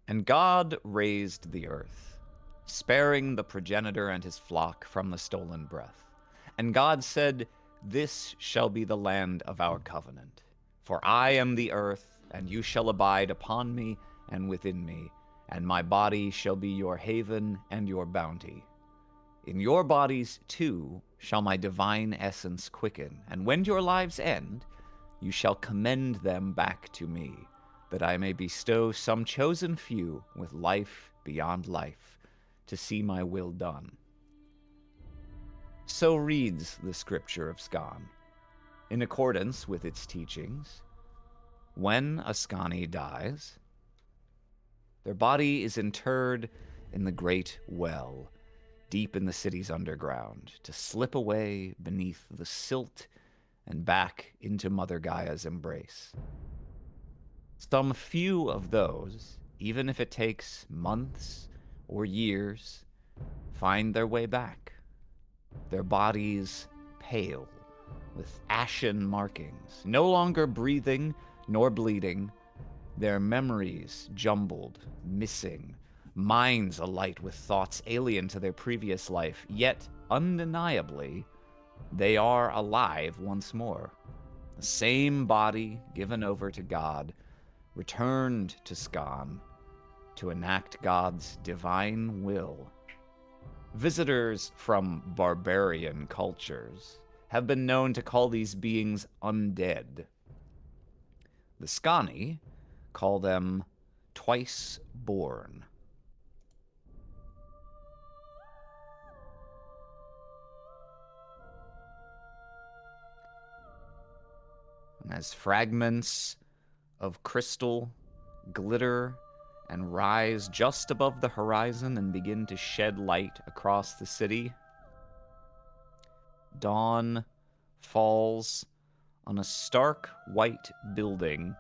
And God raised the earth, sparing the progenitor and his flock from the stolen breath. And God said, "This shall be the land of our covenant. For I am the earth, and you shall abide upon me and within me, and my body shall be your haven and your bounty. In your bodies, too, shall my divine essence quicken, and when your lives end, you shall commend them back to me, that I may bestow some chosen few with life beyond life, to see my will done." So reads the scripture of Skan. In accordance with its teachings, when a Skani dies, their body is interred in the great well, deep in the city's underground, to slip away beneath the silt and back into Mother Gaia's embrace. Some few of those, even if it takes months or years, find their way back, their bodies pale, with ashen markings, no longer breathing nor bleeding, their memories jumbled, missing, minds alight with thoughts alien to their previous life, yet undeniably, they are alive once more. The same body given over to God, returned to Skan to enact God's divine will. Visitors from barbarian cultures have been known to call these beings undead. The Skani call them twice born. And as fragments of crystal glitter and rise just above the horizon and begin to shed light across the city, dawn falls on a stark white building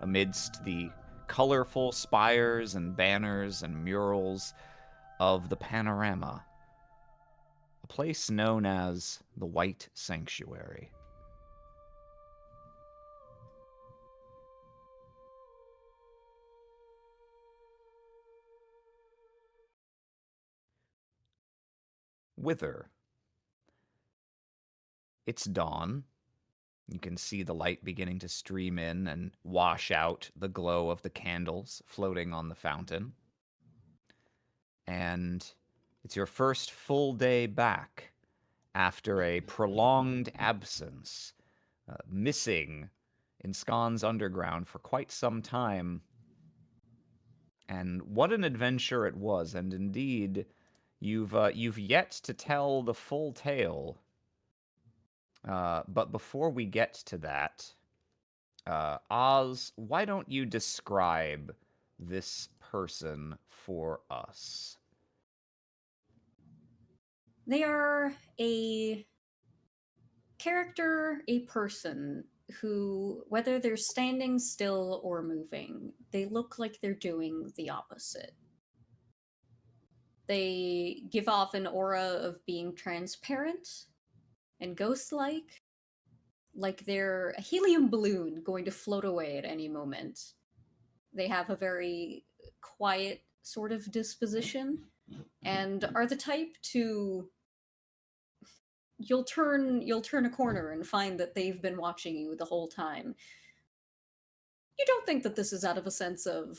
amidst the colorful spires and banners and murals of the panorama, a place known as the White Sanctuary. Wither. It's dawn. You can see the light beginning to stream in and wash out the glow of the candles floating on the fountain. And it's your first full day back after a prolonged absence, missing in Skan's underground for quite some time. And what an adventure it was! And indeed, you've yet to tell the full tale. But before we get to that, Oz, why don't you describe this person for us? They are a character, a person who, whether they're standing still or moving, they look like they're doing the opposite. They give off an aura of being transparent and ghost like they're a helium balloon going to float away at any moment. They have a very quiet sort of disposition and are the type to you'll turn a corner and find that they've been watching you the whole time. You don't think that this is out of a sense of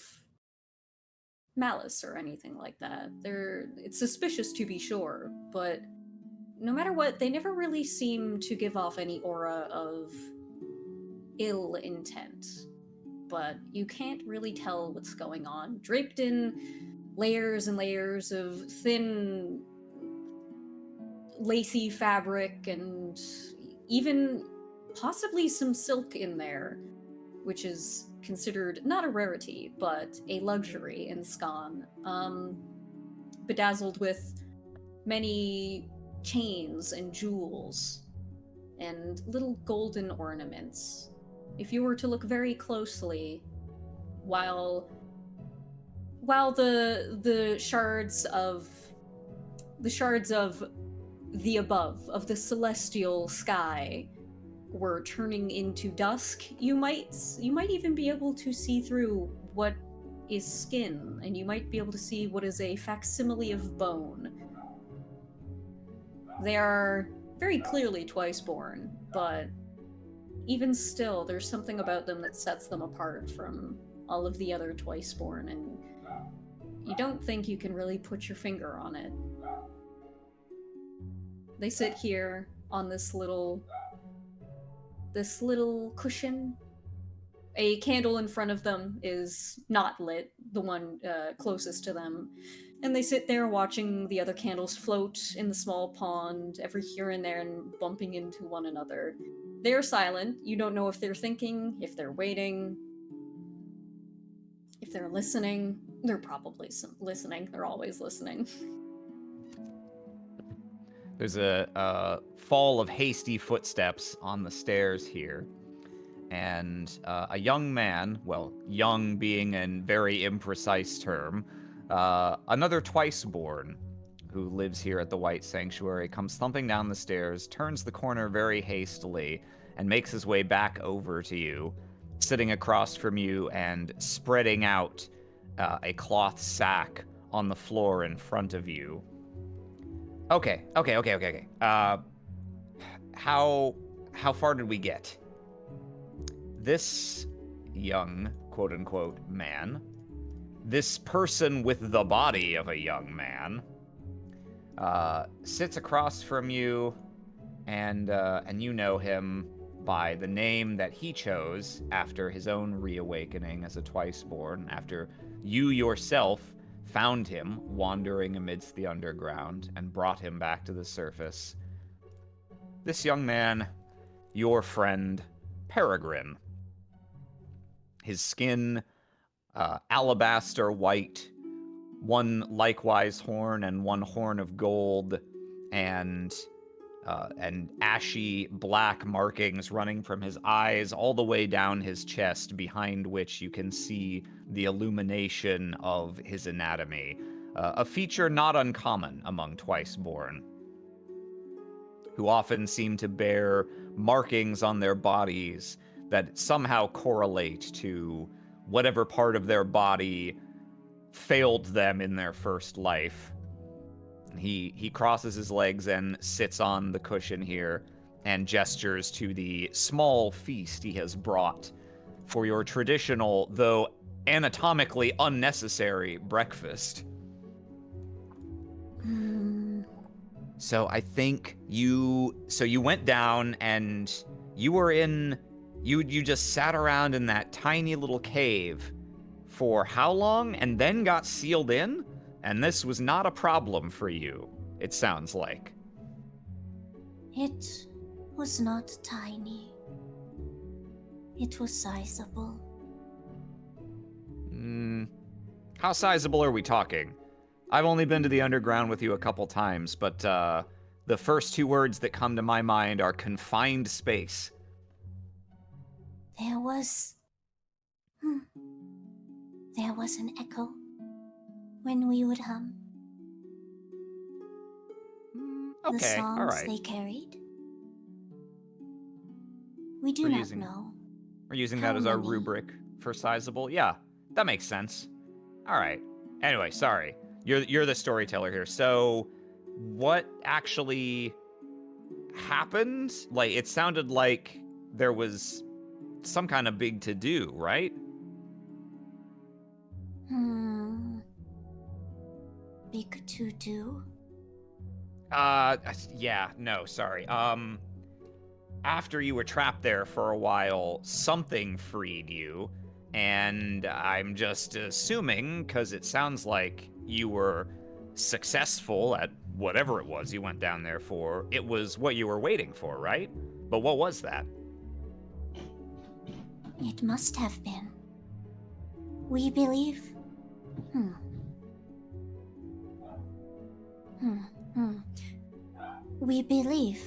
malice or anything like that. It's suspicious to be sure, but no matter what, they never really seem to give off any aura of ill intent. But you can't really tell what's going on. Draped in layers and layers of thin, lacy fabric and even possibly some silk in there, which is considered not a rarity, but a luxury in Skan. Bedazzled with many chains and jewels and little golden ornaments. If you were to look very closely, while the shards of the above of the celestial sky were turning into dusk, you might even be able to see through what is skin, and you might be able to see what is a facsimile of bone. They are very clearly twice-born, but even still, there's something about them that sets them apart from all of the other twice-born, and you don't think you can really put your finger on it. They sit here on this little cushion. A candle in front of them is not lit, the one closest to them. And they sit there watching the other candles float in the small pond, every here and there, and bumping into one another. They're silent. You don't know if they're thinking, if they're waiting, if they're listening. They're probably listening. They're always listening. There's a fall of hasty footsteps on the stairs here, and a young man, well, young being a very imprecise term, another twice-born who lives here at the White Sanctuary, comes thumping down the stairs, turns the corner very hastily, and makes his way back over to you, sitting across from you and spreading out a cloth sack on the floor in front of you. Okay. How far did we get? This young, quote unquote, man, this person with the body of a young man, sits across from you, and you know him by the name that he chose after his own reawakening as a twice-born, after you yourself found him wandering amidst the underground and brought him back to the surface. This young man, your friend, Peregrine. His skin, alabaster white, one likewise horn and one horn of gold, and ashy black markings running from his eyes all the way down his chest, behind which you can see the illumination of his anatomy. A feature not uncommon among twice-born, who often seem to bear markings on their bodies that somehow correlate to whatever part of their body failed them in their first life. He crosses his legs and sits on the cushion here and gestures to the small feast he has brought for your traditional, though anatomically unnecessary, breakfast. So I think you went down and you were in you just sat around in that tiny little cave for how long, and then got sealed in? And this was not a problem for you, it sounds like. It was not tiny. It was sizable. How sizable are we talking? I've only been to the underground with you a couple times, but the first two words that come to my mind are confined space. There was an echo when we would hum. The Okay, all songs right. they carried. We do We're not using- know. We're using How that as our many? rubric for sizable. Yeah, that makes sense. All right. Anyway, sorry. You're the storyteller here. So, what actually happened? Like, it sounded like there was some kind of big to-do, right? Big to-do? Yeah, no, sorry. After you were trapped there for a while, something freed you, and I'm just assuming, because it sounds like you were successful at whatever it was you went down there for, it was what you were waiting for, right? But what was that? It must have been. We believe. We believe.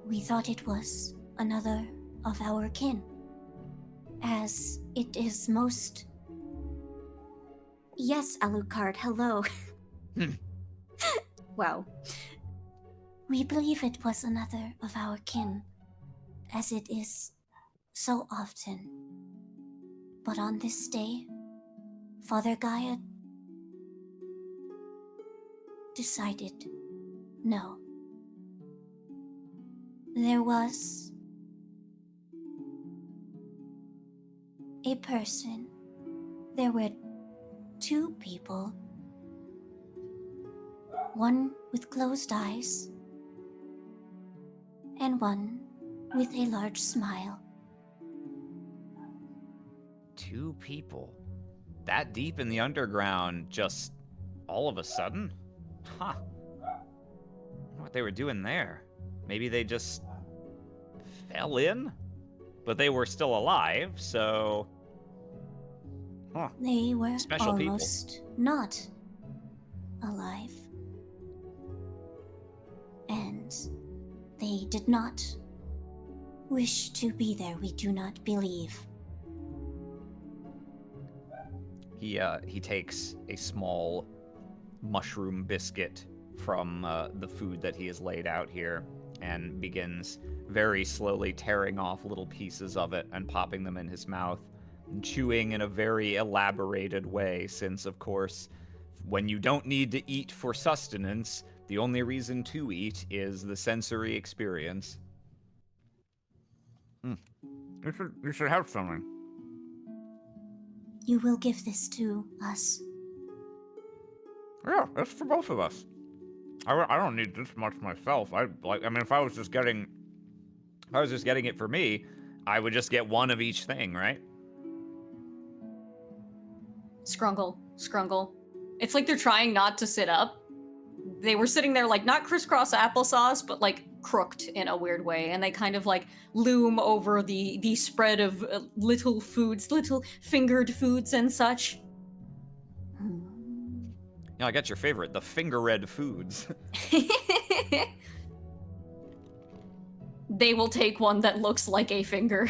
We thought it was another of our kin, as it is most. Yes, Alucard, hello. Wow. We believe it was another of our kin, as it is so often. But on this day, Father Gaia decided no. There was a person. There were two people. One with closed eyes, and one with a large smile. 2 people? That deep in the underground, just all of a sudden? Huh. I wonder what they were doing there. Maybe they just fell in? But they were still alive, so... Huh. They were Special people. almost not alive. And they did not wish to be there, we do not believe. He takes a small mushroom biscuit from the food that he has laid out here and begins very slowly tearing off little pieces of it and popping them in his mouth and chewing in a very elaborated way, since, of course, when you don't need to eat for sustenance, the only reason to eat is the sensory experience. You should have something. You will give this to us. Yeah, it's for both of us. I don't need this much myself. If I was just getting it for me, I would just get one of each thing, right? Scrungle. It's like they're trying not to sit up. They were sitting there like not crisscross applesauce, but like crooked in a weird way, and they kind of like loom over the spread of little foods, little fingered foods and such. Yeah, I got your favorite, the finger red foods. They will take one that looks like a finger.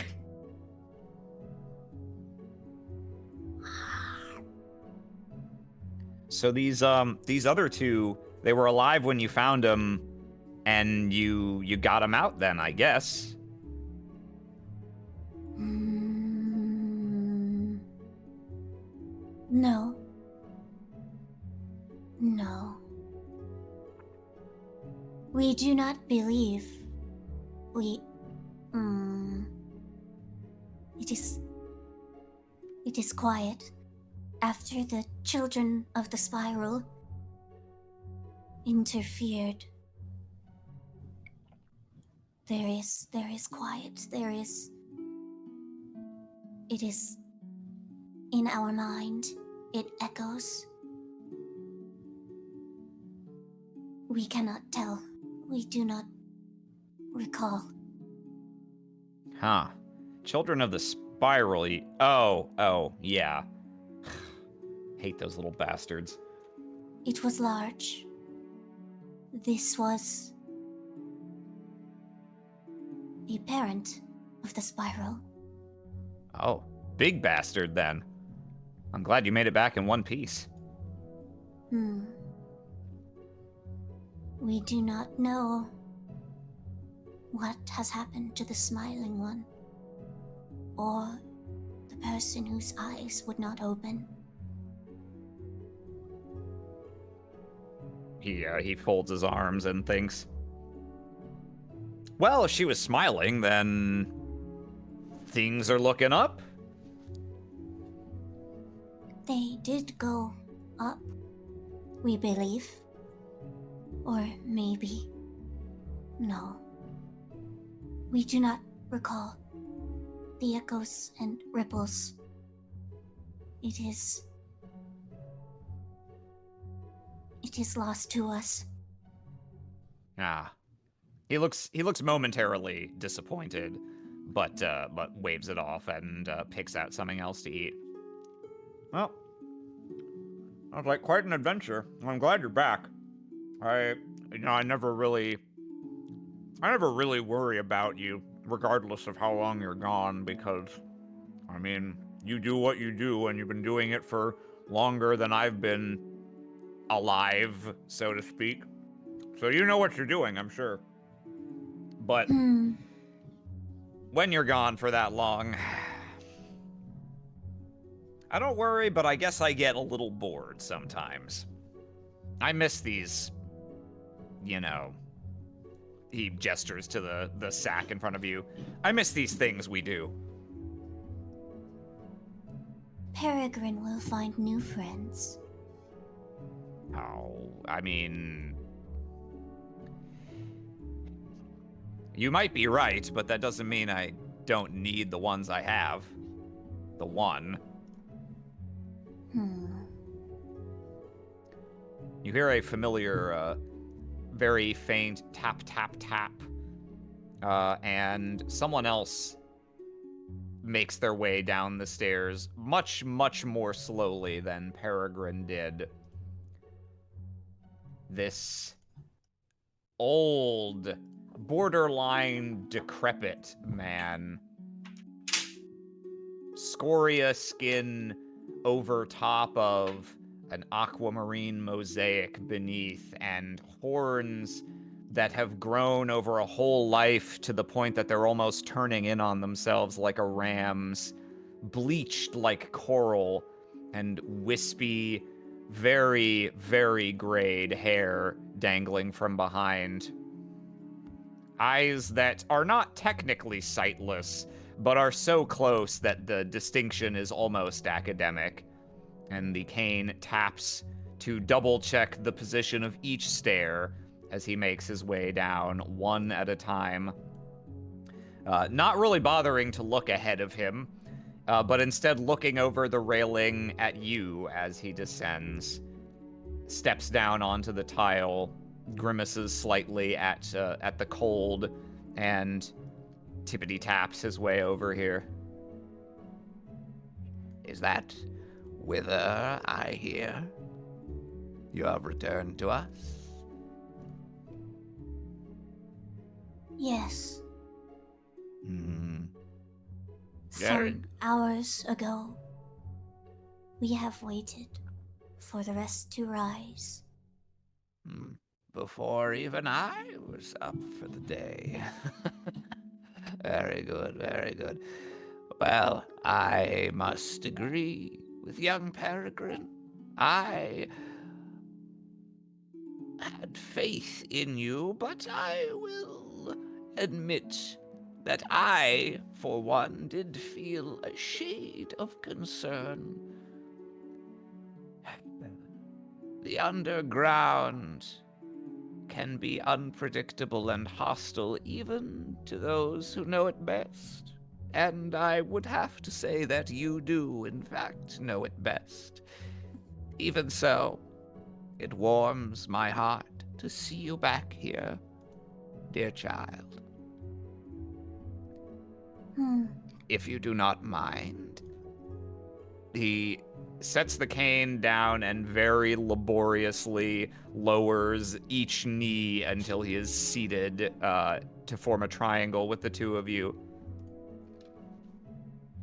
So these other two, they were alive when you found them, and you got them out then, I guess. No. No. We do not believe. It is quiet. After the children of the spiral interfered, there is quiet. It is in our mind. It echoes. We cannot tell. We do not recall. Huh. Children of the Spiral. Oh, yeah. Hate those little bastards. It was large. This was a parent of the spiral. Oh, big bastard then. I'm glad you made it back in one piece. We do not know what has happened to the smiling one, or the person whose eyes would not open. He folds his arms and thinks, well, if she was smiling, then things are looking up. They did go up, we believe. Or maybe no. We do not recall the echoes and ripples. It is lost to us. Ah. He looks momentarily disappointed, but waves it off and picks out something else to eat. Well, that was like quite an adventure. I'm glad you're back. I never really worry about you, regardless of how long you're gone, because, I mean, you do what you do, and you've been doing it for longer than I've been alive, so to speak. So you know what you're doing, I'm sure. But when you're gone for that long, I don't worry, but I guess I get a little bored sometimes. I miss these, you know, he gestures to the sack in front of you. I miss these things we do. Peregrine will find new friends. Oh, I mean, you might be right, but that doesn't mean I don't need the ones I have. The one. You hear a familiar, very faint tap, tap, tap. And someone else makes their way down the stairs much, much more slowly than Peregrine did. This old, borderline decrepit man. Scoria skin over top of an aquamarine mosaic beneath, and horns that have grown over a whole life to the point that they're almost turning in on themselves like a ram's, bleached like coral, and wispy, very, very grayed hair dangling from behind. Eyes that are not technically sightless, but are so close that the distinction is almost academic. And the cane taps to double check the position of each stair as he makes his way down one at a time. Not really bothering to look ahead of him, but instead looking over the railing at you as he descends. Steps down onto the tile, grimaces slightly at the cold, and tippity taps his way over here. Is that whither I hear? You have returned to us? Yes. Very- Some hours ago, we have waited for the rest to rise. Before even I was up for the day. Very good, very good. Well, I must agree with young Peregrine. I had faith in you, but I will admit that I, for one, did feel a shade of concern. The underground can be unpredictable and hostile even to those who know it best. And I would have to say that you do, in fact, know it best. Even so, it warms my heart to see you back here, dear child. If you do not mind. He sets the cane down and very laboriously lowers each knee until he is seated to form a triangle with the two of you.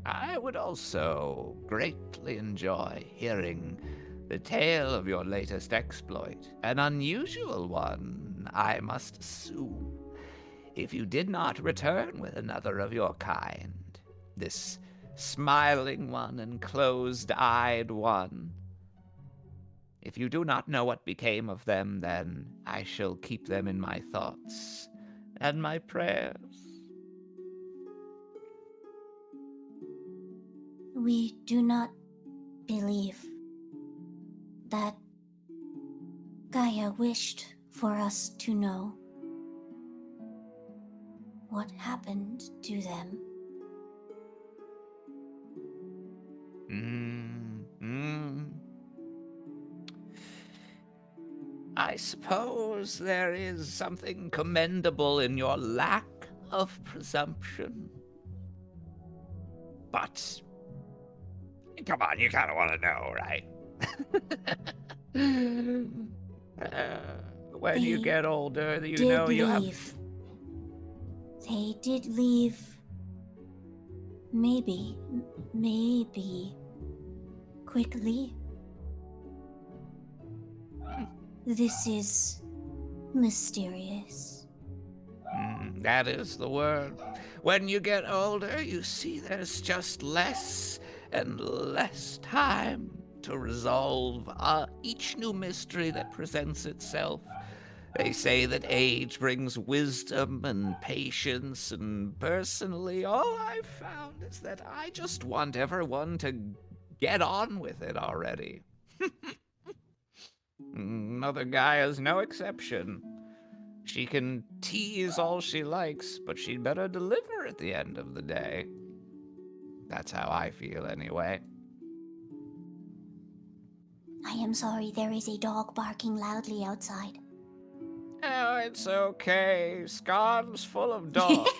I would also greatly enjoy hearing the tale of your latest exploit, an unusual one, I must assume. If you did not return with another of your kind, this smiling one and closed-eyed one. If you do not know what became of them, then I shall keep them in my thoughts and my prayers. We do not believe that Gaia wished for us to know what happened to them. I suppose there is something commendable in your lack of presumption. But, come on, you kind of want to know, right? When you They get older, you did know you have... leave. They did leave. Maybe quickly. This is mysterious. That is the word. When you get older, you see there's just less and less time to resolve each new mystery that presents itself. They say that age brings wisdom and patience, and personally, all I've found is that I just want everyone to get on with it already. Mother Gaia's no exception. She can tease all she likes, but she'd better deliver at the end of the day. That's how I feel, anyway. I am sorry, there is a dog barking loudly outside. Oh, it's okay. Scon's full of dogs.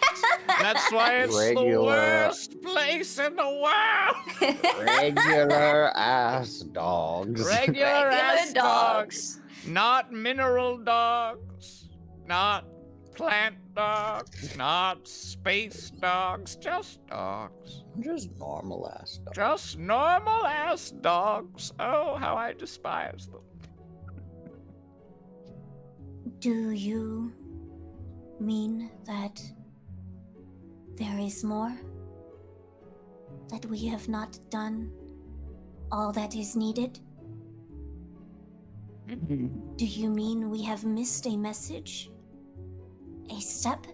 That's why it's the worst place in the world. Regular ass dogs. Regular ass Regular dogs. Not mineral dogs. Not plant dogs. Not space dogs. Just dogs. Just normal ass dogs. Just normal ass dogs. Oh, how I despise them. Do you mean that there is more? That we have not done all that is needed? Do you mean we have missed a message? A step?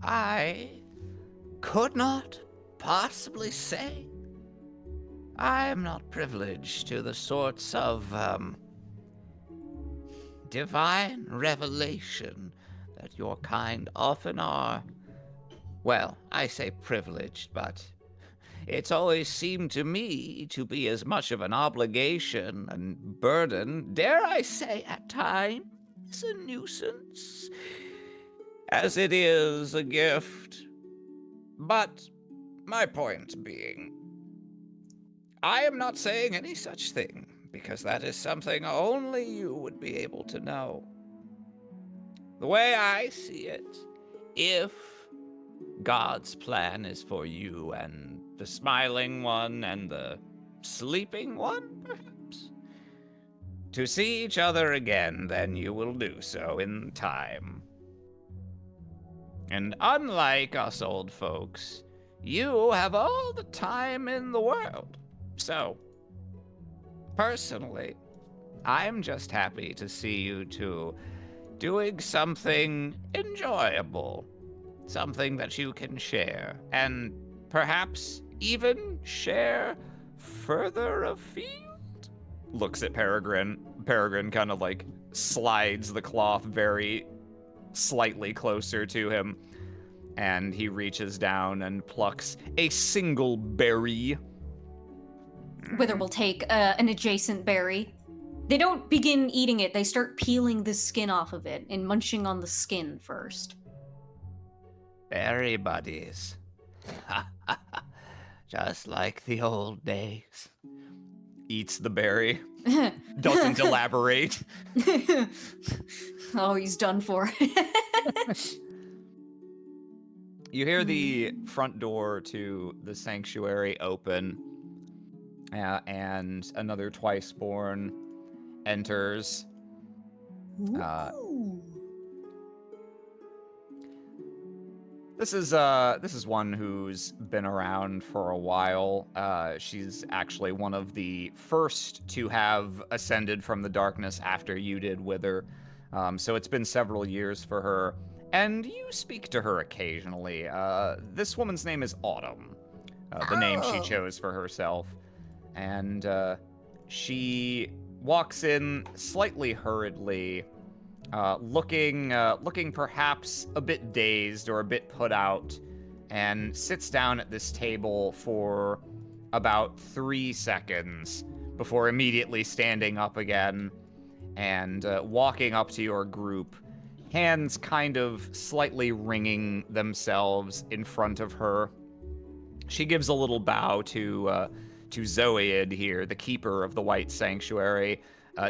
I could not possibly say. I am not privileged to the sorts of, divine revelation that your kind often are. Well, I say privileged, but it's always seemed to me to be as much of an obligation and burden, dare I say at times a nuisance, as it is a gift. But my point being, I am not saying any such thing, because that is something only you would be able to know. The way I see it, if God's plan is for you and the smiling one and the sleeping one, perhaps, to see each other again, then you will do so in time. And unlike us old folks, you have all the time in the world. So, personally, I'm just happy to see you two doing something enjoyable, something that you can share, and perhaps even share further afield? Looks at Peregrine. Peregrine kind of like slides the cloth very slightly closer to him, and he reaches down and plucks a single berry. Wither will take an adjacent berry. They don't begin eating it, they start peeling the skin off of it and munching on the skin first. Berry buddies. Just like the old days. Eats the berry. Doesn't elaborate. Oh, he's done for. You hear the front door to the sanctuary open, and another twice-born enters. This is one who's been around for a while. She's actually one of the first to have ascended from the darkness after you did, Wither. So it's been several years for her. And you speak to her occasionally. This woman's name is Autumn, the name she chose for herself. And she walks in slightly hurriedly, looking perhaps a bit dazed or a bit put out, and sits down at this table for about 3 seconds before immediately standing up again and walking up to your group, hands kind of slightly wringing themselves in front of her. She gives a little bow to Zoid here, the keeper of the White Sanctuary.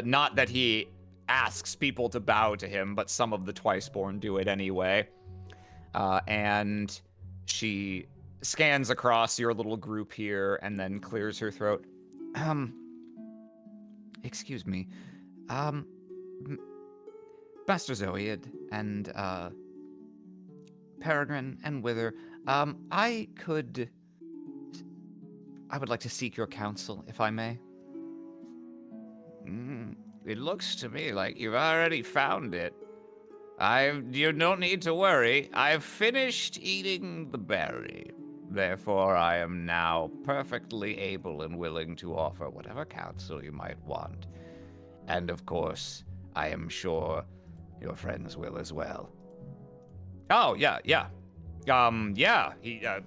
Not that he asks people to bow to him, but some of the Twiceborn do it anyway. And she scans across your little group here and then clears her throat. Excuse me. Master Zoid and, Peregrine and Wither, I could I would like to seek your counsel, if I may. It looks to me like you've already found it. You don't need to worry. I've finished eating the berry. Therefore, I am now perfectly able and willing to offer whatever counsel you might want. And of course, I am sure your friends will as well. Oh, yeah.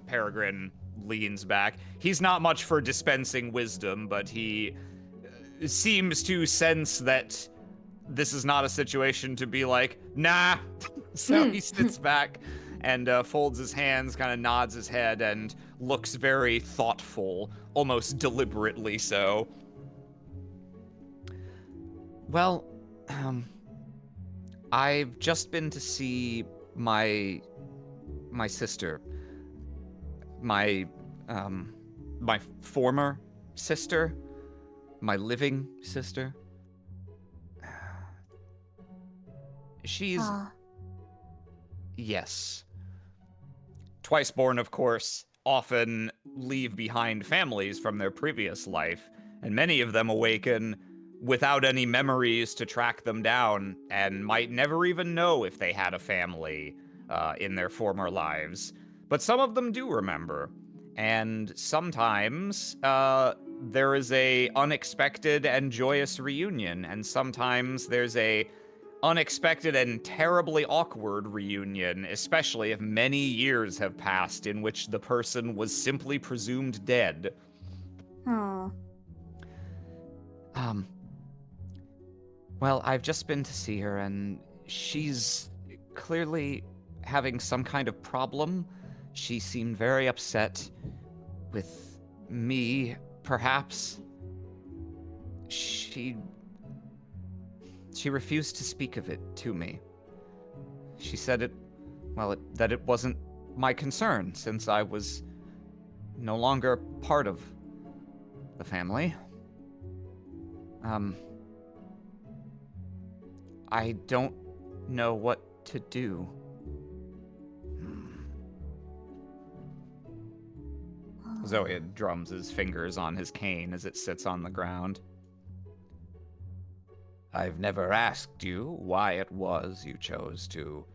Peregrine leans back. He's not much for dispensing wisdom, but he seems to sense that this is not a situation to be like, nah. So he sits back and folds his hands, kind of nods his head, and looks very thoughtful, almost deliberately so. Well, I've just been to see my sister, my former sister, my living sister. She's yes. Twiceborn, of course, often leave behind families from their previous life, and many of them awaken without any memories to track them down, and might never even know if they had a family in their former lives. But some of them do remember, and sometimes there is a unexpected and joyous reunion, and sometimes there's a unexpected and terribly awkward reunion, especially if many years have passed in which the person was simply presumed dead. Oh. Well, I've just been to see her, and she's clearly having some kind of problem. She seemed very upset with me, perhaps. She refused to speak of it to me. She said that it wasn't my concern, since I was no longer part of the family. I don't know what to do. Zoe drums his fingers on his cane as it sits on the ground. I've never asked you why it was you chose to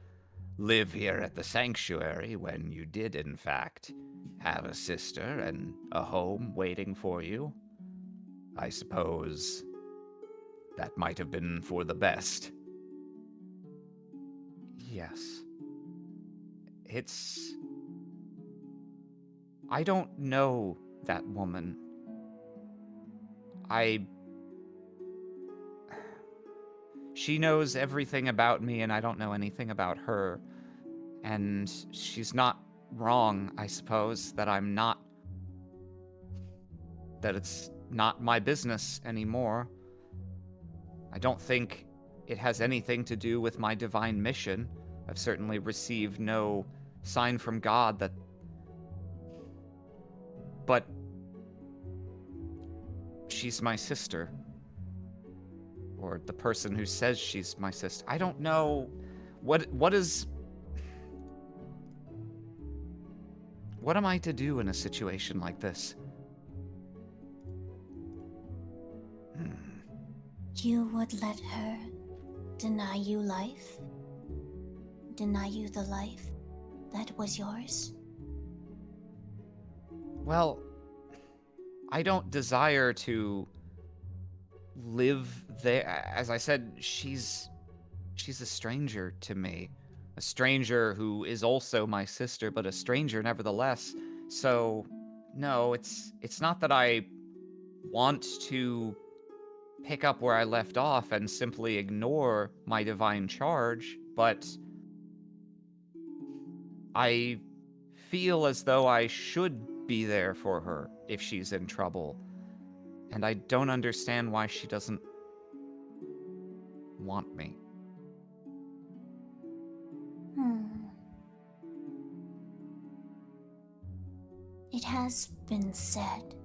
live here at the sanctuary when you did, in fact, have a sister and a home waiting for you. I suppose that might have been for the best. Yes. I don't know that woman. She knows everything about me, and I don't know anything about her. And she's not wrong, I suppose, that it's not my business anymore. I don't think it has anything to do with my divine mission. I've certainly received no sign from God that... But she's my sister. Or the person who says she's my sister. I don't know. What am I to do in a situation like this? You would let her deny you life? Deny you the life that was yours? Well, I don't desire to live there. As I said, she's a stranger to me. A stranger who is also my sister, but a stranger nevertheless. So, no, it's not that I want to pick up where I left off and simply ignore my divine charge, but I feel as though I should be there for her if she's in trouble. And I don't understand why she doesn't want me. It has been said.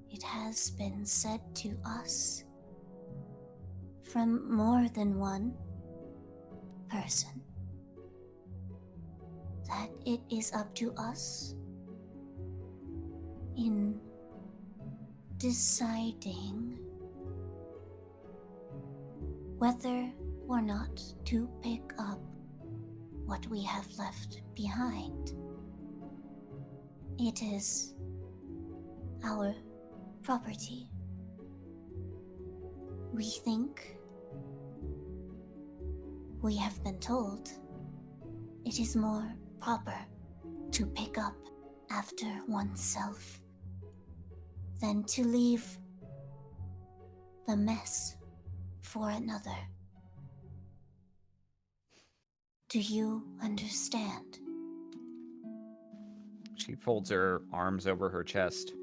It has been said to us from more than one person that it is up to us, in deciding whether or not to pick up what we have left behind. It is our property. We think, we have been told, it is more proper to pick up after oneself than to leave the mess for another. Do you understand? She folds her arms over her chest.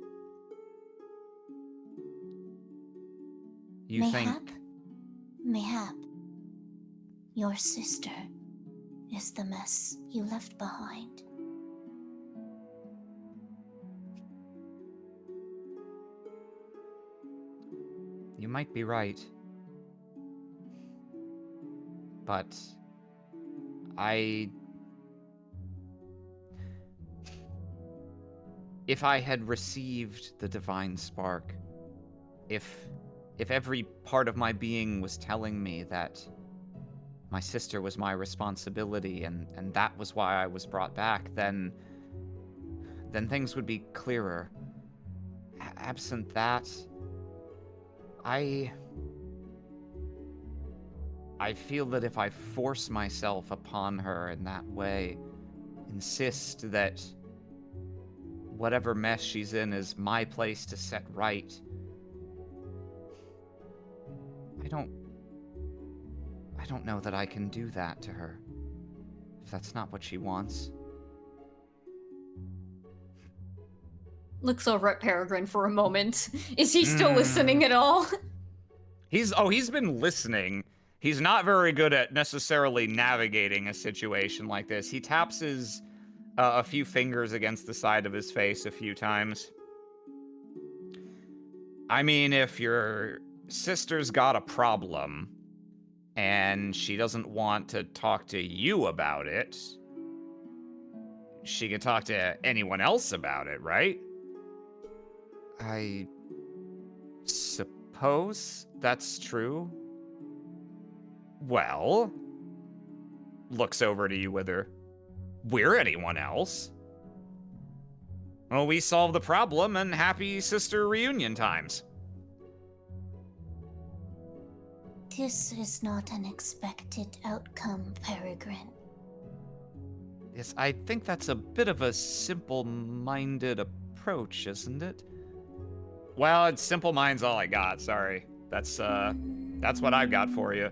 You think... Mayhap, your sister is the mess you left behind. You might be right. But... If I had received the divine spark, if every part of my being was telling me that my sister was my responsibility and that was why I was brought back, then things would be clearer. Absent that, I feel that if I force myself upon her in that way, insist that whatever mess she's in is my place to set right, I don't know that I can do that to her, if that's not what she wants. Looks over at Peregrine for a moment. Is he still listening at all? He's been listening. He's not very good at necessarily navigating a situation like this. He taps his a few fingers against the side of his face a few times. I mean, if your sister's got a problem and she doesn't want to talk to you about it, she can talk to anyone else about it, right? I suppose that's true. Well, looks over to you, Wither. We're anyone else. Well, we solved the problem and happy sister reunion times. This is not an expected outcome, Peregrine. Yes, I think that's a bit of a simple-minded approach, isn't it? Well, it's simple mind's all I got, sorry. That's what I've got for you.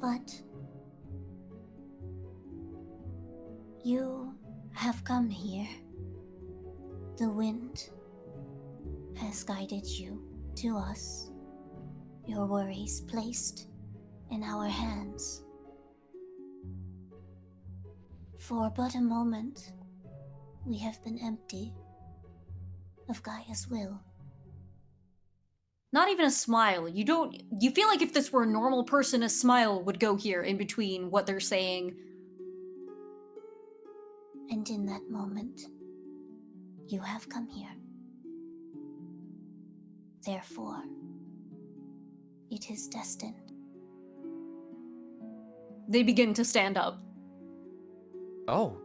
But you have come here. The wind has guided you to us. Your worries placed in our hands. For but a moment, we have been empty of Gaia's will. Not even a smile. You feel like if this were a normal person, a smile would go here in between what they're saying. And in that moment, you have come here. Therefore, it is destined. They begin to stand up. Oh.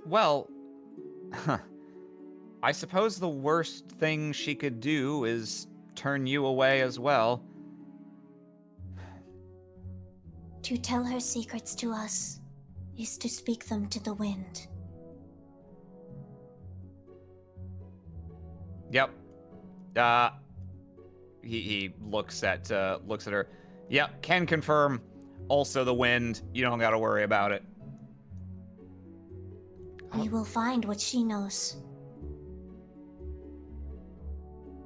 Well, I suppose the worst thing she could do is turn you away as well. To tell her secrets to us is to speak them to the wind. Yep. He looks at her. Yep, can confirm. Also the wind. You don't gotta worry about it. We will find what she knows.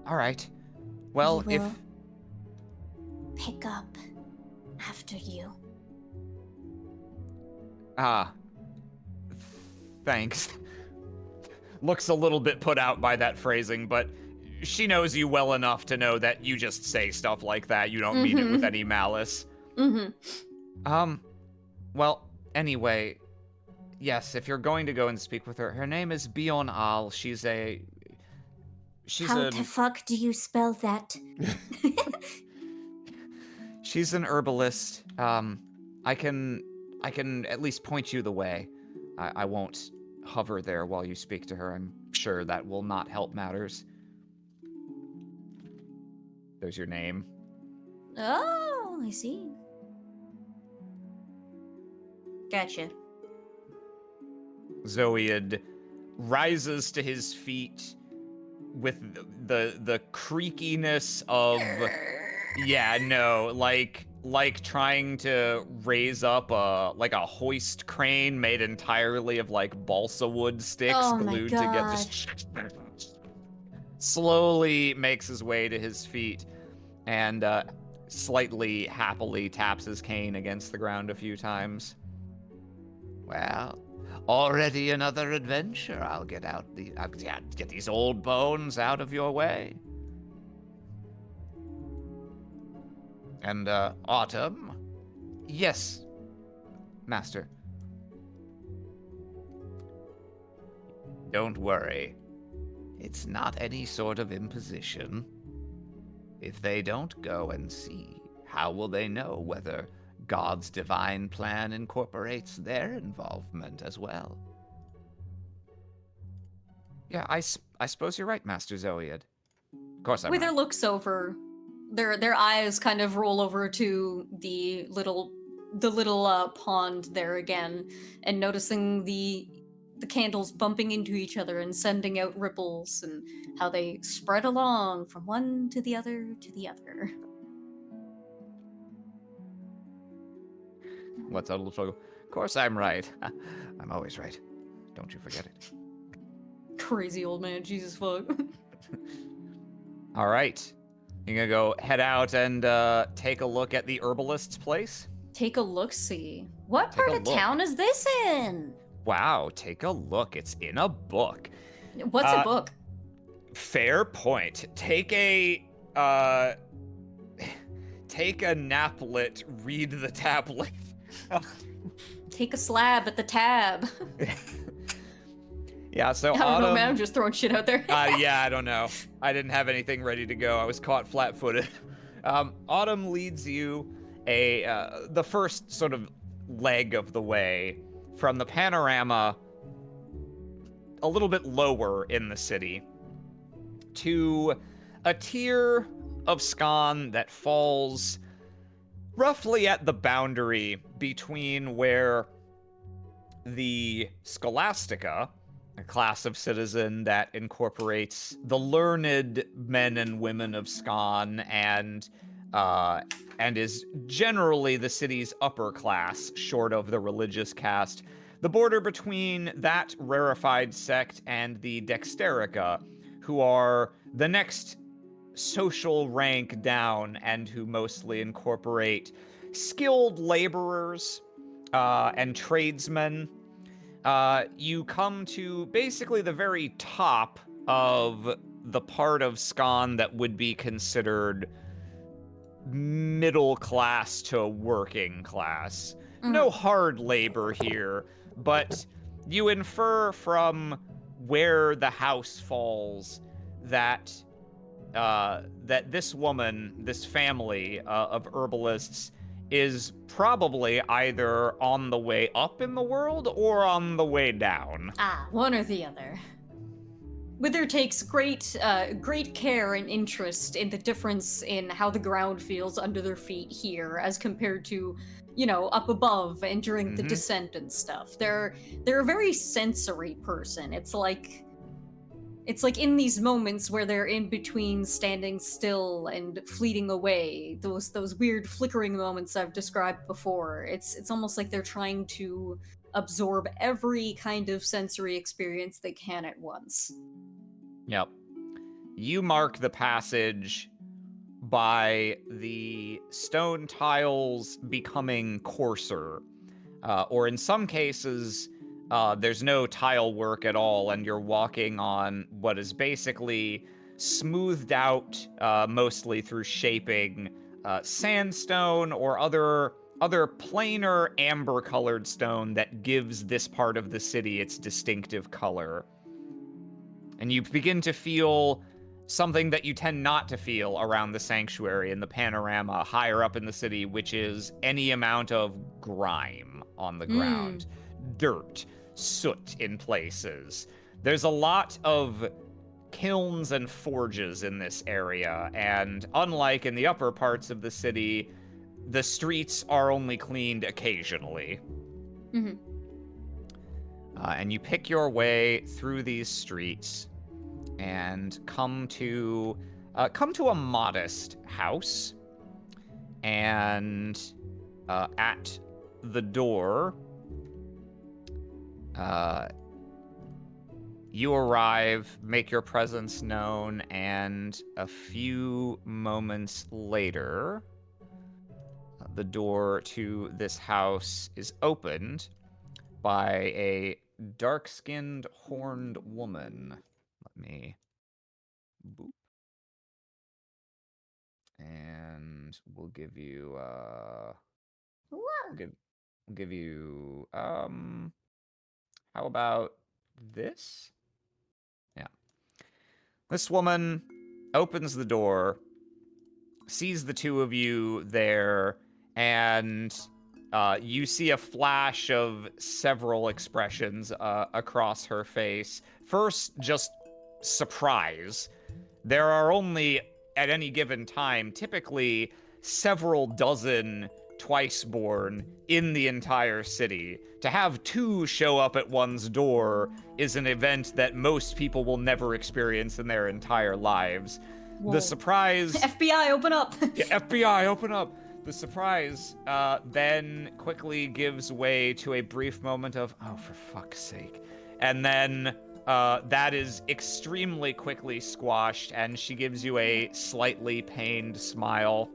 All right. Well, We if will pick up after you. Thanks. Looks a little bit put out by that phrasing, but she knows you well enough to know that you just say stuff like that. You don't mean it with any malice. Mm-hmm. Well, anyway, Yes, if you're going to go and speak with her, her name is Bion Al. She's a How the fuck do you spell that? she's an herbalist. I can at least point you the way. I won't hover there while you speak to her. I'm sure that will not help matters. There's your name. Oh, I see. Gotcha. Zoiad rises to his feet with the creakiness of like trying to raise up a hoist crane made entirely of like balsa wood sticks Oh my glued God. together. Just slowly makes his way to his feet and slightly happily taps his cane against the ground a few times. Well, already another adventure. I'll get these old bones out of your way. And Autumn? Yes, Master. Don't worry. It's not any sort of imposition. If they don't go and see, how will they know whether God's divine plan incorporates their involvement as well? Yeah, I suppose you're right, Master Zoiad. Of course I'm Wither right. looks over. Their eyes kind of roll over to the little pond there again, and noticing the candles bumping into each other and sending out ripples, and how they spread along from one to the other to the other. What's that little struggle? Of course I'm right. I'm always right. Don't you forget it. Crazy old man, Jesus fuck. All right. You're gonna go head out and take a look at the herbalist's place? Take a look, see. What Take part a of look. town is this in? Wow, take a look. It's in a book. What's a book? Fair point. Take a naplet, read the tablet. Take a slab at the tab. Yeah, so I don't know, Autumn, man. I'm just throwing shit out there. yeah, I don't know. I didn't have anything ready to go. I was caught flat-footed. Autumn leads you the first sort of leg of the way from the panorama a little bit lower in the city to a tier of Scon that falls roughly at the boundary between where the Scholastica, a class of citizen that incorporates the learned men and women of Scon and is generally the city's upper class, short of the religious caste. The border between that rarefied sect and the Dexterica, who are the next social rank down and who mostly incorporate skilled laborers and tradesmen. You come to basically the very top of the part of Scon that would be considered middle class to working class. No hard labor here, but you infer from where the house falls that that this woman, this family of herbalists, is probably either on the way up in the world or on the way down. One or the other. Wither takes great care and interest in the difference in how the ground feels under their feet here as compared to, up above and during the descent and stuff. They're a very sensory person. It's like in these moments where they're in between standing still and fleeting away, those weird flickering moments I've described before. It's almost like they're trying to absorb every kind of sensory experience they can at once. Yep. You mark the passage by the stone tiles becoming coarser, or in some cases, there's no tile work at all, and you're walking on what is basically smoothed out, mostly through shaping, sandstone or other other plainer amber-colored stone that gives this part of the city its distinctive color. And you begin to feel something that you tend not to feel around the sanctuary and the panorama higher up in the city, which is any amount of grime on the ground. Dirt, soot in places. There's a lot of kilns and forges in this area, and unlike in the upper parts of the city, the streets are only cleaned occasionally. And you pick your way through these streets and come to a modest house. And at the door, you arrive, make your presence known, and a few moments later, the door to this house is opened by a dark-skinned, horned woman. Let me boop. And we'll give you we'll give you how about this? Yeah. This woman opens the door, sees the two of you there, and you see a flash of several expressions across her face. First, just surprise. There are only, at any given time, typically several dozen Twiceborn in the entire city. To have two show up at one's door is an event that most people will never experience in their entire lives. Whoa. The surprise... FBI, open up! Yeah, FBI, open up! The surprise then quickly gives way to a brief moment of, oh, for fuck's sake. And then that is extremely quickly squashed, and she gives you a slightly pained smile.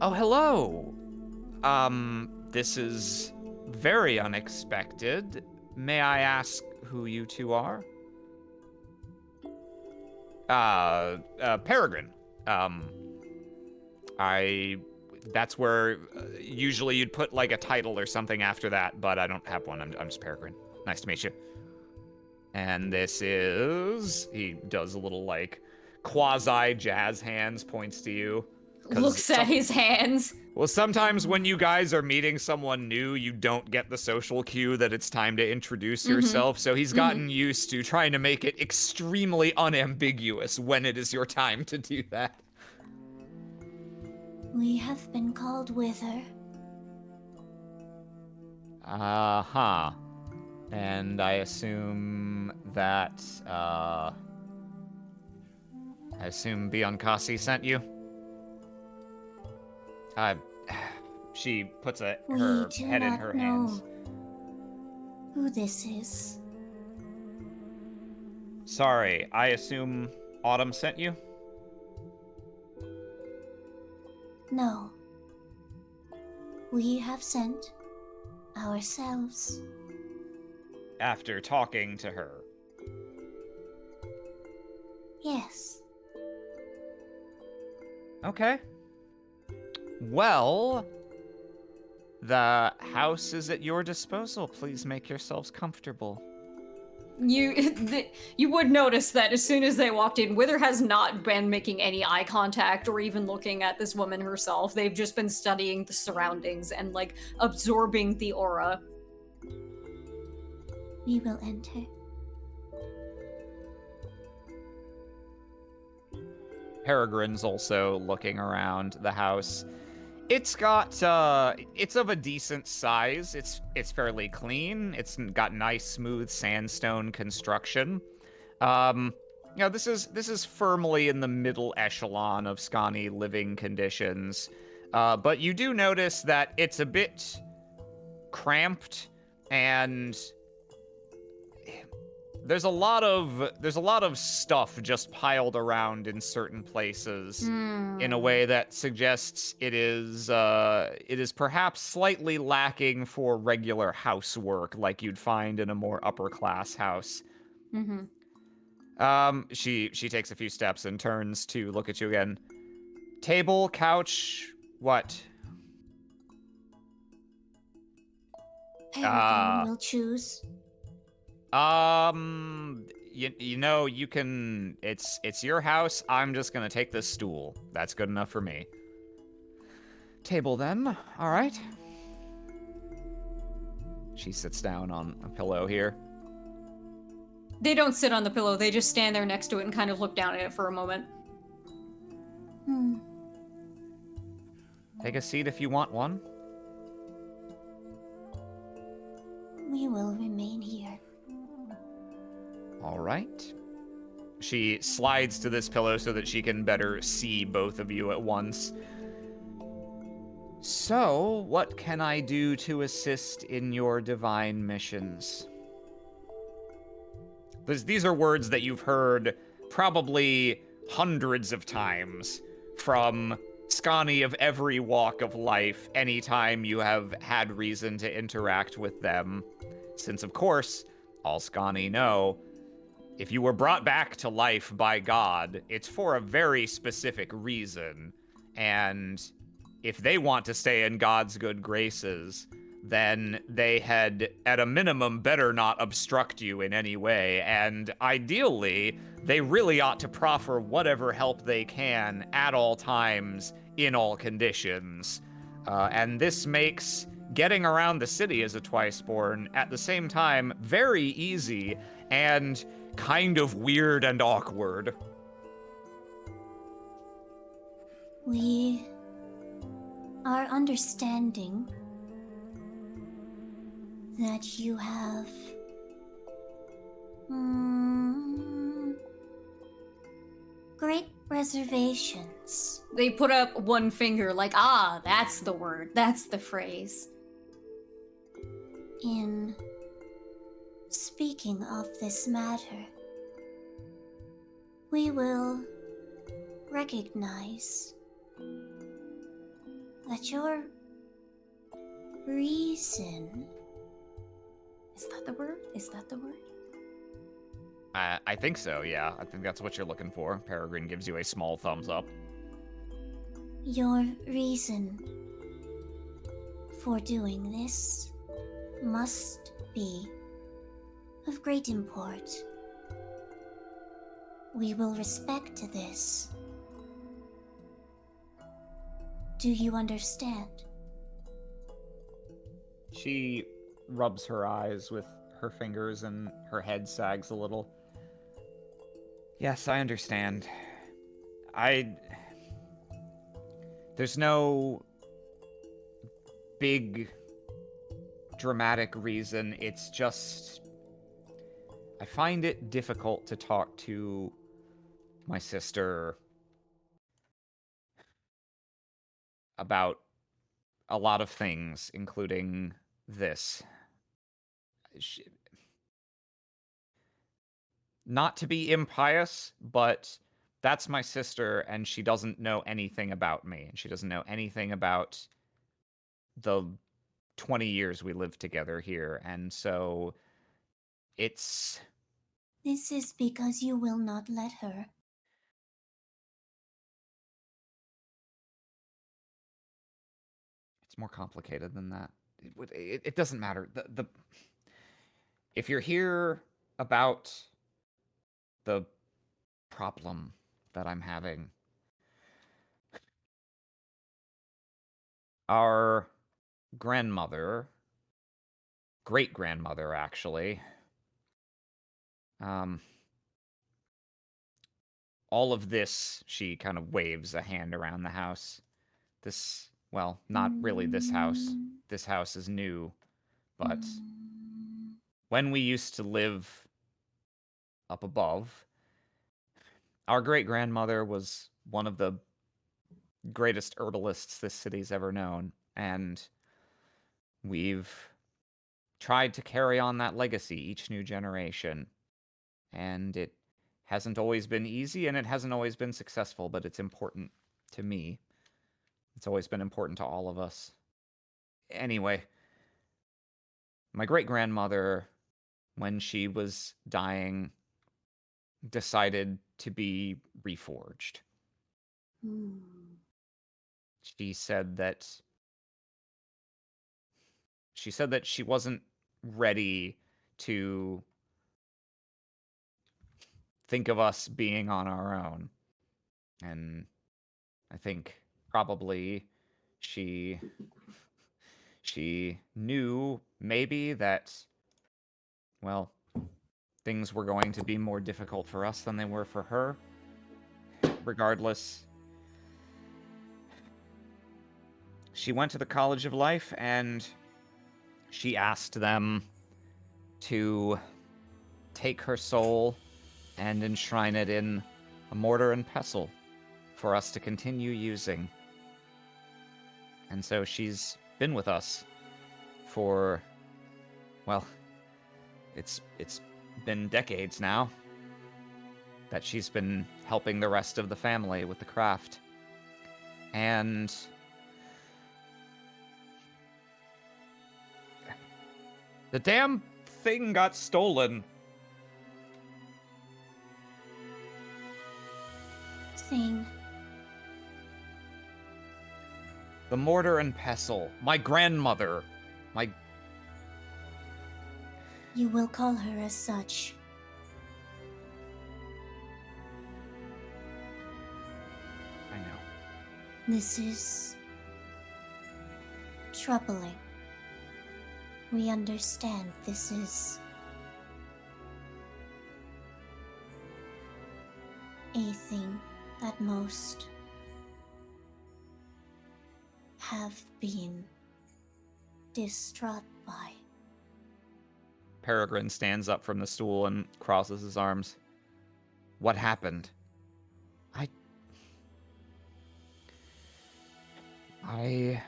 Oh, hello. This is very unexpected. May I ask who you two are? Peregrine. That's where usually you'd put like a title or something after that, but I don't have one. I'm just Peregrine. Nice to meet you. And this is, he does a little like quasi jazz hands, points to you. Looks at his hands. Well, sometimes when you guys are meeting someone new, you don't get the social cue that it's time to introduce yourself. So he's gotten used to trying to make it extremely unambiguous when it is your time to do that. We have been called Wither. Uh-huh. And I assume that, Biancasi sent you? She puts her head in her hands. Who this is? Sorry, I assume Autumn sent you? No. We have sent ourselves. After talking to her. Yes. Okay. Well, the house is at your disposal. Please make yourselves comfortable. You would notice that as soon as they walked in, Wither has not been making any eye contact or even looking at this woman herself. They've just been studying the surroundings and like absorbing the aura. We will enter. Peregrine's also looking around the house. It's got, it's of a decent size. It's fairly clean. It's got nice, smooth sandstone construction. This is firmly in the middle echelon of Scani living conditions. But you do notice that it's a bit cramped, and there's a lot of stuff just piled around in certain places in a way that suggests it is perhaps slightly lacking for regular housework like you'd find in a more upper class house. She takes a few steps and turns to look at you again. Table, couch, what? Peregrine will choose. You know, you can. It's your house. I'm just gonna take this stool. That's good enough for me. Table then. All right. She sits down on a pillow here. They don't sit on the pillow, they just stand there next to it and kind of look down at it for a moment. Take a seat if you want one. We will remain here. All right. She slides to this pillow so that she can better see both of you at once. So, what can I do to assist in your divine missions? These are words that you've heard probably hundreds of times from Scani of every walk of life anytime you have had reason to interact with them. Since, of course, all Scani know, if you were brought back to life by God, it's for a very specific reason. And if they want to stay in God's good graces, then they had, at a minimum, better not obstruct you in any way. And ideally, they really ought to proffer whatever help they can at all times, in all conditions. And this makes getting around the city as a Twiceborn at the same time very easy and kind of weird and awkward. We are understanding that you have great reservations. They put up one finger like, that's the word, that's the phrase. In speaking of this matter, we will recognize that your reason... Is that the word? Is that the word? I think so, yeah. I think that's what you're looking for. Peregrine gives you a small thumbs up. Your reason for doing this must be of great import. We will respect this. Do you understand? She rubs her eyes with her fingers and her head sags a little. Yes, I understand. There's no big dramatic reason. It's just I find it difficult to talk to my sister about a lot of things, including this. Not to be impious, but that's my sister, and she doesn't know anything about me. And she doesn't know anything about the 20 years we lived together here. And so it's... This is because you will not let her. It's more complicated than that. It doesn't matter. If you're here about the problem that I'm having, our grandmother, great-grandmother actually, all of this, she kind of waves a hand around the house. This, well, not really this house. This house is new, but when we used to live up above, our great-grandmother was one of the greatest herbalists this city's ever known, and we've tried to carry on that legacy each new generation. And it hasn't always been easy, and it hasn't always been successful, but it's important to me. It's always been important to all of us. Anyway, my great-grandmother, when she was dying, decided to be reforged. She said that she said that she wasn't ready to think of us being on our own. And I think probably she she knew maybe that, well, things were going to be more difficult for us than they were for her. Regardless, she went to the College of Life and she asked them to take her soul and enshrine it in a mortar and pestle for us to continue using. And so she's been with us for, well, it's been decades now that she's been helping the rest of the family with the craft. And the damn thing got stolen. Thing. The mortar and pestle. My grandmother. My... You will call her as such. I know. This is troubling. We understand this is a thing that most have been distraught by. Peregrine stands up from the stool and crosses his arms. What happened? I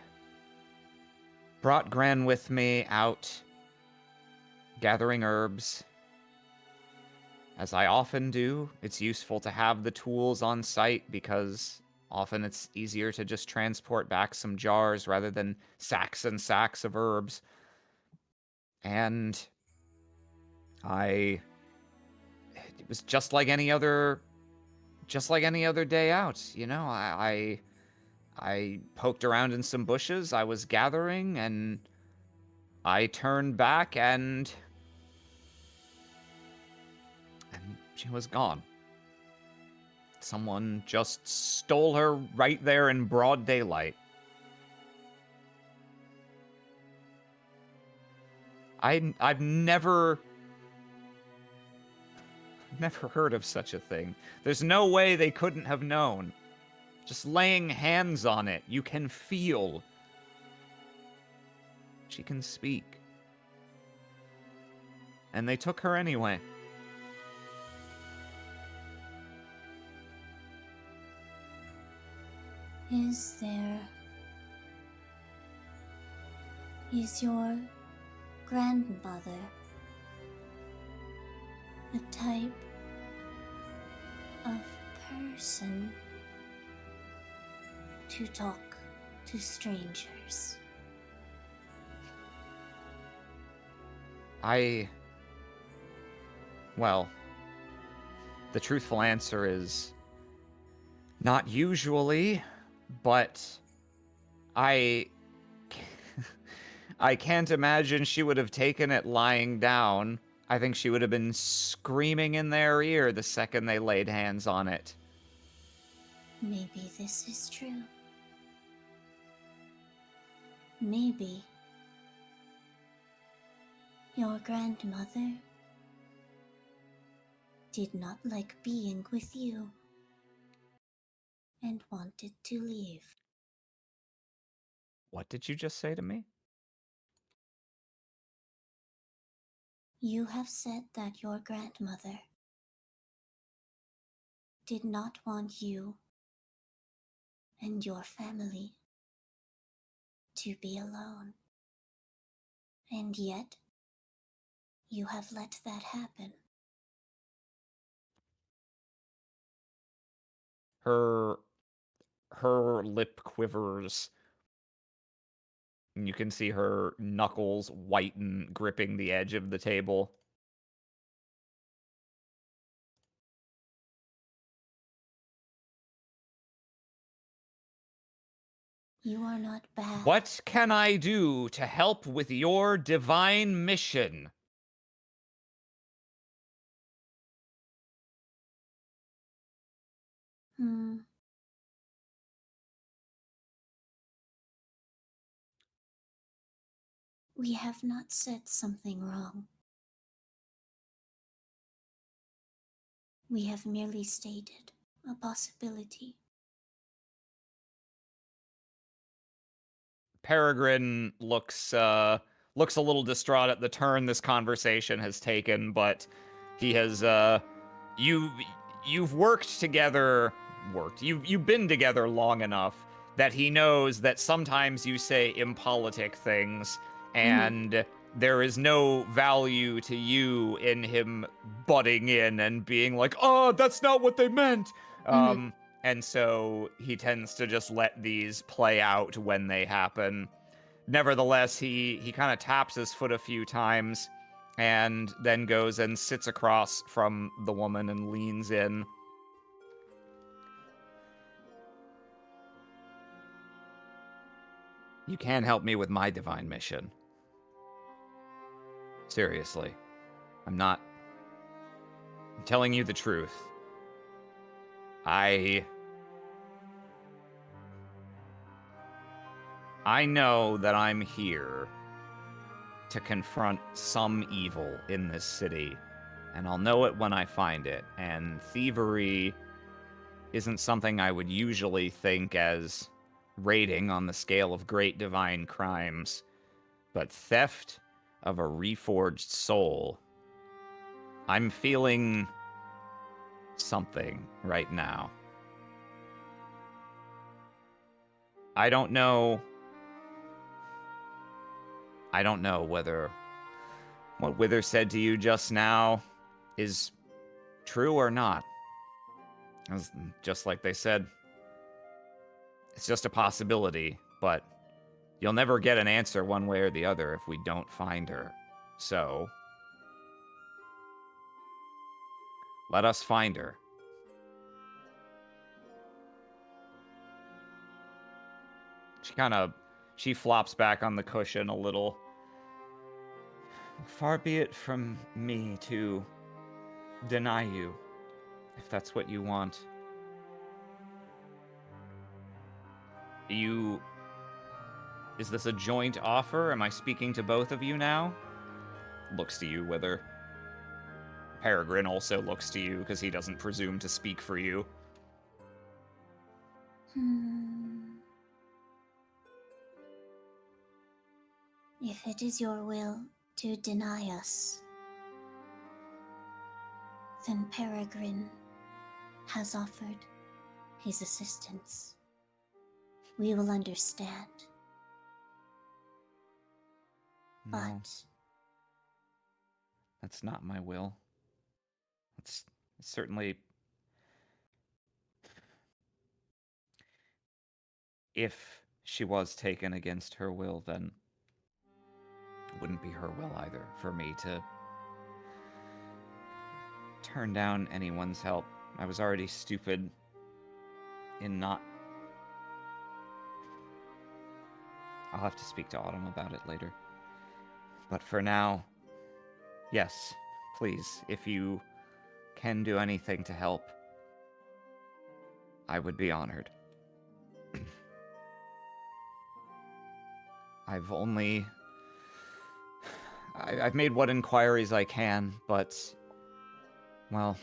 brought Gran with me out gathering herbs. As I often do, it's useful to have the tools on site because often it's easier to just transport back some jars rather than sacks and sacks of herbs. And it was just like any other day out, you know. I poked around in some bushes, I was gathering, and I turned back and she was gone. Someone just stole her right there in broad daylight. I've never heard of such a thing. There's no way they couldn't have known. Just laying hands on it, you can feel. She can speak. And they took her anyway. Is your grandmother the type of person to talk to strangers? Well, the truthful answer is not usually, but I can't imagine she would have taken it lying down. I think she would have been screaming in their ear the second they laid hands on it. Maybe this is true. Maybe your grandmother did not like being with you and wanted to leave. What did you just say to me? You have said that your grandmother did not want you and your family to be alone. And yet, you have let that happen. Her lip quivers. And you can see her knuckles whiten, gripping the edge of the table. You are not bad. What can I do to help with your divine mission? Hmm. We have not said something wrong. We have merely stated a possibility. Peregrine looks a little distraught at the turn this conversation has taken, but he has you you've worked together you've been together long enough that he knows that sometimes you say impolitic things and there is no value to you in him butting in and being like, "Oh, that's not what they meant." And so he tends to just let these play out when they happen. Nevertheless, he kind of taps his foot a few times and then goes and sits across from the woman and leans in. You can help me with my divine mission. Seriously. I'm telling you the truth. I know that I'm here to confront some evil in this city, and I'll know it when I find it. And thievery isn't something I would usually think as rating on the scale of great divine crimes, but theft of a reforged soul. I'm feeling something right now. I don't know whether what Wither said to you just now is true or not. As just like they said, it's just a possibility, but you'll never get an answer one way or the other if we don't find her. So, let us find her. She flops back on the cushion a little. Far be it from me to deny you, if that's what you want. Is this a joint offer? Am I speaking to both of you now? Looks to you, Wither. Peregrine also looks to you, because he doesn't presume to speak for you. If it is your will to deny us, then Peregrine has offered his assistance. We will understand. No, But that's not my will. It's certainly... If she was taken against her will, then it wouldn't be her will either for me to turn down anyone's help. I was already stupid in not... I'll have to speak to Autumn about it later. But for now, yes, please, if you can do anything to help, I would be honored. I've made what inquiries I can, but, well,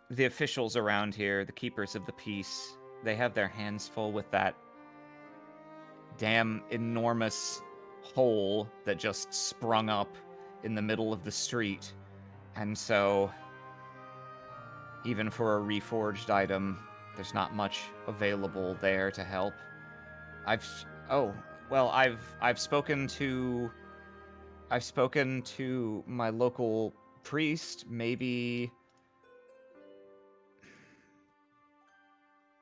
the officials around here, the keepers of the peace, they have their hands full with that damn enormous hole that just sprung up in the middle of the street. And so, even for a reforged item, there's not much available there to help. I've spoken to my local priest. Maybe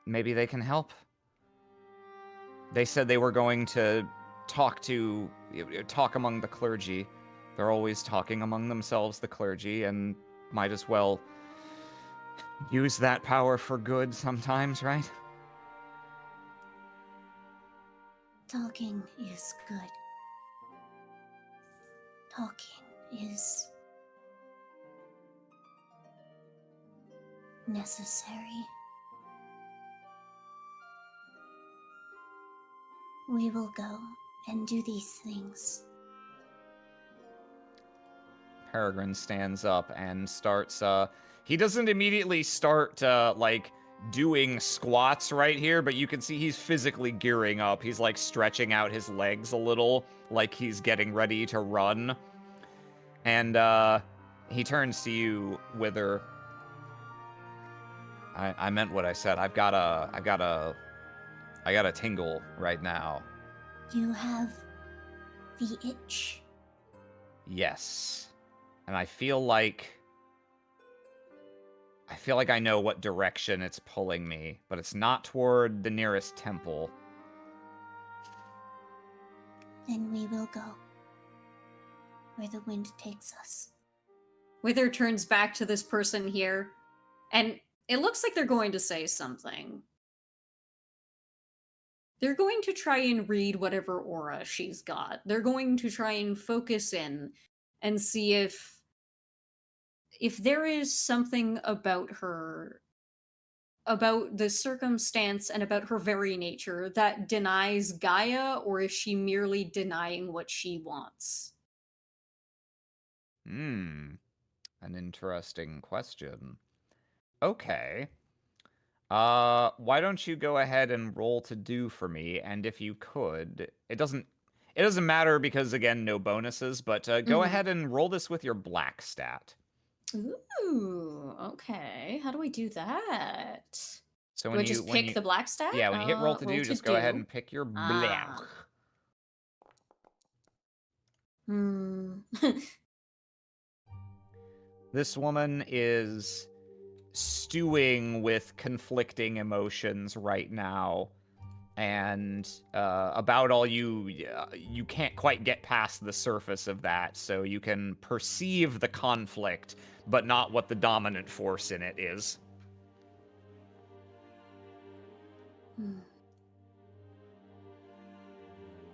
they can help. They said they were going to talk among the clergy. They're always talking among themselves, the clergy, and might as well use that power for good sometimes, right? Talking is good. Talking is necessary. We will go and do these things. Peregrine stands up and starts, he doesn't immediately start, like, doing squats right here, but you can see he's physically gearing up. He's, like, stretching out his legs a little, like he's getting ready to run. And, he turns to you, Wither. I meant what I said. I got a tingle right now. You have the itch. Yes. And I feel like I know what direction it's pulling me, but it's not toward the nearest temple. Then we will go where the wind takes us. Wither turns back to this person here, and it looks like they're going to say something. They're going to try and read whatever aura she's got. They're going to try and focus in and see if there is something about her, about the circumstance and about her very nature that denies Gaia, or is she merely denying what she wants? An interesting question. Okay. Why don't you go ahead and roll to do for me, and if you could, it doesn't matter because, again, no bonuses, but go ahead and roll this with your black stat. Ooh, okay. How do I do that? So Do I just pick the black stat? Yeah, when you hit roll to do, just go ahead and pick your black. This woman is stewing with conflicting emotions right now, and about all you can't quite get past the surface of that, so you can perceive the conflict, but not what the dominant force in it is.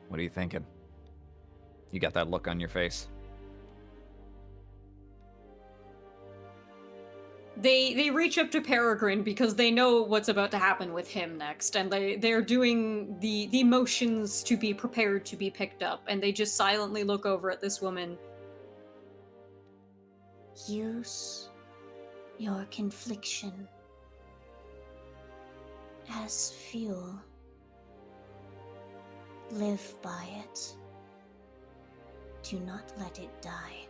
What are you thinking? You got that look on your face. They reach up to Peregrine because they know what's about to happen with him next, and they're doing the motions to be prepared to be picked up, and they just silently look over at this woman. Use your confliction as fuel. Live by it. Do not let it die.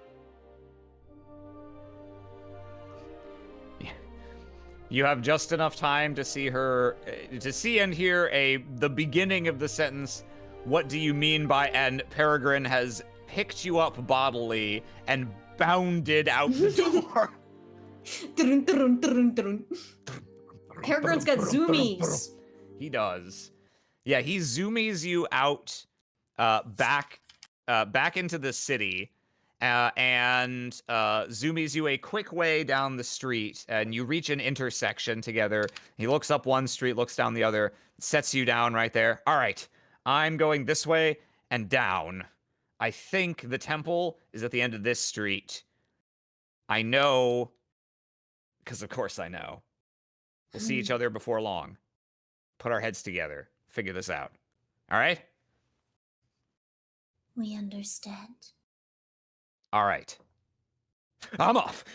You have just enough time to see her, to see and hear the beginning of the sentence. What do you mean by? And Peregrine has picked you up bodily and bounded out the door. Peregrine's got zoomies. He does. Yeah, he zoomies you out, back into the city. And zoomies you a quick way down the street, and you reach an intersection together. He looks up one street, looks down the other, sets you down right there. All right, I'm going this way and down. I think the temple is at the end of this street. I know, because of course I know. We'll see each other before long. Put our heads together. Figure this out. All right? We understand. All right. I'm off.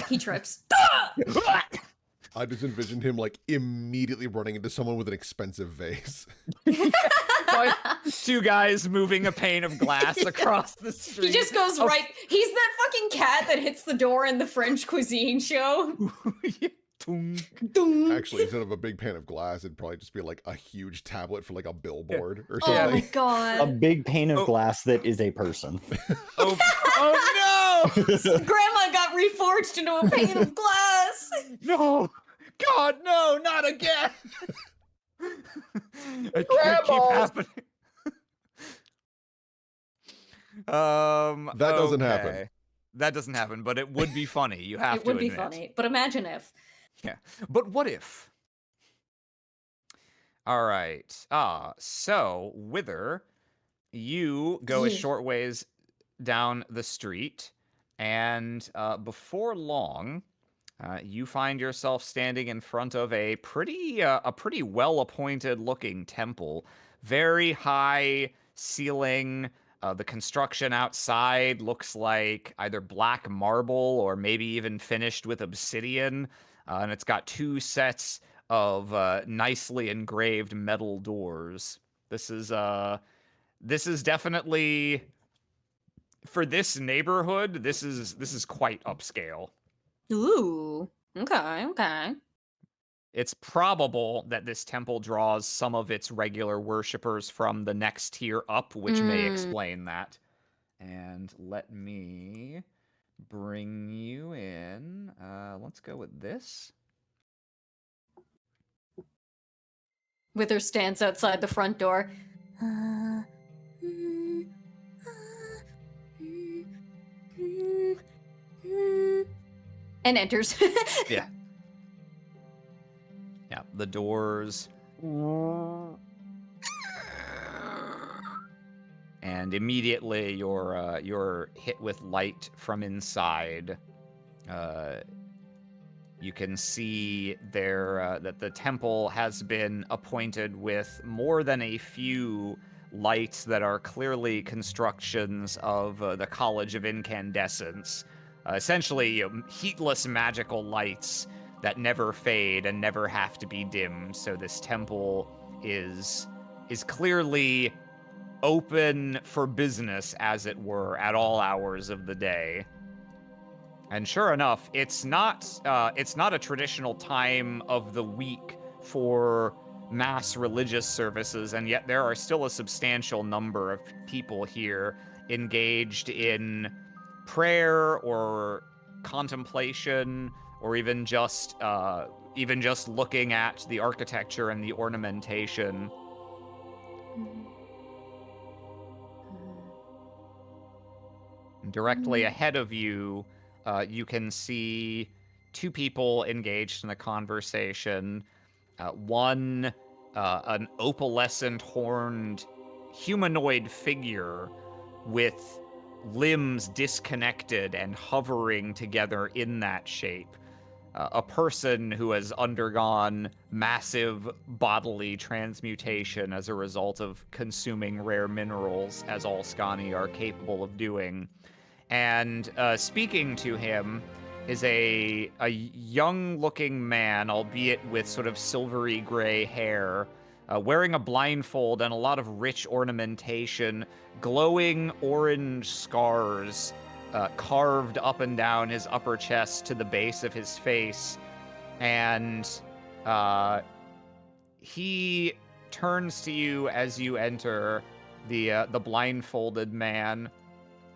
He trips. I just envisioned him like immediately running into someone with an expensive vase. Two guys moving a pane of glass across the street. He just goes right. He's that fucking cat that hits the door in the French cuisine show. Actually, instead of a big pane of glass, it'd probably just be like a huge tablet for like a billboard or something. Oh my A god. big pane of glass that is a person. Oh no! Grandma got reforged into a pane of glass. No! God, no, not again! It can't keep happening. That doesn't happen. That doesn't happen, but it would be funny. You have It to would be admit. funny, but imagine if. Yeah. But what if? All right. So Wither, you go a Yeah. short ways down the street, and before long, you find yourself standing in front of a pretty well-appointed looking temple. Very high ceiling. The construction outside looks like either black marble or maybe even finished with obsidian. And it's got two sets of nicely engraved metal doors. This is definitely, for this neighborhood, this is quite upscale. Ooh. Okay, okay. It's probable that this temple draws some of its regular worshippers from the next tier up, which may explain that. And let me bring you in. Let's go with this. Wither stands outside the front door. Uh, mm, uh, mm, mm, mm. And enters. Yeah. Yeah, the doors. And immediately you're hit with light from inside. You can see there that the temple has been appointed with more than a few lights that are clearly constructions of the College of Incandescence. Essentially, heatless magical lights that never fade and never have to be dimmed. So this temple is clearly open for business, as it were, at all hours of the day. And sure enough, it's not a traditional time of the week for mass religious services, and yet there are still a substantial number of people here engaged in prayer or contemplation, or even just looking at the architecture and the ornamentation. Directly ahead of you, you can see two people engaged in a conversation. One, an opalescent horned humanoid figure with limbs disconnected and hovering together in that shape. A person who has undergone massive bodily transmutation as a result of consuming rare minerals, as all Scani are capable of doing. And speaking to him is a young-looking man, albeit with sort of silvery gray hair, wearing a blindfold and a lot of rich ornamentation, glowing orange scars carved up and down his upper chest to the base of his face. And he turns to you as you enter, the blindfolded man,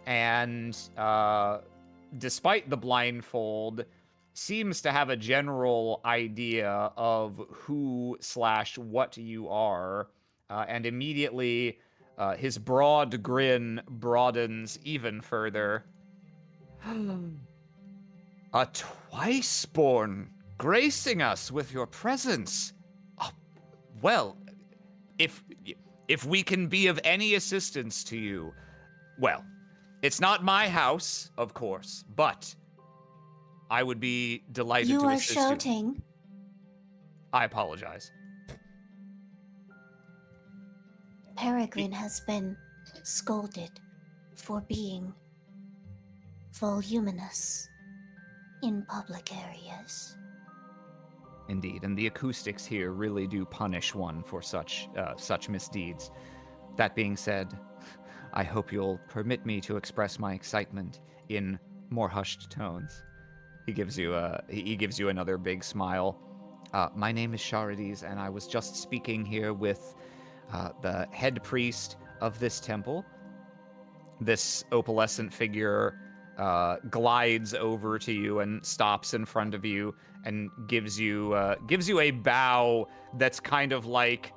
and despite the blindfold, seems to have a general idea of who/what you are, and immediately his broad grin broadens even further. A twice-born gracing us with your presence. Well, if we can be of any assistance to you, well, it's not my house, of course, but I would be delighted You to are assist you. shouting. I apologize. Peregrine has been scolded for being voluminous in public areas. Indeed, and the acoustics here really do punish one for such misdeeds. That being said, I hope you'll permit me to express my excitement in more hushed tones. He gives you another big smile. My name is Sharides, and I was just speaking here with the head priest of this temple. This opalescent figure glides over to you and stops in front of you and gives you a bow that's kind of like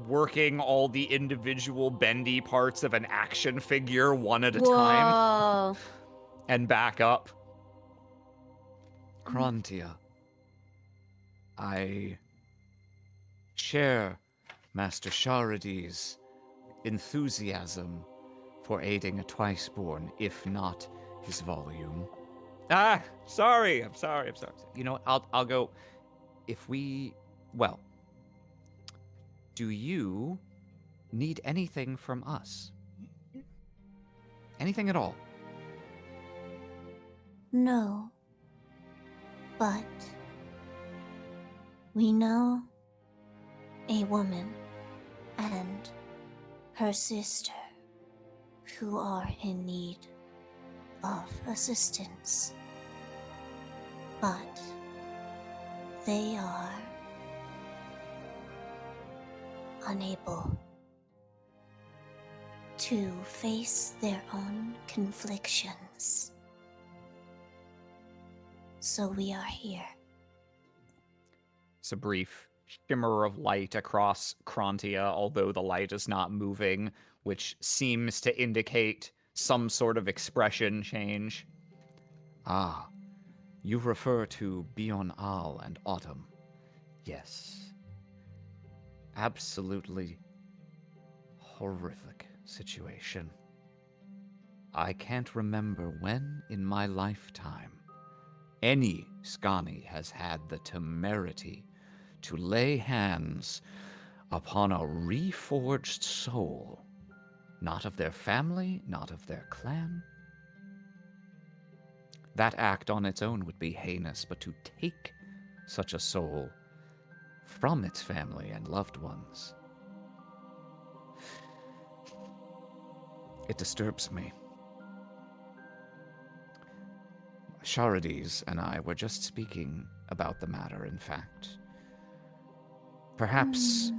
working all the individual bendy parts of an action figure one at a time. Whoa. and back up. Krontia, I share Master Sharadi's enthusiasm for aiding a twice-born, if not his volume. Sorry. I'm sorry. You know what? I'll go. If we, well, do you need anything from us? Anything at all? No. But we know a woman and her sister who are in need of assistance. But they are unable to face their own conflictions. So we are here. It's a brief shimmer of light across Krontia, although the light is not moving, which seems to indicate some sort of expression change. Ah, you refer to Bion Al and Autumn. Yes. Absolutely horrific situation. I can't remember when in my lifetime any Scani has had the temerity to lay hands upon a reforged soul, not of their family, not of their clan. That act on its own would be heinous, but to take such a soul from its family and loved ones, it disturbs me. Sharades and I were just speaking about the matter, in fact. Perhaps,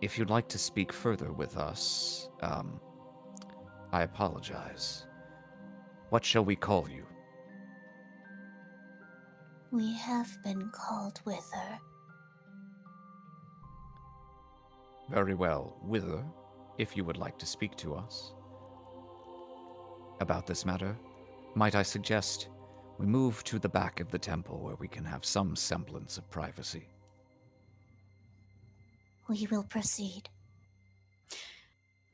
if you'd like to speak further with us, I apologize. What shall we call you? We have been called Wither. Very well, Wither, if you would like to speak to us about this matter, might I suggest we move to the back of the temple where we can have some semblance of privacy. We will proceed.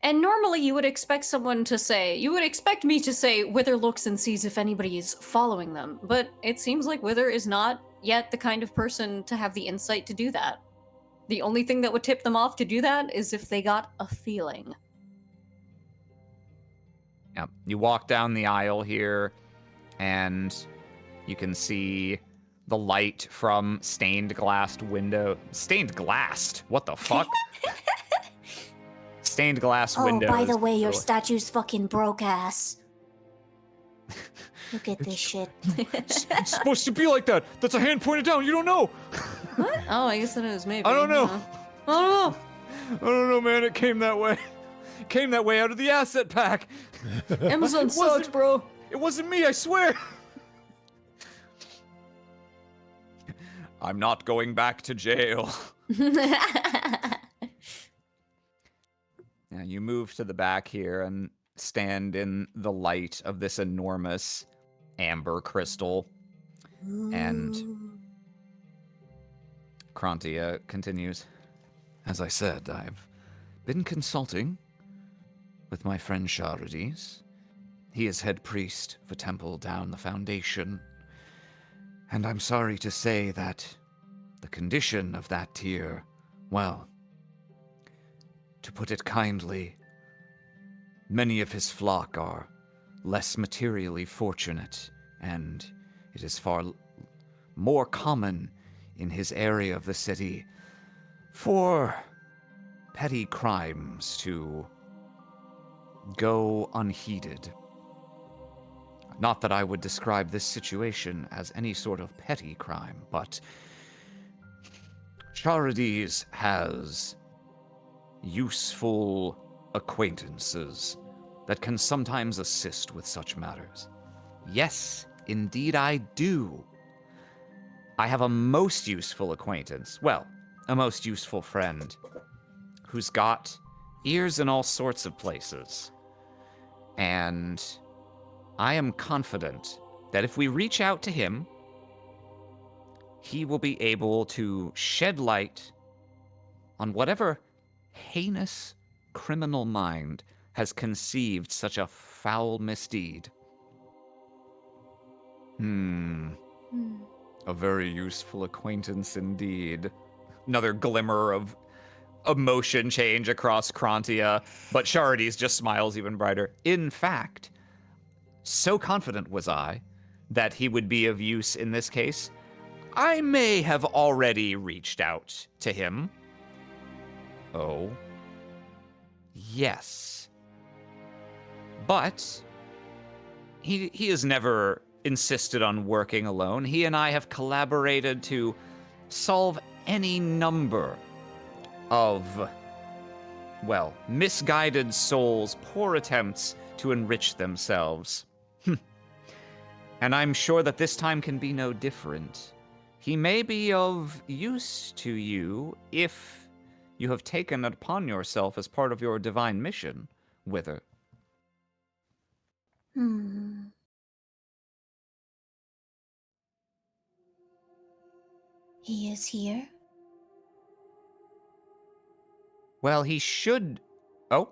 And normally you would expect someone to say, you would expect me to say, Wither looks and sees if anybody is following them. But it seems like Wither is not yet the kind of person to have the insight to do that. The only thing that would tip them off to do that is if they got a feeling. Yeah, you walk down the aisle here, and you can see the light from stained glass window. Stained glass? What the fuck? Stained glass windows. Oh, by the way, your statue's fucking broke ass. Look at this shit. It's supposed to be like that. That's a hand pointed down. You don't know. What? Oh, I guess it is, maybe. I don't know. I don't know. I don't know, man. It came that way. It came that way out of the asset pack. Amazon sucks, bro. It wasn't me, I swear. I'm not going back to jail. Now you move to the back here and stand in the light of this enormous amber crystal. And Krontia continues. As I said, I've been consulting with my friend Sharades. He is head priest of a temple down the Foundation. And I'm sorry to say that the condition of that tier, well, to put it kindly, many of his flock are less materially fortunate, and it is far more common in his area of the city for petty crimes to go unheeded. Not that I would describe this situation as any sort of petty crime, but Sharades has useful acquaintances that can sometimes assist with such matters. Yes, indeed I do. I have a most useful acquaintance, well, a most useful friend, who's got ears in all sorts of places. And I am confident that if we reach out to him, he will be able to shed light on whatever heinous criminal mind has conceived such a foul misdeed. Hmm. A very useful acquaintance indeed. Another glimmer of emotion change across Krantia, but Charides just smiles even brighter. In fact, so confident was I that he would be of use in this case, I may have already reached out to him. Oh. Yes. But he has never insisted on working alone. He and I have collaborated to solve any number of, well, misguided souls' poor attempts to enrich themselves. And I'm sure that this time can be no different. He may be of use to you if you have taken it upon yourself as part of your divine mission, Wither. Hmm. He is here? Well, he should. Oh?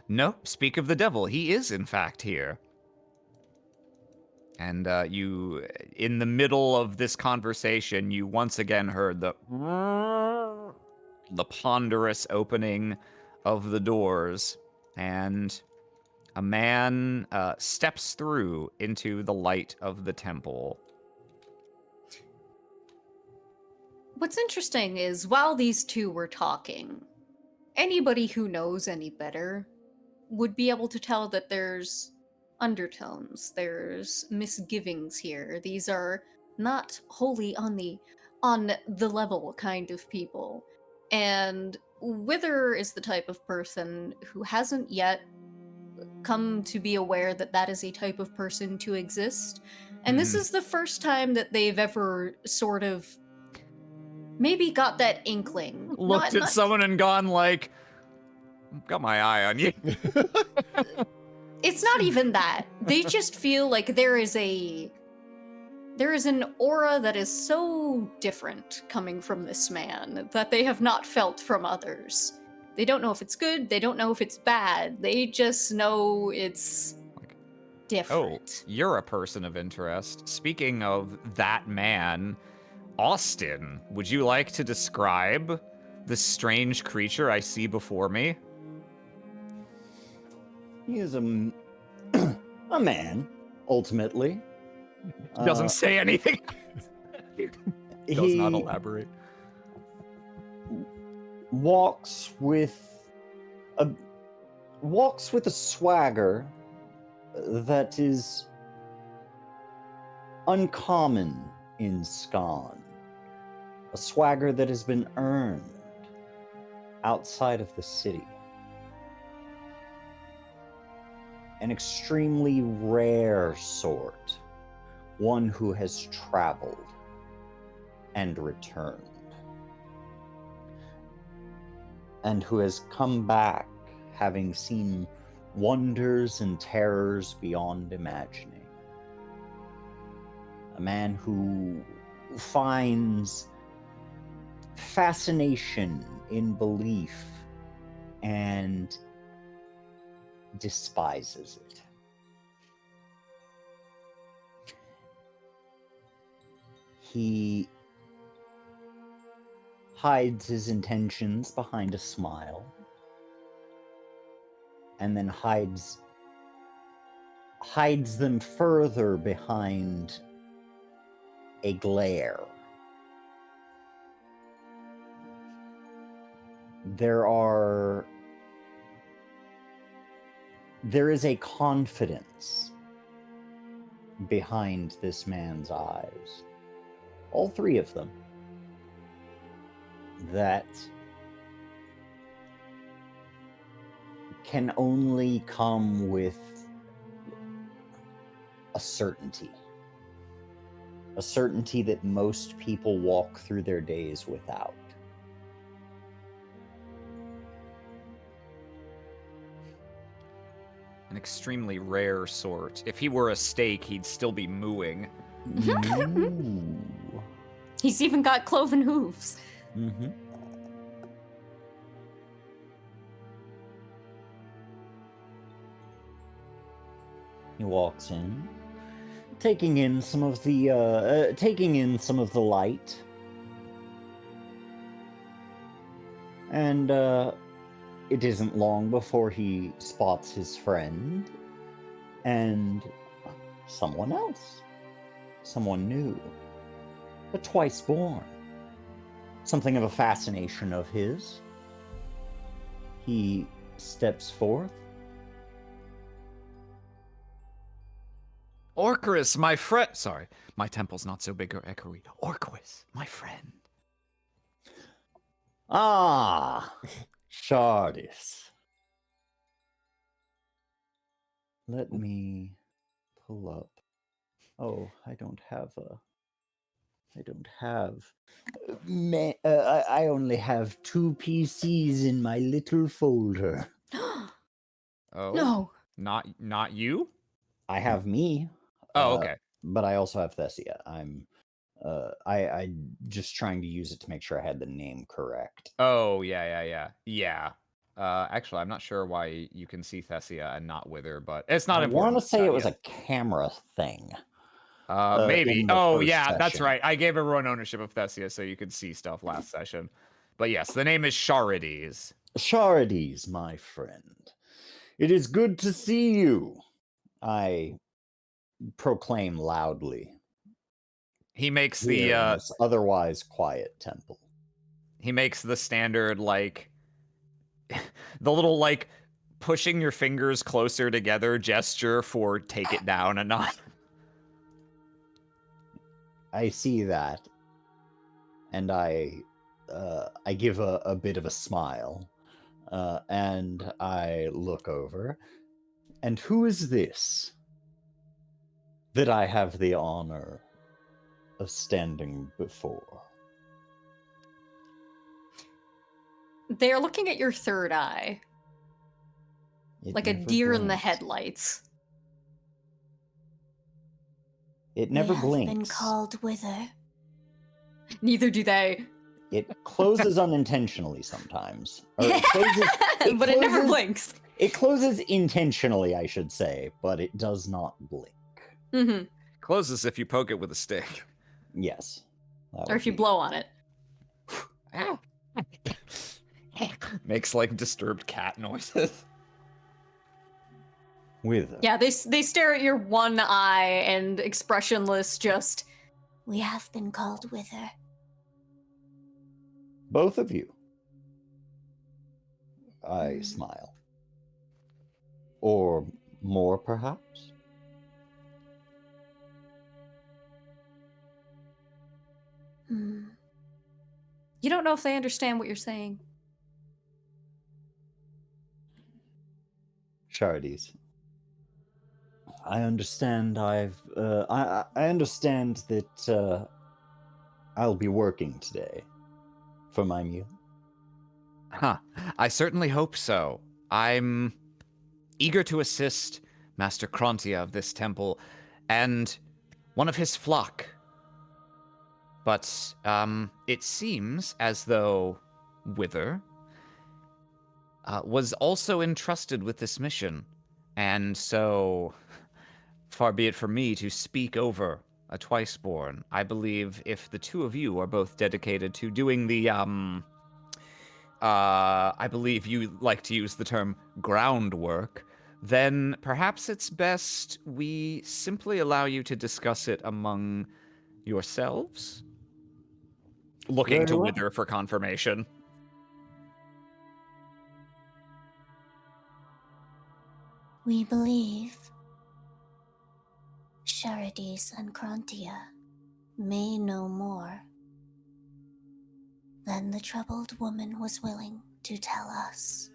No, speak of the devil. He is, in fact, here. And in the middle of this conversation, you once again heard the ponderous opening of the doors, and a man steps through into the light of the temple. What's interesting is while these two were talking, anybody who knows any better would be able to tell that there's undertones, there's misgivings here. These are not wholly on the level kind of people. And Wither is the type of person who hasn't yet come to be aware that that is a type of person to exist. And this is the first time that they've ever sort of maybe got that inkling. Looked at someone and gone like, got my eye on you. It's not even that. They just feel like there is an aura that is so different coming from this man that they have not felt from others. They don't know if it's good, they don't know if it's bad. They just know it's different. Oh, you're a person of interest. Speaking of that man, Austin, would you like to describe the strange creature I see before me? He is a man, ultimately. Doesn't say anything. Does not elaborate. Walks with a swagger that is uncommon in Scon. A swagger that has been earned outside of the city. An extremely rare sort. One who has traveled and returned. And who has come back having seen wonders and terrors beyond imagining. A man who finds fascination in belief and despises it. He hides his intentions behind a smile, and then hides them further behind a glare. There is a confidence behind this man's eyes. All three of them. That can only come with a certainty. A certainty that most people walk through their days without. And an extremely rare sort. If he were a steak, he'd still be mooing. Ooh. He's even got cloven hooves. Mm-hmm. He walks in, taking in some of the light, and it isn't long before he spots his friend and someone else, someone new, a twice born. Something of a fascination of his. He steps forth. Orcus, my friend. Sorry, my temple's not so big or echoey. Orcus, my friend. Ah, Shardis. Let me pull up. Oh, I don't have. I only have 2 PCs in my little folder. Oh, No. not you. I have me. Oh, okay. But I also have Thessia. I just trying to use it to make sure I had the name correct. Oh, yeah. Actually, I'm not sure why you can see Thessia and not Wither, but it's not I important. want to say it was a camera thing. Maybe. in the Oh, first yeah, that's session. right. I gave everyone ownership of Thessia so you could see stuff last session. But yes, the name is Sharides. Sharides, my friend. It is good to see you. I proclaim loudly. He makes Here in this otherwise quiet temple. He makes the standard, like, the little, like, pushing your fingers closer together gesture for take it down a notch. I see that, and I give a bit of a smile, and I look over, and who is this that I have the honor of standing before? They're looking at your third eye, It like a never deer in the blinks. headlights. It We never have blinks. been called Wither. Neither do they. It closes unintentionally sometimes. Or it closes, But it never closes- blinks. It closes intentionally, I should say, but it does not blink. Mm-hmm. Closes if you poke it with a stick. Yes. that Or would if you be- blow on it. Makes, like, disturbed cat noises. Wither. Yeah, they stare at your one eye and expressionless just... We have been called Wither. Both of you. I smile. Or more, perhaps? Hmm. You don't know if they understand what you're saying. Charities. I understand I understand that I'll be working today for my meal. Huh. I certainly hope so. I'm eager to assist Master Krontia of this temple and one of his flock. But it seems as though Wither was also entrusted with this mission. And so, far be it from me to speak over a twice-born. I believe if the two of you are both dedicated to doing the, I believe you like to use the term groundwork, then perhaps it's best we simply allow you to discuss it among yourselves? Looking Very to well. Wither for confirmation. We believe Sharides and Krontia may know more than the troubled woman was willing to tell us.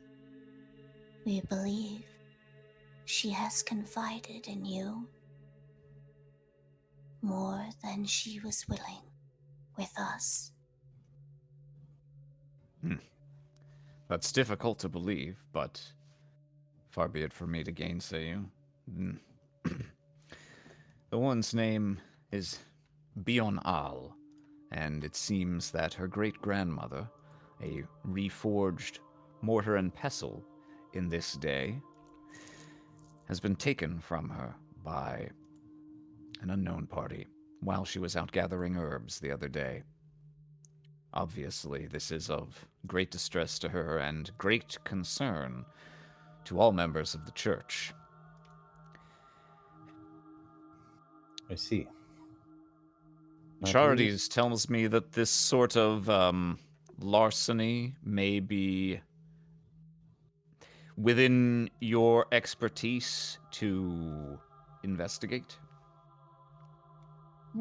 We believe she has confided in you more than she was willing with us. That's difficult to believe, but Far be it from me to gainsay you. Mm. The one's name is Bion Al, and it seems that her great-grandmother, a reforged mortar and pestle in this day, has been taken from her by an unknown party while she was out gathering herbs the other day. Obviously, this is of great distress to her and great concern to all members of the church. I see. Charities tells me that this sort of larceny may be within your expertise to investigate.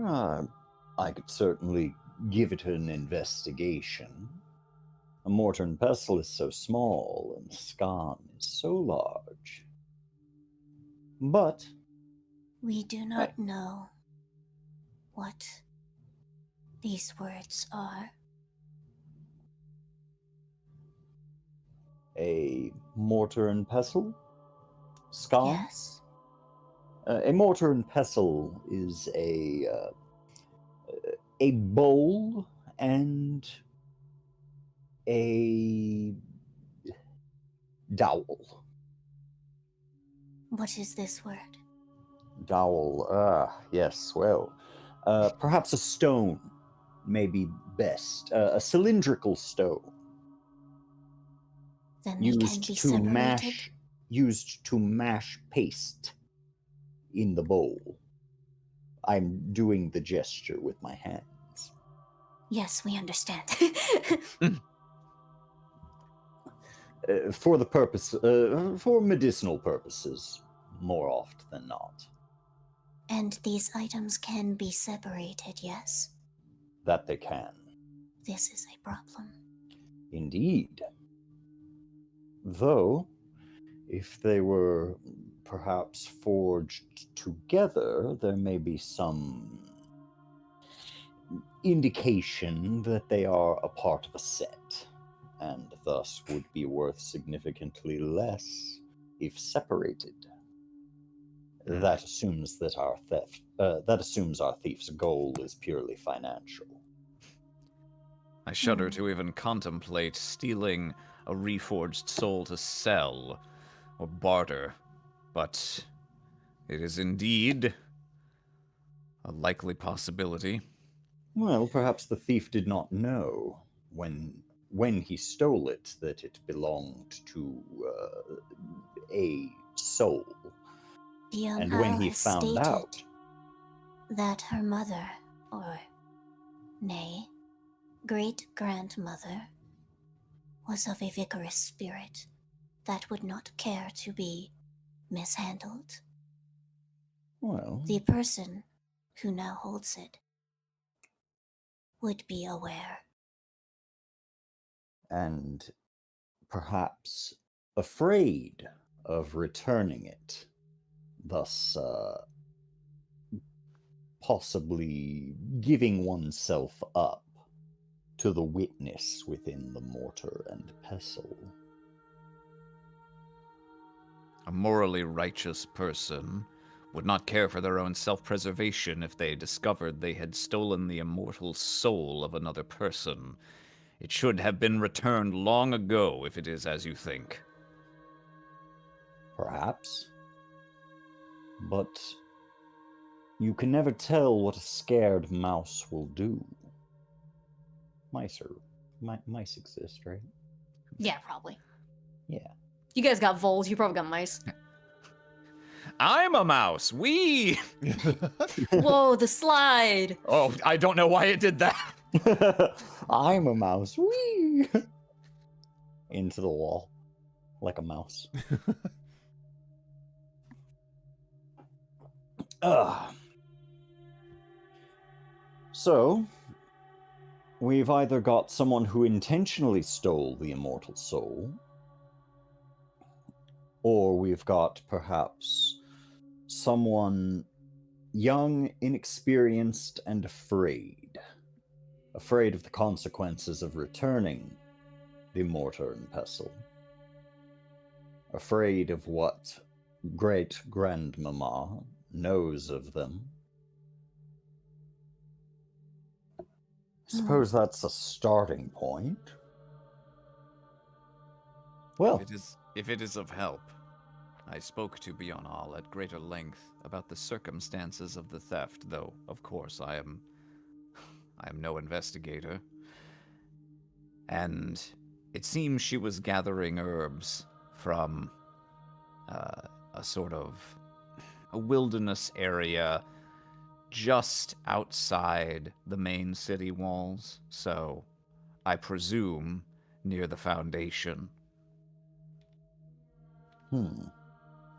I could certainly give it an investigation. A mortar and pestle is so small, and Scan is so large. But We do not know what these words are. a mortar and pestle? Scan? Yes. A mortar and pestle is a bowl and a dowel. What is this word? Dowel, yes, well. Perhaps a stone may be best. A cylindrical stone. Then they can be separated. Used to mash paste in the bowl. I'm doing the gesture with my hands. Yes, we understand. For the purpose, for medicinal purposes, more oft than not. And these items can be separated, yes? That they can. This is a problem. Indeed. Though, if they were perhaps forged together, there may be some indication that they are a part of a set, and thus would be worth significantly less if separated. That assumes that our thief's goal is purely financial. I shudder to even contemplate stealing a reforged soul to sell or barter, but it is indeed a likely possibility. Well, perhaps the thief did not know when he stole it that it belonged to a soul. And when he found out that her mother, or nay, great-grandmother, was of a vigorous spirit that would not care to be mishandled. Well, the person who now holds it would be aware. And perhaps afraid of returning it, thus possibly giving oneself up to the witness within the mortar and pestle. A morally righteous person would not care for their own self-preservation if they discovered they had stolen the immortal soul of another person. It should have been returned long ago, if it is as you think. Perhaps. But you can never tell what a scared mouse will do. Mice exist, right? Yeah, probably. Yeah. You guys got voles. You probably got mice. I'm a mouse. We. Whoa, the slide. Oh, I don't know why it did that. I'm a mouse. Whee! Into the wall. Like a mouse. So, we've either got someone who intentionally stole the immortal soul, or we've got perhaps someone young, inexperienced, and afraid of the consequences of returning the mortar and pestle. afraid of what great-grandmama knows of them. Suppose that's a starting point. Well, If it is of help, I spoke to Bional at greater length about the circumstances of the theft, though, of course, I am no investigator. And it seems she was gathering herbs from a sort of a wilderness area just outside the main city walls, so I presume near the Foundation.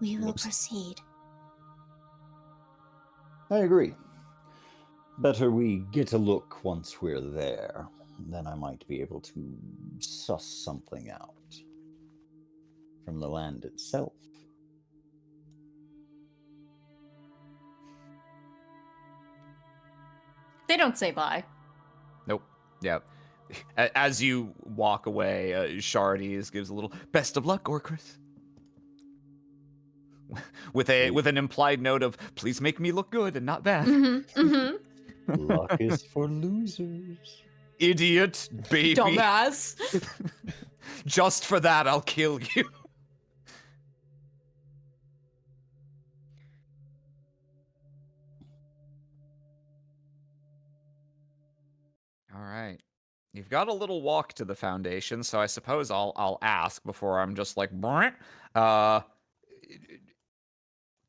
We will proceed. I agree. Better we get a look once we're there. Then I might be able to suss something out from the land itself. They don't say bye. Nope. Yeah. As you walk away, Shardies gives a little best of luck, Orcris. with an implied note of please make me look good and not bad. Luck is for losers. Idiot, baby. Dumbass. Just for that, I'll kill you. All right. You've got a little walk to the Foundation, so I suppose I'll ask before I'm just like,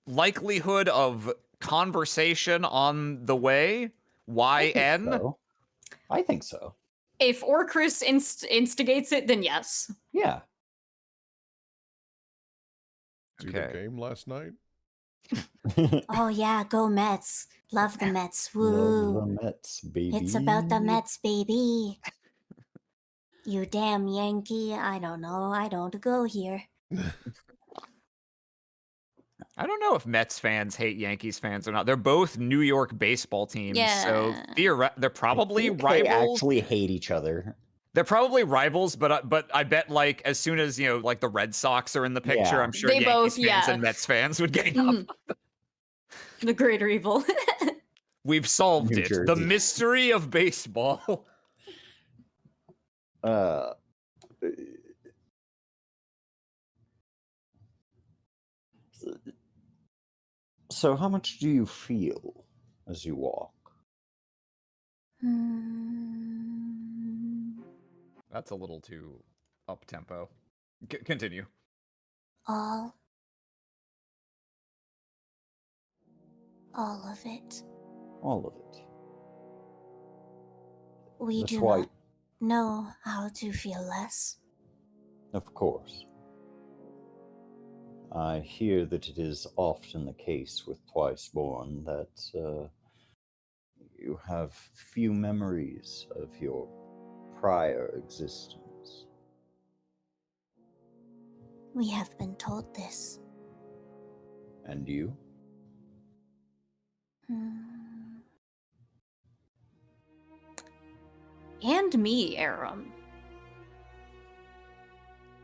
likelihood of conversation on the way? YN? I think so. If Orcris instigates it, then yes. Yeah. See the game last night? Oh yeah, go Mets. Love the Mets. Woo. Love the Mets, baby. It's about the Mets, baby. You damn Yankee. I don't know. I don't go here. I don't know if Mets fans hate Yankees fans or not. They're both New York baseball teams, so Yeah. they're probably They rivals. actually hate each other. They're probably rivals, but I bet like as soon as like the Red Sox are in the picture, Yeah. I'm sure They Yankees both, fans yeah. and Mets fans would gang up. The greater evil. We've solved New it. The Jersey. mystery of baseball. So how much do you feel as you walk? That's a little too up tempo. Continue. All of it. All of it. We That's do why, not know how to feel less. of course. I hear that it is often the case with Twiceborn that you have few memories of your prior existence. We have been told this. And you? And me, Aram.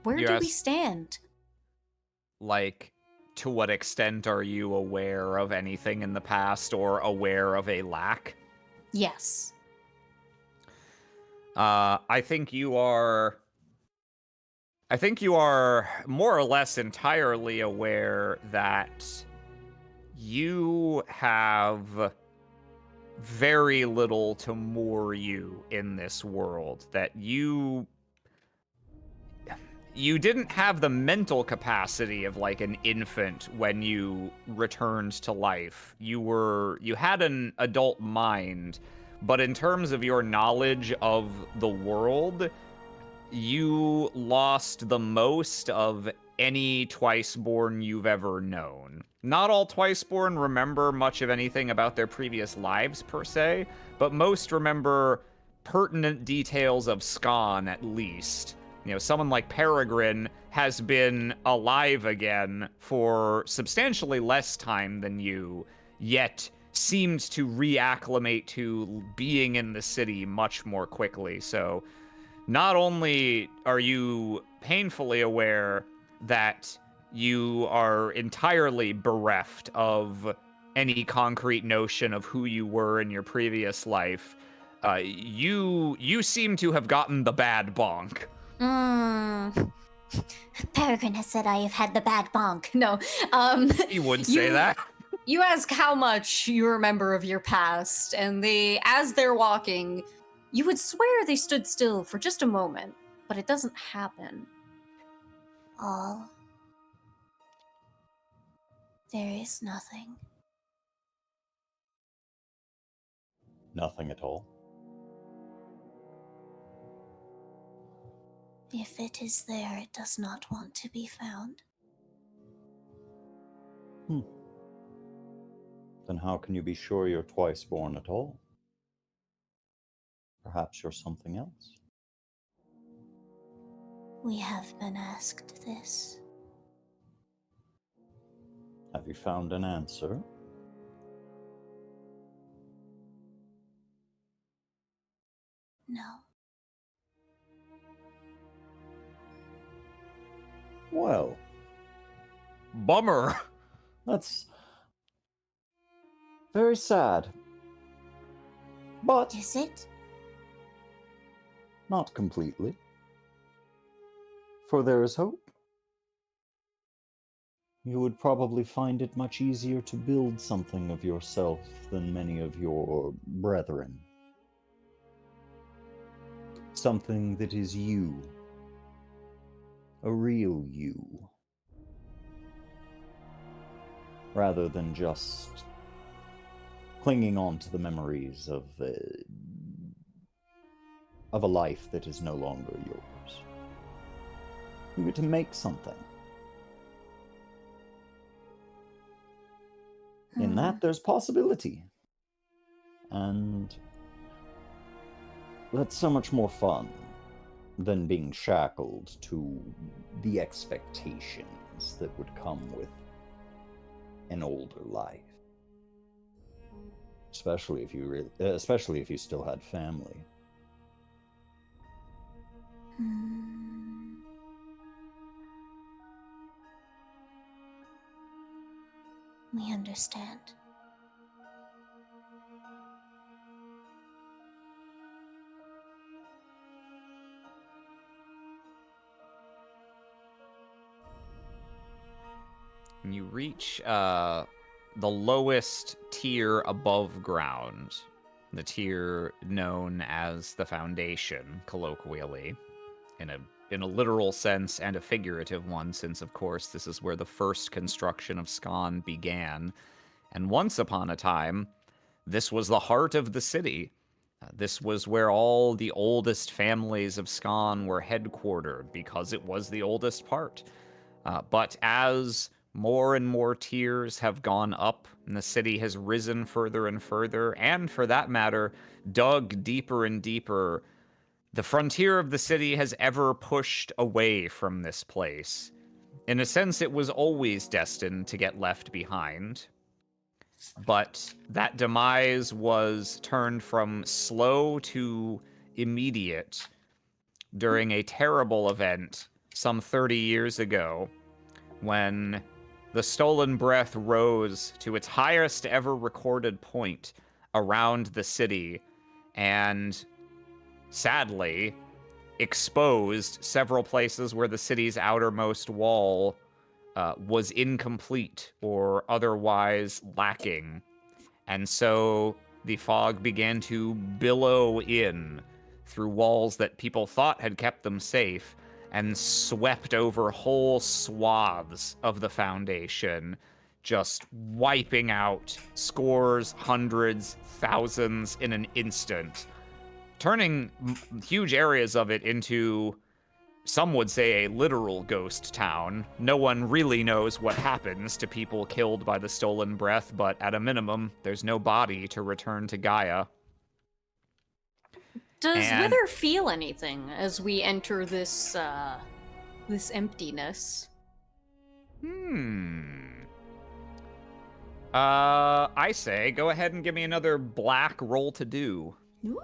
Where do we stand? Like, to what extent are you aware of anything in the past or aware of a lack? Yes. I think you are more or less entirely aware that you have very little to moor you in this world, that you didn't have the mental capacity of like an infant when you returned to life. You had an adult mind, but in terms of your knowledge of the world, you lost the most of any Twiceborn you've ever known. Not all Twiceborn remember much of anything about their previous lives per se, but most remember pertinent details of Scon at least. You know, someone like Peregrine has been alive again for substantially less time than you, yet seemed to reacclimate to being in the city much more quickly. So not only are you painfully aware that you are entirely bereft of any concrete notion of who you were in your previous life. You seem to have gotten the bad bonk. Peregrine has said I have had the bad bonk. No, You would say that. You ask how much you remember of your past, and as they're walking, you would swear they stood still for just a moment, but it doesn't happen. All. There is nothing. Nothing at all. If it is there, it does not want to be found. Then how can you be sure you're twice born at all? Perhaps you're something else. We have been asked this. Have you found an answer? No. Well, Bummer. that's very sad. But Is it? not completely. For there is hope. You would probably find it much easier to build something of yourself than many of your brethren. Something that is you. A real you. Rather than just clinging on to the memories of a life that is no longer yours. You get to make something. In that, there's possibility. And that's so much more fun than being shackled to the expectations that would come with an older life. Especially if you still had family. We understand. You reach the lowest tier above ground, the tier known as the Foundation, colloquially, in a literal sense and a figurative one, since of course this is where the first construction of Scon began. And once upon a time, this was the heart of the city. This was where all the oldest families of Scon were headquartered, because it was the oldest part. But as more and more tiers have gone up, and the city has risen further and further, and for that matter, dug deeper and deeper, the frontier of the city has ever pushed away from this place. In a sense, it was always destined to get left behind. But that demise was turned from slow to immediate during a terrible event some 30 years ago, when the stolen breath rose to its highest ever recorded point around the city and, sadly, exposed several places where the city's outermost wall was incomplete or otherwise lacking. And so the fog began to billow in through walls that people thought had kept them safe and swept over whole swaths of the Foundation, just wiping out scores, hundreds, thousands in an instant, turning huge areas of it into, some would say, a literal ghost town. No one really knows what happens to people killed by the stolen breath, but at a minimum, there's no body to return to Gaia. Does Wither feel anything as we enter this this emptiness? I say, go ahead and give me another black roll to do. Ooh.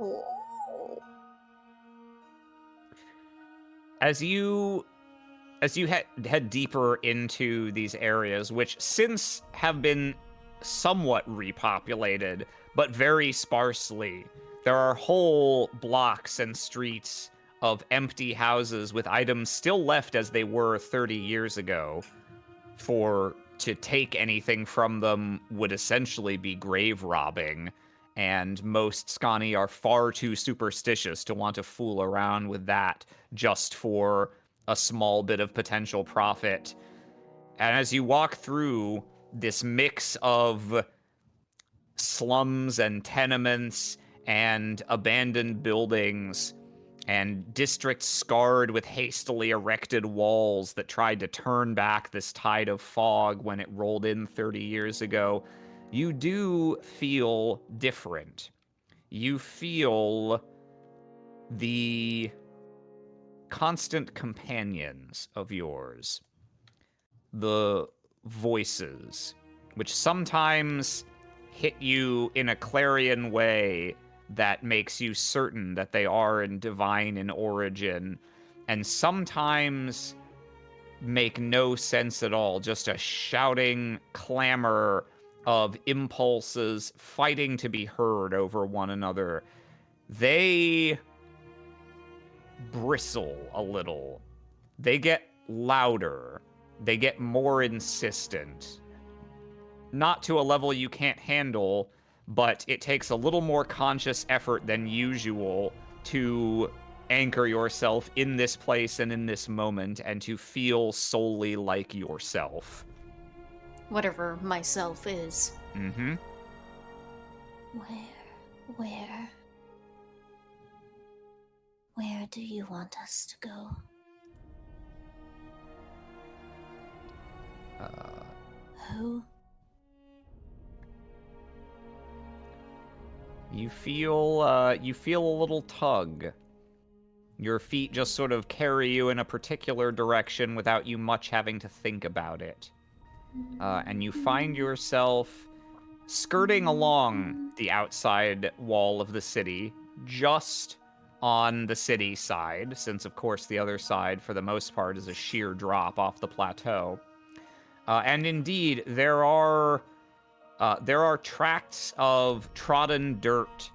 Oh. As you head deeper into these areas, which since have been somewhat repopulated, but very sparsely, there are whole blocks and streets of empty houses with items still left as they were 30 years ago. For to take anything from them would essentially be grave robbing, and most Scani are far too superstitious to want to fool around with that just for a small bit of potential profit. And as you walk through this mix of slums and tenements and abandoned buildings and districts scarred with hastily erected walls that tried to turn back this tide of fog when it rolled in 30 years ago, you do feel different. You feel the constant companions of yours, the voices, which sometimes hit you in a clarion way that makes you certain that they are divine in origin, and sometimes make no sense at all, just a shouting clamor of impulses fighting to be heard over one another. They bristle a little. They get louder. They get more insistent. Not to a level you can't handle, but it takes a little more conscious effort than usual to anchor yourself in this place and in this moment and to feel solely like yourself. Whatever myself is. Mm-hmm. Where? Where do you want us to go? Who? You feel a little tug. Your feet just sort of carry you in a particular direction without you much having to think about it. And you find yourself skirting along the outside wall of the city, just on the city side, since of course the other side, for the most part, is a sheer drop off the plateau. And indeed, there are tracts of trodden dirt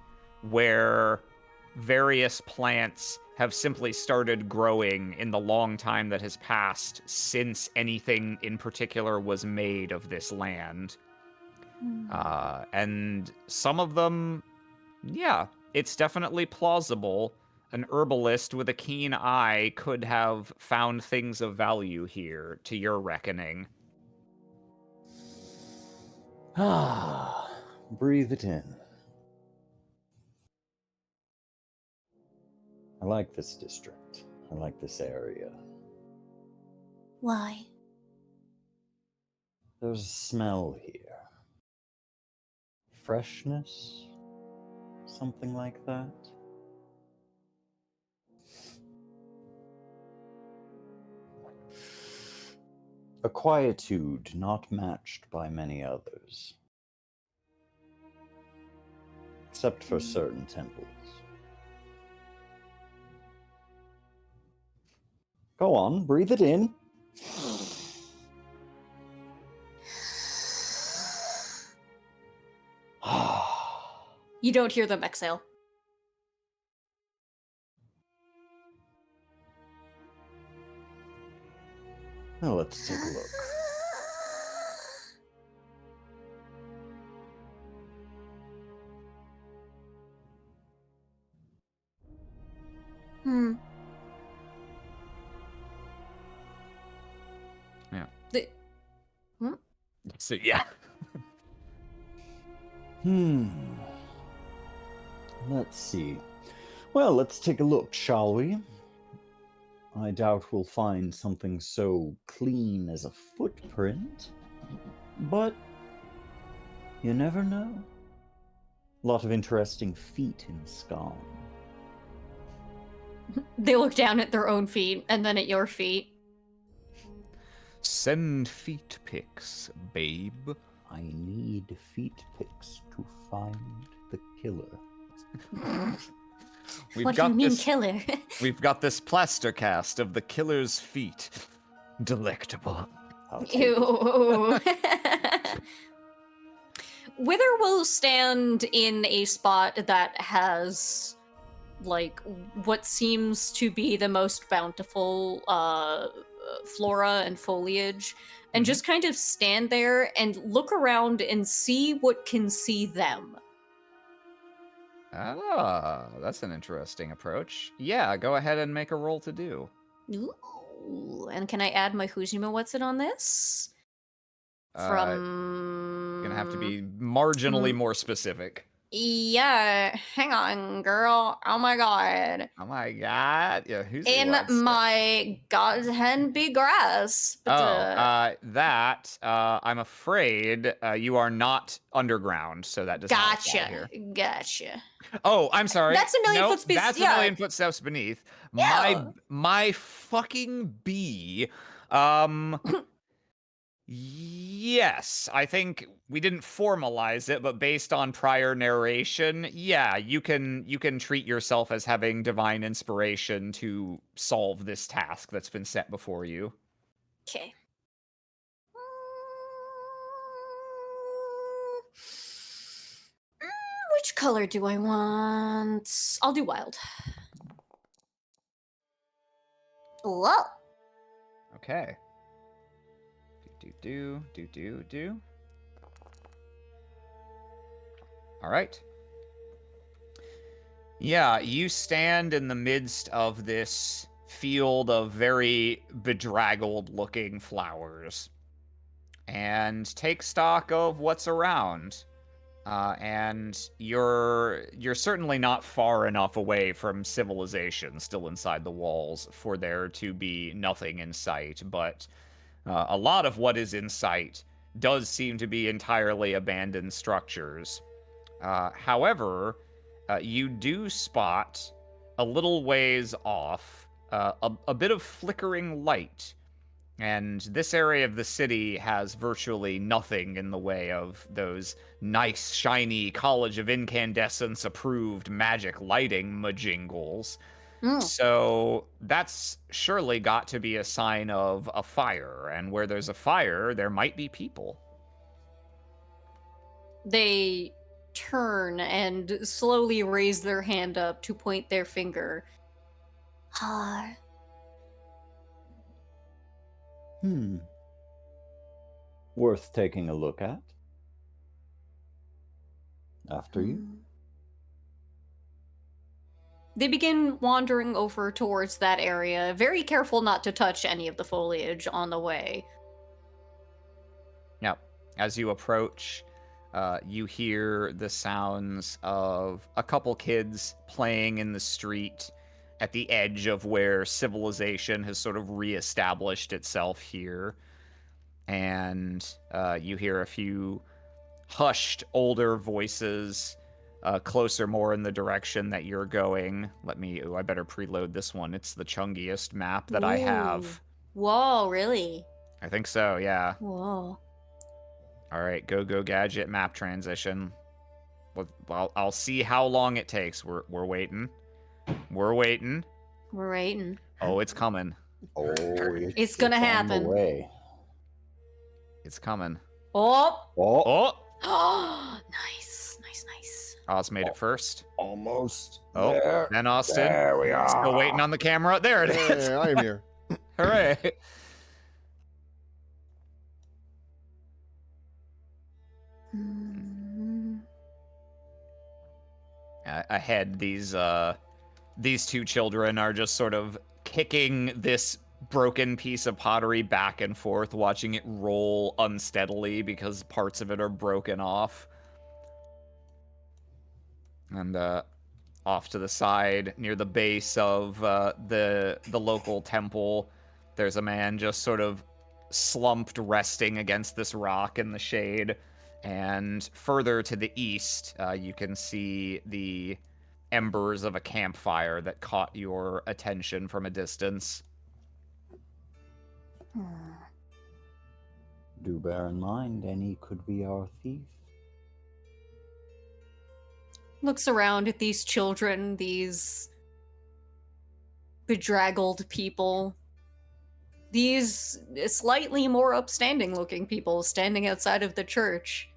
where various plants have simply started growing in the long time that has passed since anything in particular was made of this land. And some of them, yeah, it's definitely plausible. An herbalist with a keen eye could have found things of value here, to your reckoning. Ah, breathe it in. I like this district. I like this area. Why? There's a smell here. Freshness? Something like that? A quietude not matched by many others. Except for certain temples. Go on, breathe it in. You don't hear them exhale. Now let's take a look. Yeah. Hmm? So, yeah. Let's see. Well, let's take a look, shall we? I doubt we'll find something so clean as a footprint, but you never know. A lot of interesting feet in Scone. They look down at their own feet and then at your feet. Send feet pics, babe. I need feet pics to find the killer. We've What do got you mean, this. killer? We've got this plaster cast of the killer's feet. Delectable. I'll take it. Ew. Wither will stand in a spot that has, like, what seems to be the most bountiful flora and foliage, and just kind of stand there and look around and see what can see them. Ah, that's an interesting approach. Yeah, go ahead and make a roll to do. Ooh, and can I add my Hujima what's it on this? From Gonna have to be marginally more specific. Yeah, hang on, girl. Oh my god. Oh my god. Yeah, who's the In word? my God's hand be grass. I'm afraid you are not underground, so that does not apply Gotcha. here. Gotcha. Oh, I'm sorry. That's a million Nope, foot space. That's Yeah. a million footsteps beneath. Yeah. My fucking bee. Yes, I think we didn't formalize it, but based on prior narration, yeah, you can treat yourself as having divine inspiration to solve this task that's been set before you. Okay. Which color do I want? I'll do wild. Whoa. Okay. Do. All right. Yeah, you stand in the midst of this field of very bedraggled looking flowers and take stock of what's around. And you're certainly not far enough away from civilization, still inside the walls, for there to be nothing in sight. But a lot of what is in sight does seem to be entirely abandoned structures. However, you do spot a little ways off a bit of flickering light. And this area of the city has virtually nothing in the way of those nice, shiny College of Incandescence approved magic lighting majingles. So that's surely got to be a sign of a fire. And where there's a fire, there might be people. They turn and slowly raise their hand up to point their finger. Har. Worth taking a look at. After you. They begin wandering over towards that area, very careful not to touch any of the foliage on the way. Yep. As you approach, you hear the sounds of a couple kids playing in the street at the edge of where civilization has sort of reestablished itself here. And you hear a few hushed, older voices closer more in the direction that you're going. I better preload this one. It's the chungiest map that I have. Whoa, really? I think so, yeah. Whoa. All right, go gadget map transition. Well, I'll see how long it takes. We're waiting. We're waiting. We're waiting. Oh, it's coming. Oh, It's gonna on the happen. way. It's coming. Oh! Oh, Oh! Nice. Oz made it first. almost. Oh, there. then Austin. There we are. Still waiting on the camera. There it is. Hey, I am here. Hooray. Ahead, these two children are just sort of kicking this broken piece of pottery back and forth, watching it roll unsteadily because parts of it are broken off. And off to the side, near the base of the local temple, there's a man just sort of slumped, resting against this rock in the shade. And further to the east, you can see the embers of a campfire that caught your attention from a distance. Do bear in mind, any could be our thief. looks around at these children, these bedraggled people, these slightly more upstanding looking people standing outside of the church.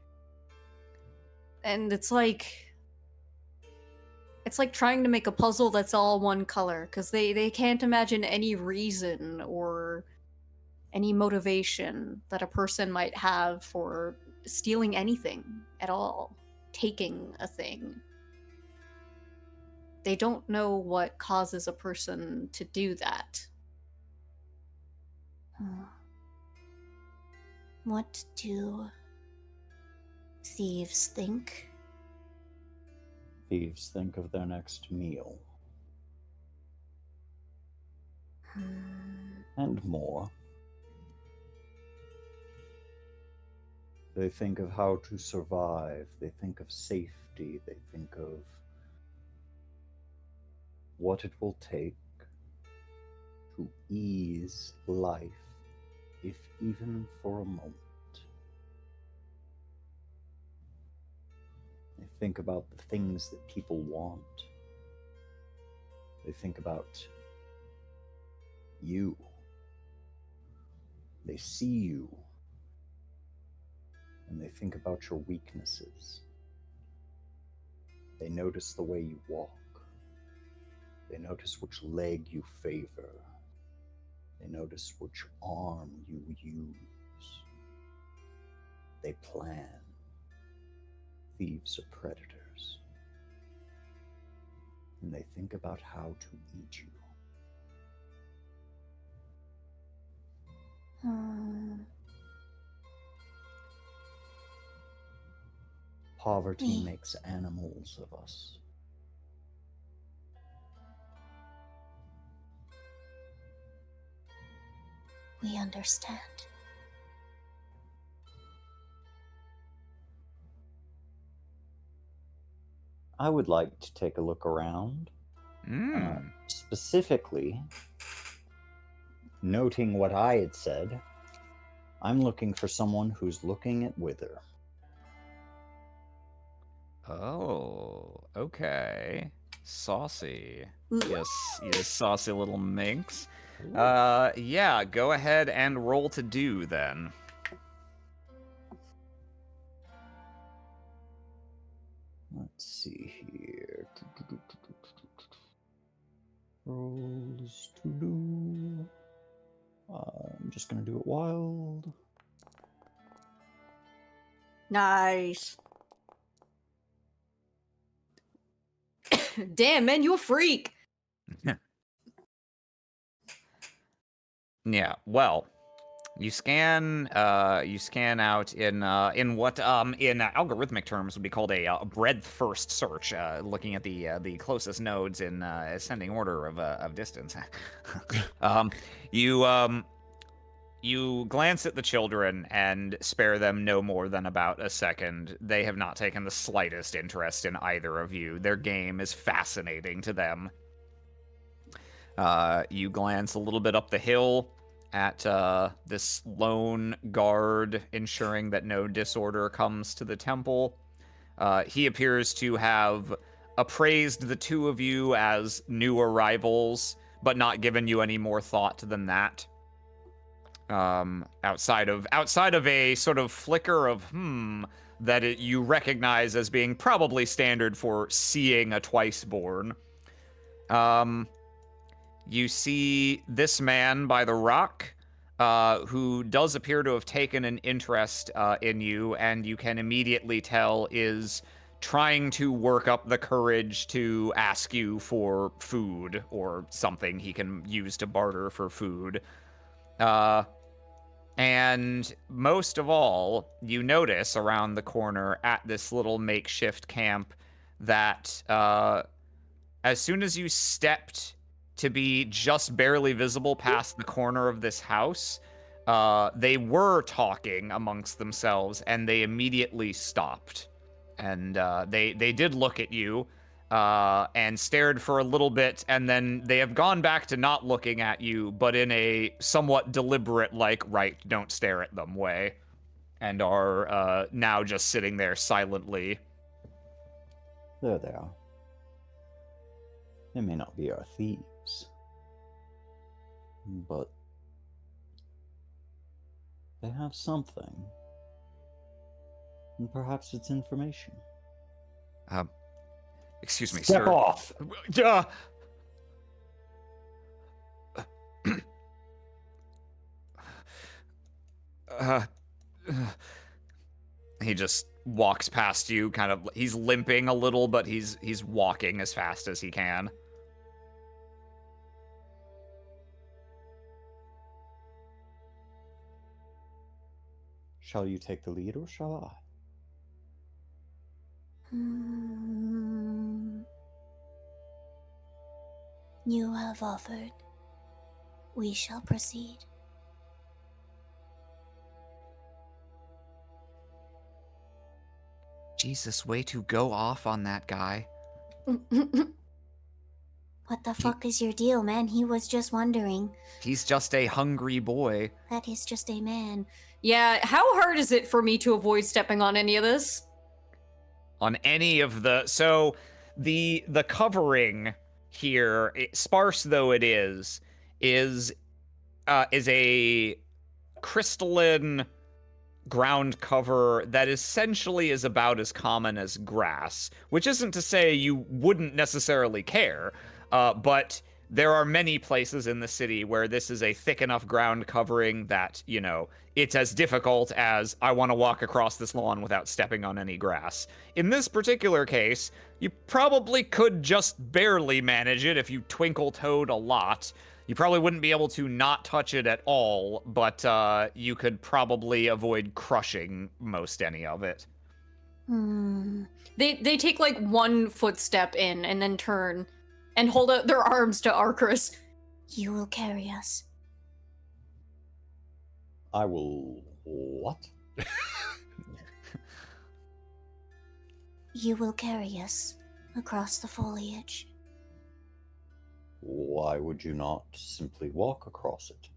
And it's like trying to make a puzzle that's all one color, because they can't imagine any reason or any motivation that a person might have for stealing anything at all, taking a thing. They don't know what causes a person to do that. What do thieves think? Thieves think of their next meal. And more. They think of how to survive. They think of safety. They think of what it will take to ease life, if even for a moment. They think about the things that people want. They think about you. They see you. And they think about your weaknesses. They notice the way you walk. They notice which leg you favor. They notice which arm you use. They plan. Thieves are predators. And they think about how to eat you. Poverty makes animals of us. We understand. I would like to take a look around. Specifically, noting what I had said, I'm looking for someone who's looking at Wither. Oh, okay. Saucy. Yes, you saucy little minx. Yeah, go ahead and roll to do then. Let's see here. Rolls to do. I'm just gonna do it wild. Nice. Damn, man, you a freak. Yeah, well, you scan out in what in algorithmic terms would be called a breadth first search, looking at the closest nodes in ascending order of distance. You glance at the children and spare them no more than about a second. They have not taken the slightest interest in either of you. Their game is fascinating to them. You glance a little bit up the hill at this lone guard, ensuring that no disorder comes to the temple. He appears to have appraised the two of you as new arrivals, but not given you any more thought than that. Outside of a sort of flicker of that you recognize as being probably standard for seeing a twice-born. You see this man by the rock, who does appear to have taken an interest in you, and you can immediately tell is trying to work up the courage to ask you for food or something he can use to barter for food. And most of all, you notice around the corner at this little makeshift camp that as soon as you stepped to be just barely visible past the corner of this house, they were talking amongst themselves, and they immediately stopped. And they did look at you and stared for a little bit, and then they have gone back to not looking at you, but in a somewhat deliberate, like, right, don't stare at them way, and are now just sitting there silently. There they are. They may not be our thieves, but they have something. And perhaps it's information. Excuse me, Step sir. off! Uh, he just walks past you, kind of. He's limping a little, but he's walking as fast as he can. Shall you take the lead or shall I? You have offered. We shall proceed. Jesus, way to go off on that guy. What the fuck is your deal, man? He was just wondering. He's just a hungry boy. That is just a man. Yeah, how hard is it for me to avoid stepping on any of this? On any of the... So, the covering here, sparse though it is a crystalline ground cover that essentially is about as common as grass, which isn't to say you wouldn't necessarily care, but there are many places in the city where this is a thick enough ground covering that, you know, it's as difficult as I want to walk across this lawn without stepping on any grass. In this particular case, you probably could just barely manage it if you twinkle-toed a lot. You probably wouldn't be able to not touch it at all, but you could probably avoid crushing most any of it. They take like one footstep in and then turn and hold out their arms to Arcris. You will carry us. I will... what? You will carry us across the foliage. Why would you not simply walk across it?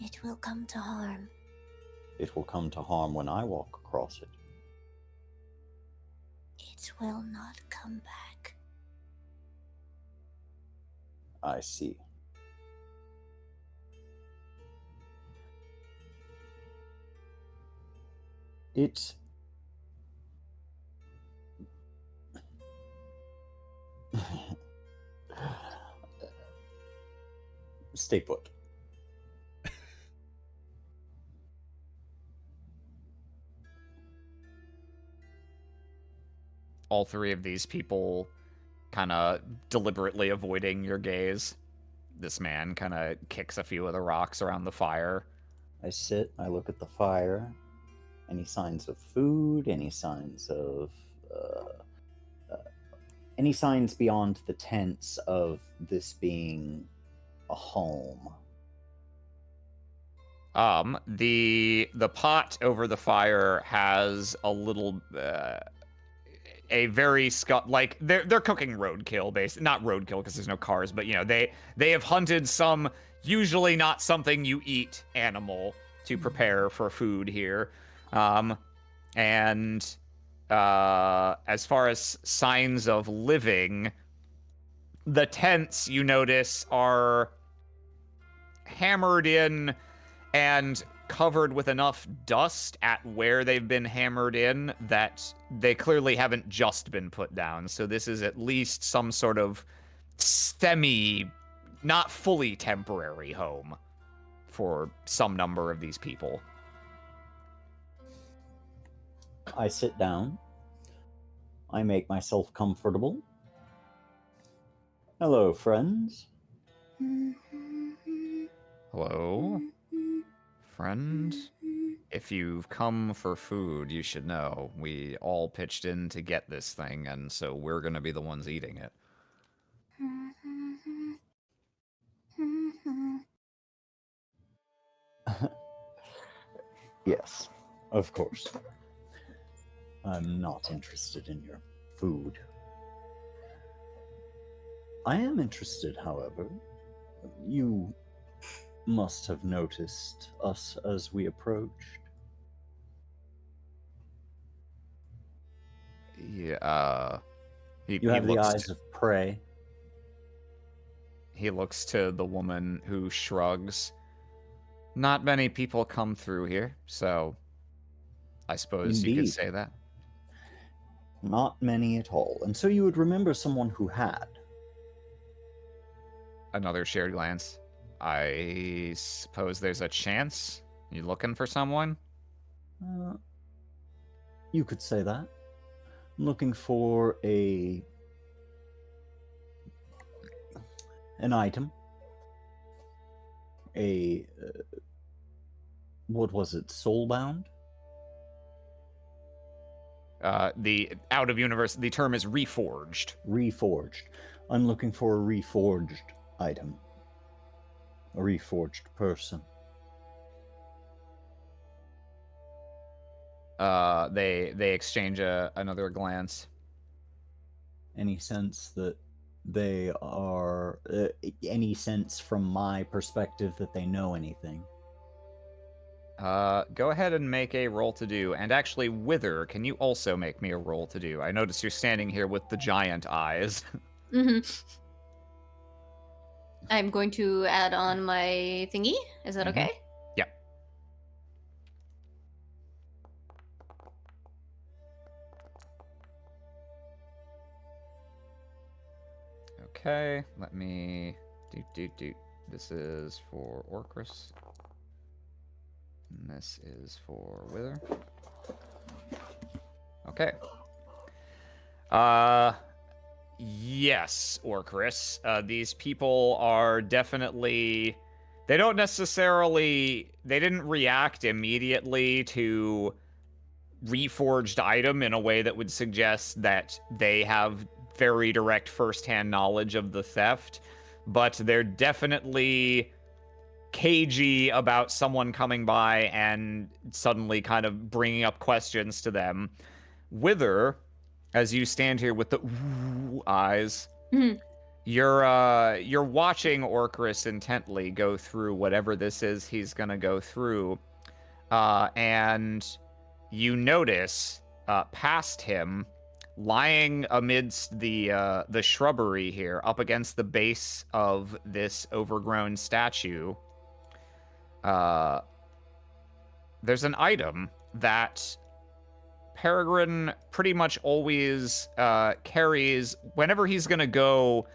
It will come to harm. It will come to harm when I walk across it. It will not come back. I see. It... Stay put. All three of these people kind of deliberately avoiding your gaze. This man kind of kicks a few of the rocks around the fire. I sit, I look at the fire. Any signs of food? Any signs of... any signs beyond the tents of this being a home? The pot over the fire has a little... a very like they're cooking roadkill, not roadkill because there's no cars, but you know they have hunted some usually not something you eat animal to prepare for food here, and as far as signs of living, the tents you notice are hammered in and covered with enough dust at where they've been hammered in that they clearly haven't just been put down. So this is at least some sort of not fully temporary home for some number of these people. I sit down. I make myself comfortable. Hello, friends. Hello? Friend? If you've come for food, you should know. We all pitched in to get this thing, and so we're gonna be the ones eating it. Yes, of course. I'm not interested in your food. I am interested, however. You must have noticed us as we approached. Yeah. You have the eyes of prey. He looks to the woman who shrugs. Not many people come through here, so I suppose you could Indeed. say that. Not many at all. And so you would remember someone who had. Another shared glance. I suppose there's a chance? You looking for someone? You could say that. I'm looking for an item. What was it? Soulbound? The out of universe, the term is reforged. Reforged. I'm looking for a reforged item. A reforged person. They exchange another glance. Any sense that they are... any sense from my perspective that they know anything? Go ahead and make a roll to do. And actually, Wither, can you also make me a roll to do? I notice you're standing here with the giant eyes. Mm-hmm. I'm going to add on my thingy. Is that okay? Yeah. Okay, let me do. This is for Orcris. And this is for Wither. Okay. Yes, Orcris. These people are definitely... They didn't react immediately to reforged item in a way that would suggest that they have very direct first-hand knowledge of the theft, but they're definitely cagey about someone coming by and suddenly kind of bringing up questions to them. Wither, as you stand here with the eyes, you're watching Orcris intently go through whatever this is he's gonna go through, and you notice past him, lying amidst the shrubbery here, up against the base of this overgrown statue, there's an item that Peregrine pretty much always carries whenever he's gonna go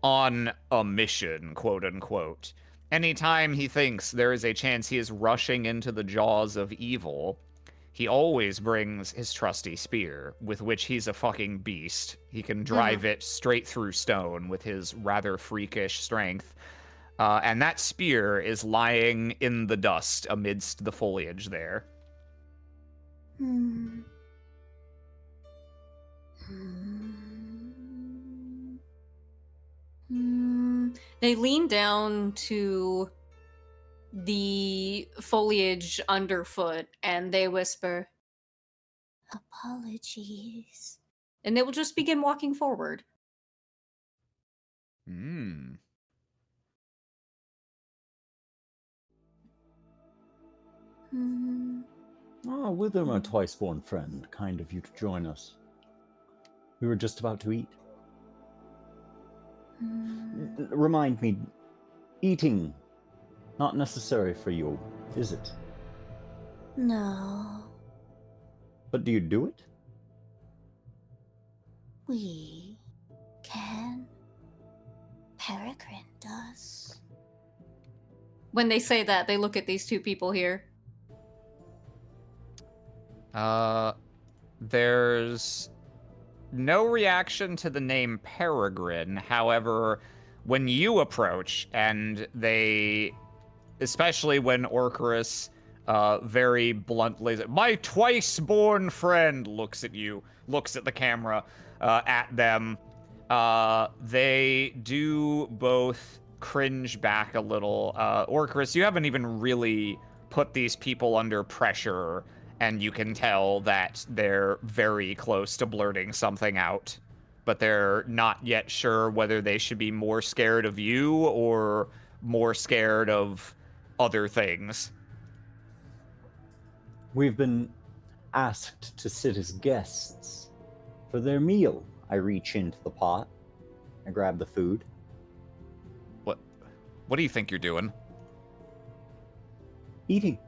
on a mission, quote unquote. Anytime he thinks there is a chance he is rushing into the jaws of evil, he always brings his trusty spear, with which he's a fucking beast. He can drive it straight through stone with his rather freakish strength. And that spear is lying in the dust amidst the foliage there. They lean down to the foliage underfoot and they whisper, Apologies. and they will just begin walking forward. Oh, Wither, my twice-born friend. Kind of you to join us. We were just about to eat. Remind me, eating, not necessary for you, is it? No, But do you do it? we can. Peregrine does. When they say that, they look at these two people here. There's no reaction to the name Peregrine. However, when you approach and they, especially when Orcris very bluntly, my twice-born friend looks at you, looks at the camera, at them, they do both cringe back a little. Orcris, you haven't even really put these people under pressure, and you can tell that they're very close to blurting something out, but they're not yet sure whether they should be more scared of you or more scared of other things. We've been asked to sit as guests for for their meal. I reach into the pot. I grab the food. What do you think you're doing? Eating.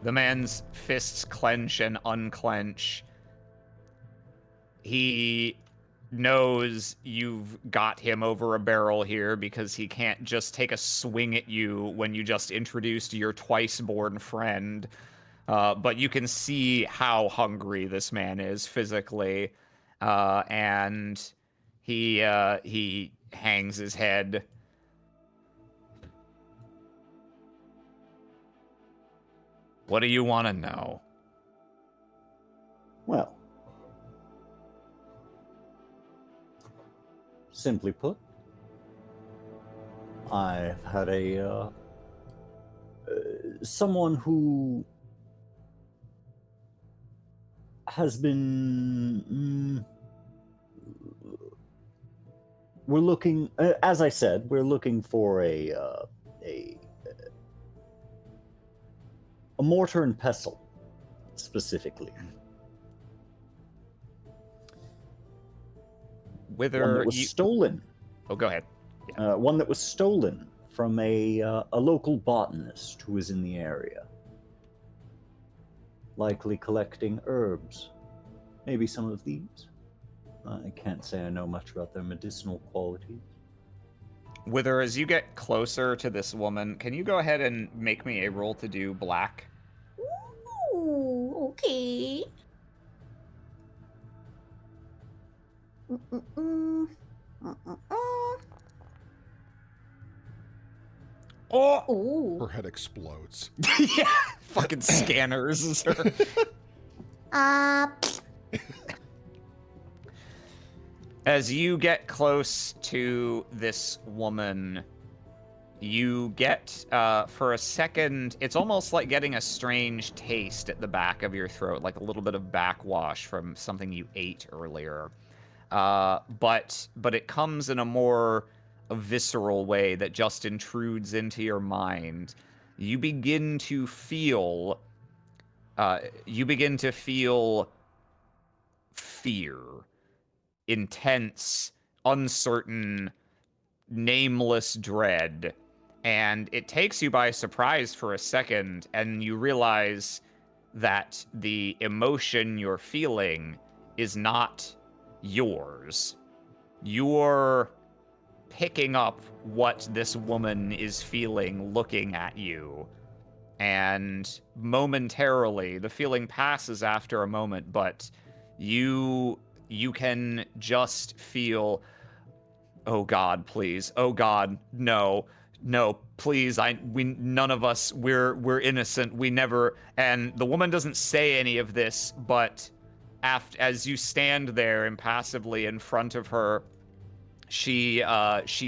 The man's fists clench and unclench. He knows you've got him over a barrel here because he can't just take a swing at you when you just introduced your twice-born friend. But you can see how hungry this man is physically. And he hangs his head. What do you want to know? Well, simply put, I've had someone who has been. We're looking, as I said, we're looking for a mortar and pestle, specifically. Whether one that was stolen. Oh, go ahead. One that was stolen from a local botanist who was in the area. Likely collecting herbs. Maybe some of these. I can't say I know much about their medicinal qualities. Wither, as you get closer to this woman, can you go ahead and make me a roll to do black? Ooh, okay. Mm-mm-mm. Mm-mm-mm. Oh! Ooh. Her head explodes. Yeah, fucking scanners. As you get close to this woman, you get, for a second, it's almost like getting a strange taste at the back of your throat, like a little bit of backwash from something you ate earlier. But it comes in a more visceral way that just intrudes into your mind. You begin to feel fear, intense, uncertain, nameless dread, and it takes you by surprise for a second, and you realize that the emotion you're feeling is not yours. You're picking up what this woman is feeling looking at you. And momentarily, the feeling passes after a moment, but you can just feel, oh God, please. Oh God, no. No, please. None of us, we're innocent. We never. And the woman doesn't say any of this, but as you stand there impassively in front of her, she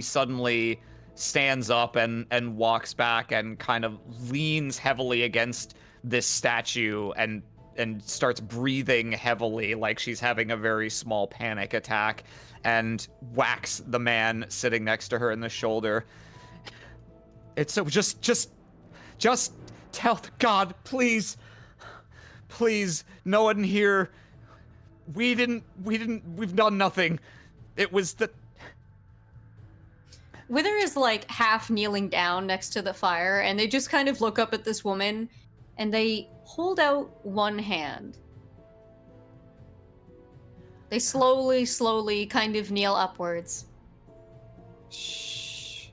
suddenly stands up and walks back and kind of leans heavily against this statue and starts breathing heavily like she's having a very small panic attack, and whacks the man sitting next to her in the shoulder. It's so just tell God, please, no one here. We've done nothing. It was the. Wither is like half kneeling down next to the fire, and they just kind of look up at this woman, and they hold out one hand. They slowly kind of kneel upwards. Shh.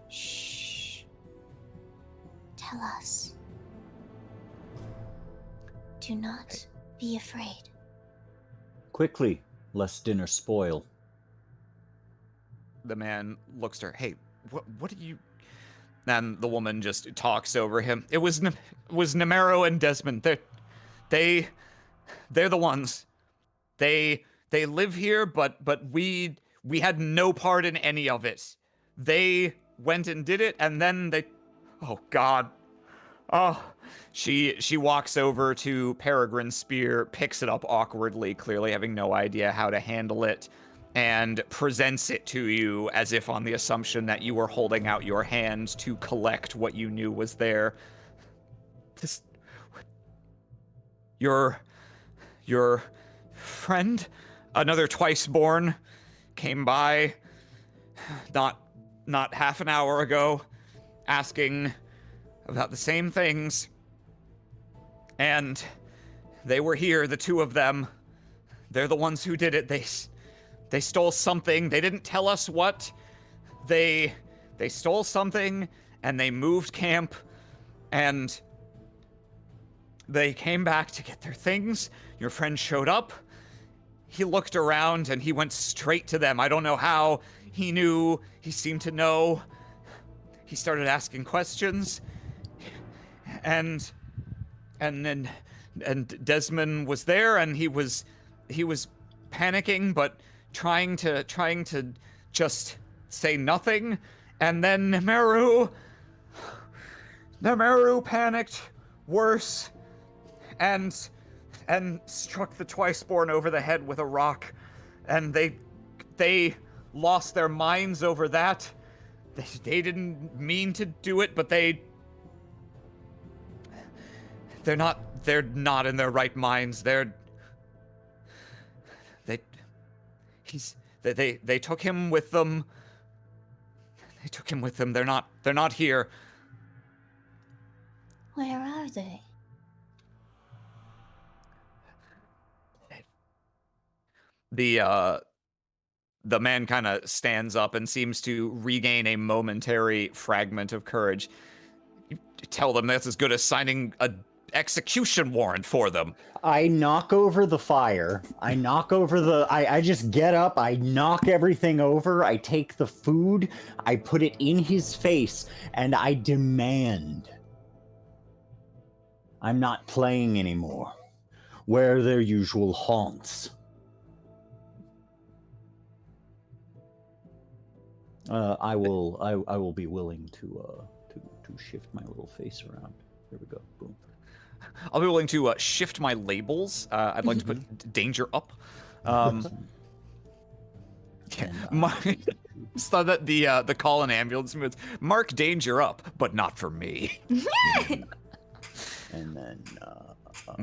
Shh. Tell us. Do not be afraid. Quickly, lest dinner spoil. The man looks to her. Hey, what do you? And the woman just talks over him. It was Nemero and Desmond. They're the ones. They live here, but we had no part in any of it. They went and did it, and then they. Oh God. Oh. She walks over to Peregrine's spear, picks it up awkwardly, clearly having no idea how to handle it, and presents it to you as if on the assumption that you were holding out your hand to collect what you knew was there. your friend, another twice-born, came by not half an hour ago, asking about the same things. And they were here, the two of them. They're the ones who did it. They stole something. They didn't tell us what. They stole something, and they moved camp, and they came back to get their things. Your friend showed up. He looked around, and he went straight to them. I don't know how. He knew. He seemed to know. He started asking questions, and Desmond was there, and he was panicking, but trying to just say nothing. And then Nemeru panicked worse and struck the twice-born over the head with a rock, and they lost their minds over that. They didn't mean to do it, but they're not in their right minds. They took him with them. They took him with them. They're not here. Where are they? The man kind of stands up and seems to regain a momentary fragment of courage. You tell them that's as good as signing a execution warrant for them. I knock over the fire. I knock over I just get up. I knock everything over. I take the food. I put it in his face, and I demand. I'm not playing anymore. Where are their usual haunts? I will be willing to shift my little face around. There we go. Boom. I'll be willing to shift my labels. I'd like to put danger up. So that the call an ambulance moves. Mark danger up, but not for me. And then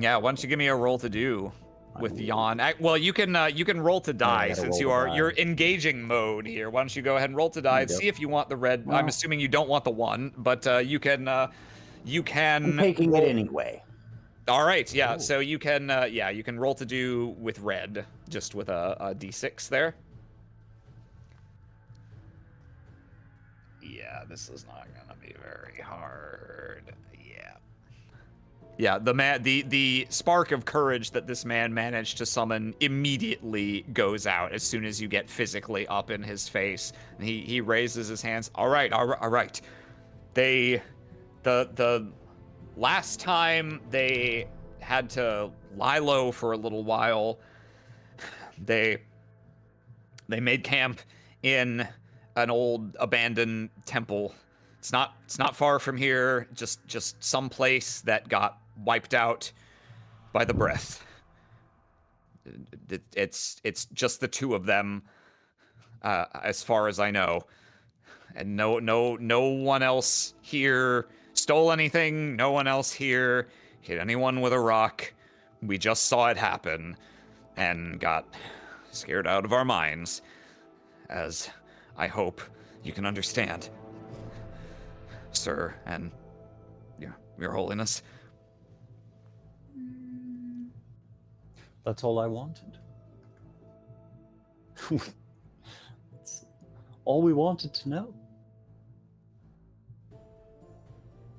yeah, why don't you give me a roll to do with yawn? Well, you can roll to die since you're engaging mode here. Why don't you go ahead and roll to die and see if you want the red. Well, I'm assuming you don't want the 1, but you can. I'm taking it anyway. All right, yeah. Oh. So you can you can roll to do with red, just with a d6 there. Yeah, this is not gonna be very hard. Yeah, the spark of courage that this man managed to summon immediately goes out as soon as you get physically up in his face. And he raises his hands. All right. The last time they had to lie low for a little while, they made camp in an old abandoned temple. It's not far from here, just some place that got wiped out by the breath. It's just the two of them, as far as I know, and no one else here stole anything. No one else here hit anyone with a rock. We just saw it happen and got scared out of our minds, as I hope you can understand, sir, and your holiness. That's all I wanted. That's all we wanted to know.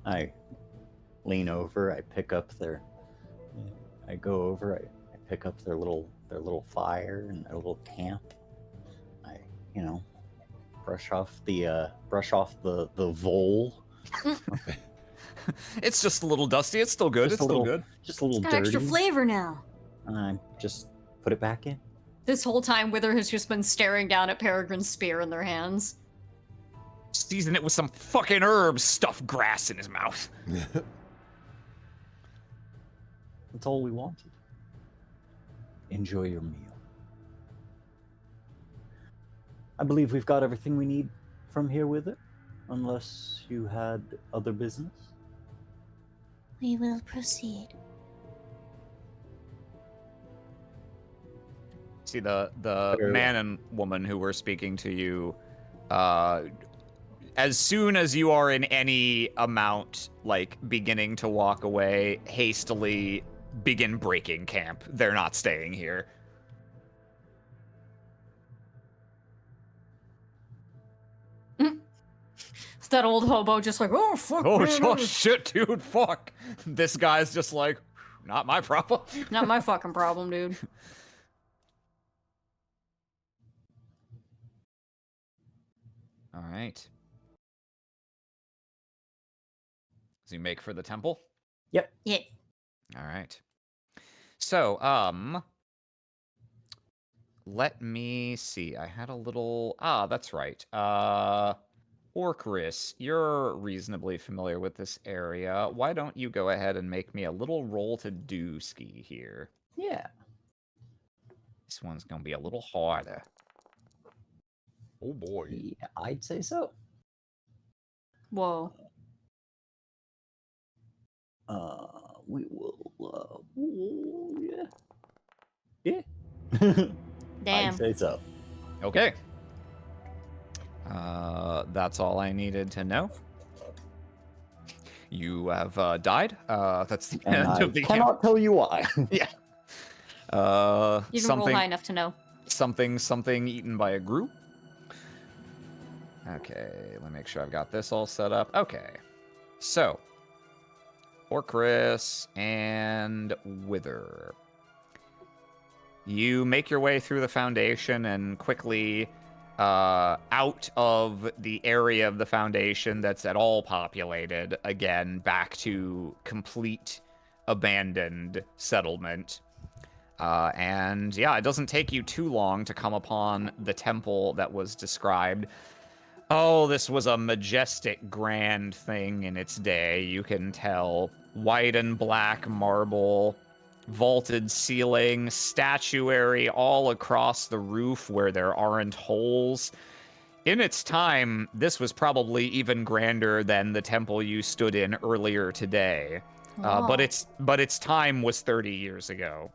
I lean over, I pick up I go over, I pick up their little fire and their little camp. I, brush off the vole. It's just a little dusty. It's still good. It's still good. Just a little got dirty. Extra flavor now. Just put it back in. This whole time, Wither has just been staring down at Peregrine's spear in their hands. Season it with some fucking herbs, stuff grass in his mouth. That's all we wanted. Enjoy your meal. I believe we've got everything we need from here with it, unless you had other business. We will proceed. See the Very man well. and woman who were speaking to you, as soon as you are in any amount, like, beginning to walk away, hastily begin breaking camp. They're not staying here. That old hobo just like, oh, fuck, Oh, man, shit, dude, fuck. This guy's just like, not my problem. not my fucking problem, dude. All right. So you make for the temple? Yep. Yeah. All right. So, let me see. I had a little... that's right. Orcris, you're reasonably familiar with this area. Why don't you go ahead and make me a little roll to do ski here? Yeah. This one's gonna be a little harder. Oh boy. Yeah, I'd say so. Whoa. We will. Yeah. Yeah. Damn. I'd say so. Okay. That's all I needed to know. You have died. That's the And end I of the cannot tell you why. Yeah. You didn't roll high enough to know. Something eaten by a group. Okay, let me make sure I've got this all set up. Okay. So, Orcris and Wither. You make your way through the Foundation and quickly out of the area of the Foundation that's at all populated, again, back to complete abandoned settlement. And yeah, it doesn't take you too long to come upon the temple that was described. Oh, this was a majestic, grand thing in its day, you can tell. White and black marble, vaulted ceiling, statuary all across the roof where there aren't holes. In its time, this was probably even grander than the temple you stood in earlier today. But its time was 30 years ago.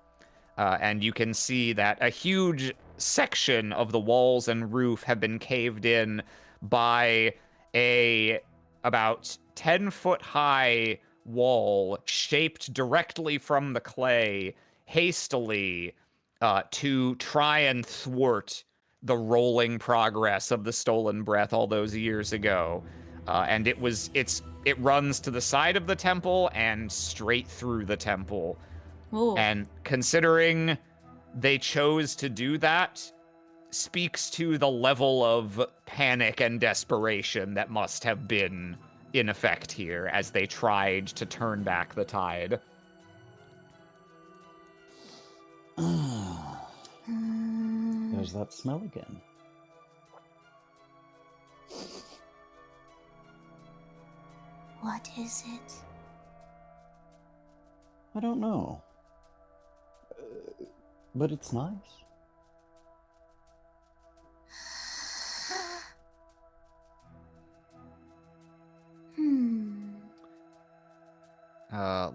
And you can see that a huge section of the walls and roof have been caved in by a about 10-foot high wall shaped directly from the clay hastily to try and thwart the rolling progress of the stolen breath all those years ago. And it runs to the side of the temple and straight through the temple. Ooh. And considering they chose to do that, speaks to the level of panic and desperation that must have been in effect here as they tried to turn back the tide. There's that smell again. What is it? I don't know. But it's nice.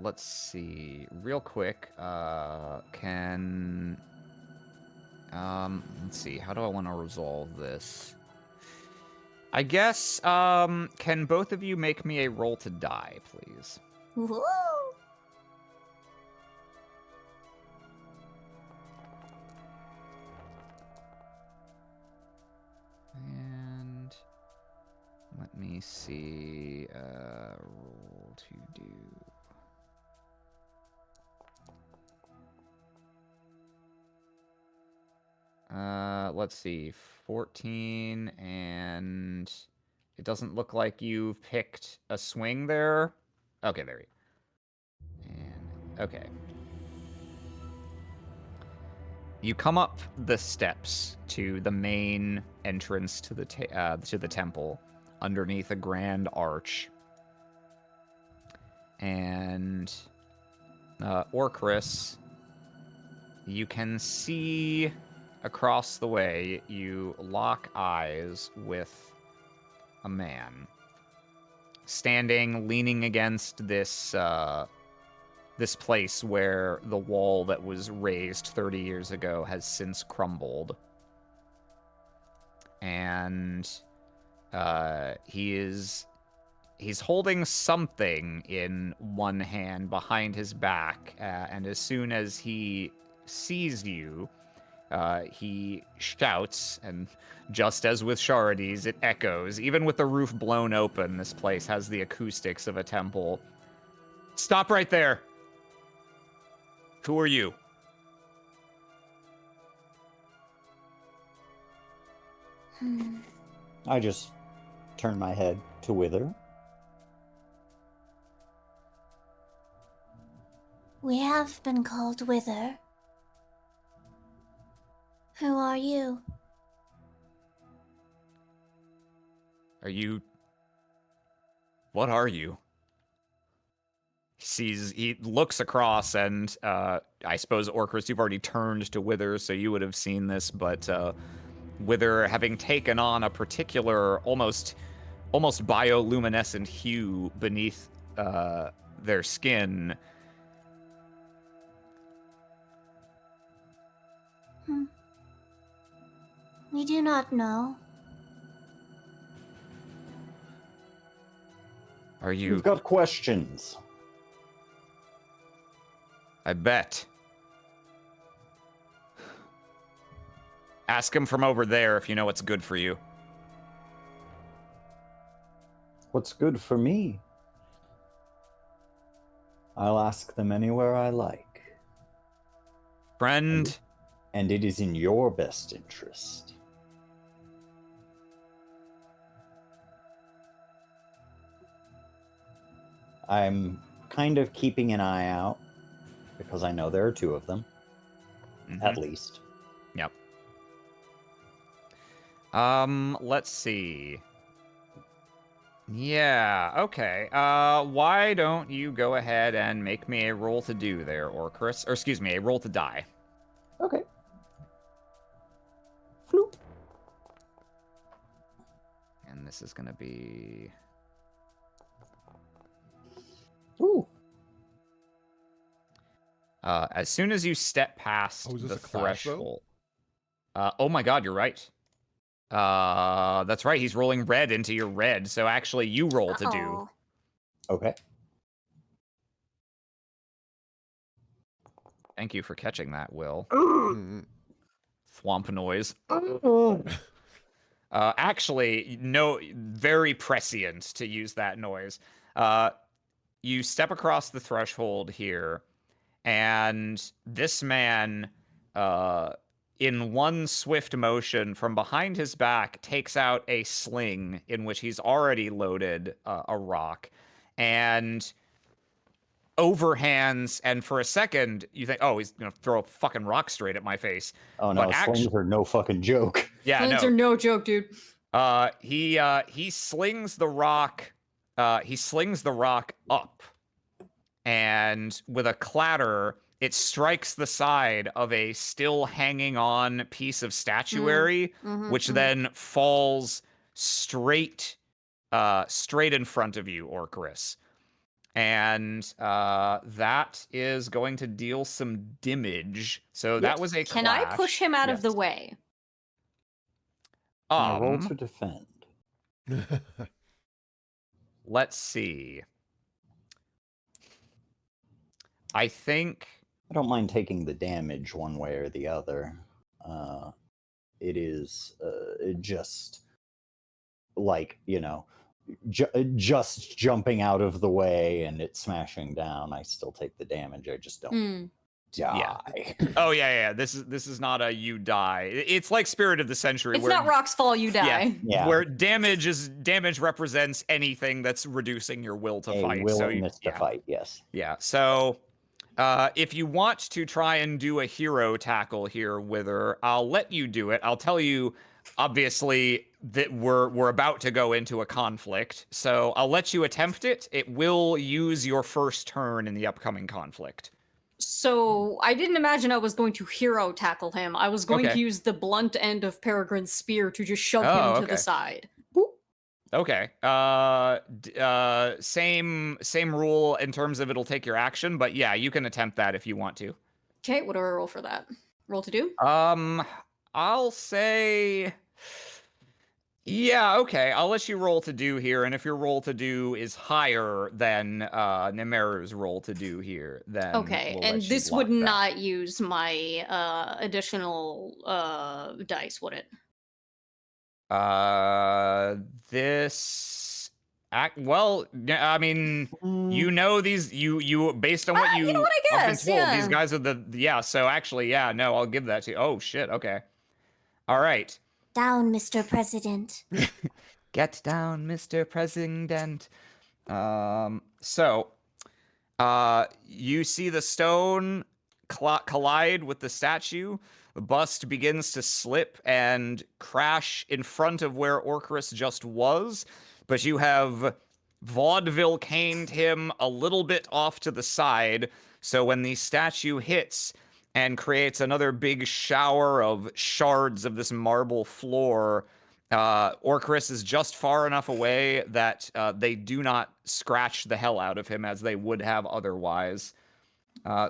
Let's see. Real quick, let's see. How do I want to resolve this? I guess, can both of you make me a roll to die, please? Whoa! And let me see, roll to do. Let's see, 14, and it doesn't look like you've picked a swing there. Okay, there you go. And, okay. You come up the steps to the main entrance to the temple, underneath a grand arch. And Orcris, you can see across the way. You lock eyes with a man standing, leaning against this this place where the wall that was raised 30 years ago has since crumbled. And he's holding something in one hand behind his back, and as soon as he sees you, he shouts, and just as with Charides, it echoes. Even with the roof blown open, this place has the acoustics of a temple. Stop right there! Who are you? I just turn my head to Wither. We have been called Wither. Who are you? What are you? He looks across, and I suppose, Orcris, you've already turned to Wither, so you would have seen this, but Wither, having taken on a particular, almost bioluminescent hue beneath their skin. We do not know. Are you? You've got questions. I bet. Ask him from over there if you know what's good for you. What's good for me? I'll ask them anywhere I like. Friend. And it is in your best interest. I'm kind of keeping an eye out, because I know there are two of them, at least. Yep. Let's see. Yeah, okay. Why don't you go ahead and make me a roll to do there, Orcris? Or excuse me, a roll to die. Okay. Floop. And this is gonna be... Ooh. As soon as you step past is this the a clash, though? threshold... oh my god, you're right. That's right, he's rolling red into your red, so actually you roll to do. Okay. Thank you for catching that, Will. Mhm. Thwomp noise. Actually, no, very prescient to use that noise. You step across the threshold here, and this man, in one swift motion from behind his back, takes out a sling in which he's already loaded a rock, and overhands, and for a second, you think, oh, he's gonna throw a fucking rock straight at my face. Oh no, slings are no fucking joke. Yeah, Slings no. are no joke, dude. He slings the rock. He slings the rock up, and with a clatter, it strikes the side of a still hanging on piece of statuary, which then falls straight in front of you, Orcris. And that is going to deal some damage. So that was a Can clash. I push him out of the Yes. way? Can I roll to defend? Let's see. I think... I don't mind taking the damage one way or the other. It is just like, just jumping out of the way and it smashing down. I still take the damage. I just don't die. Oh yeah. This is not a you die. It's like Spirit of the Century. It's where, not rocks fall, you die. Yeah. Where damage represents anything that's reducing your will to fight. Willingness to fight. Yes. Yeah. So, if you want to try and do a hero tackle here, Wither, I'll let you do it. I'll tell you, obviously, that we're about to go into a conflict, so I'll let you attempt it. It will use your first turn in the upcoming conflict. So I didn't imagine I was going to hero tackle him. I was going to use the blunt end of Peregrine's spear to just shove him to the side. Okay. Same rule in terms of it'll take your action, but yeah, you can attempt that if you want to. Okay, what do I roll for that? Roll to do? I'll say. Yeah, okay. I'll let you roll to do here, and if your roll to do is higher than Nemeru's roll to do here, then Okay, we'll and let you this block would that. not use my additional dice, would it? This act well. I mean, you Mm, know these. You based on what You know what, I have been guess, told, these yeah. guys are the yeah. So actually, yeah. No, I'll give that to you. Oh shit. Okay. All right. Down, Mr. President. Get down, Mr. President. So, you see the stone collide with the statue. The bust begins to slip and crash in front of where Orchrus just was, but you have vaudeville caned him a little bit off to the side, so when the statue hits and creates another big shower of shards of this marble floor, Orchrus is just far enough away that they do not scratch the hell out of him as they would have otherwise.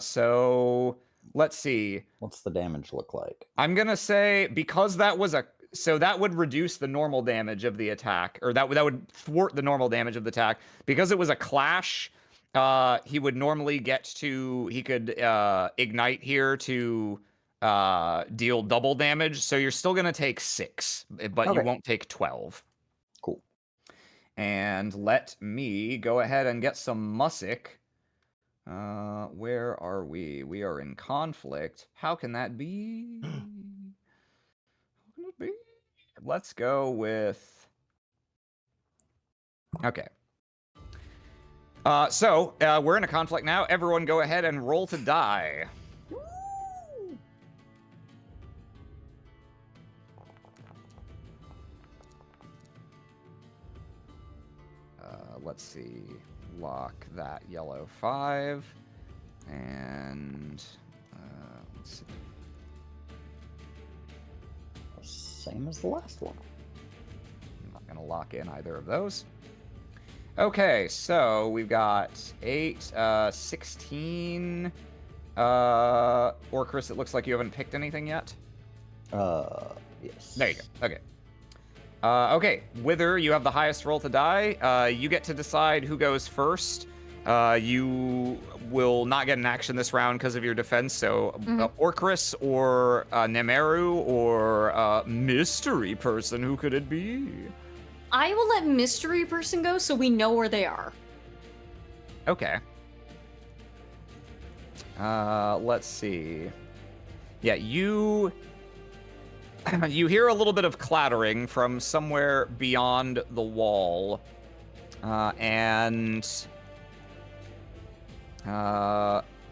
So let's see. what's the damage look like? I'm gonna say because that was so that would reduce the normal damage of the attack, or that would thwart the normal damage of the attack because it was a clash. He would normally he could ignite here to deal double damage. So you're still gonna take 6, but you Okay. won't take 12. Cool. And let me go ahead and get some Mussick. Where are we? We are in conflict. How can that be? How can it be? Let's go with. Okay. So we're in a conflict now. Everyone go ahead and roll to die. Let's see. Lock that yellow 5. And let's see. Same as the last one. I'm not going to lock in either of those. Okay, so we've got 8, 16. Orchrus, it looks like you haven't picked anything yet. Yes. There you go. Okay. Okay, Wither, you have the highest roll to die. You get to decide who goes first. You will not get an action this round because of your defense, so Orchrus or Nemeru or mystery person, who could it be? I will let mystery person go so we know where they are. Okay. Let's see. Yeah, you hear a little bit of clattering from somewhere beyond the wall. And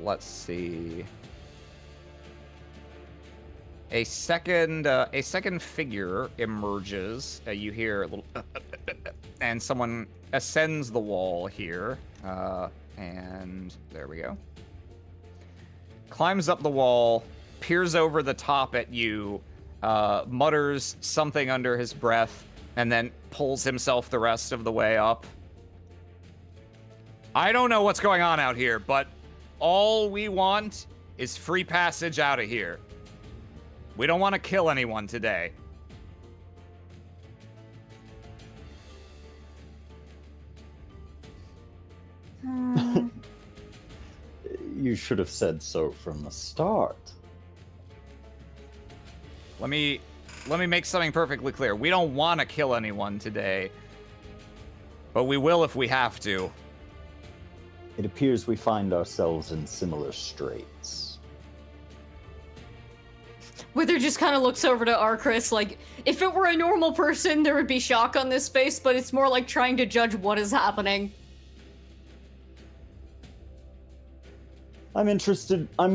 let's see. A second figure emerges. You hear a little, and someone ascends the wall here. And there we go. Climbs up the wall, peers over the top at you, mutters something under his breath, and then pulls himself the rest of the way up. I don't know what's going on out here, but all we want is free passage out of here. We don't want to kill anyone today. You should have said so from the start. Let me make something perfectly clear. We don't want to kill anyone today, but we will if we have to. It appears we find ourselves in similar straits. Wither just kind of looks over to Arcris like, if it were a normal person, there would be shock on this face, but it's more like trying to judge what is happening. I'm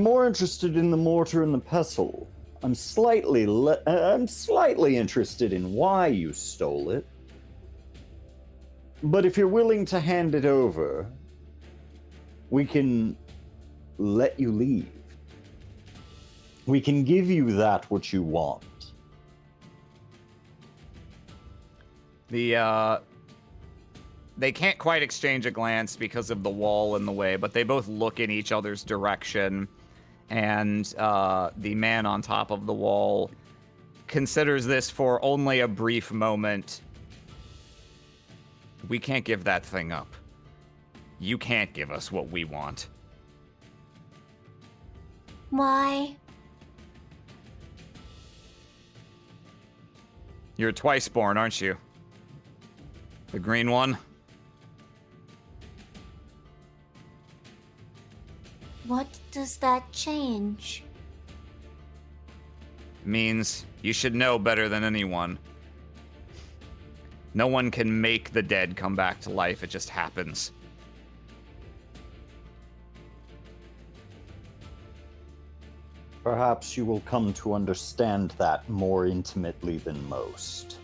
more interested in the mortar and the pestle. I'm slightly interested in why you stole it. But if you're willing to hand it over, we can let you leave. We can give you that which you want. The they can't quite exchange a glance because of the wall in the way, but they both look in each other's direction. And the man on top of the wall considers this for only a brief moment. We can't give that thing up. You can't give us what we want. Why? You're twice born, aren't you? The green one? What does that change? Means you should know better than anyone. No one can make the dead come back to life, it just happens. Perhaps you will come to understand that more intimately than most.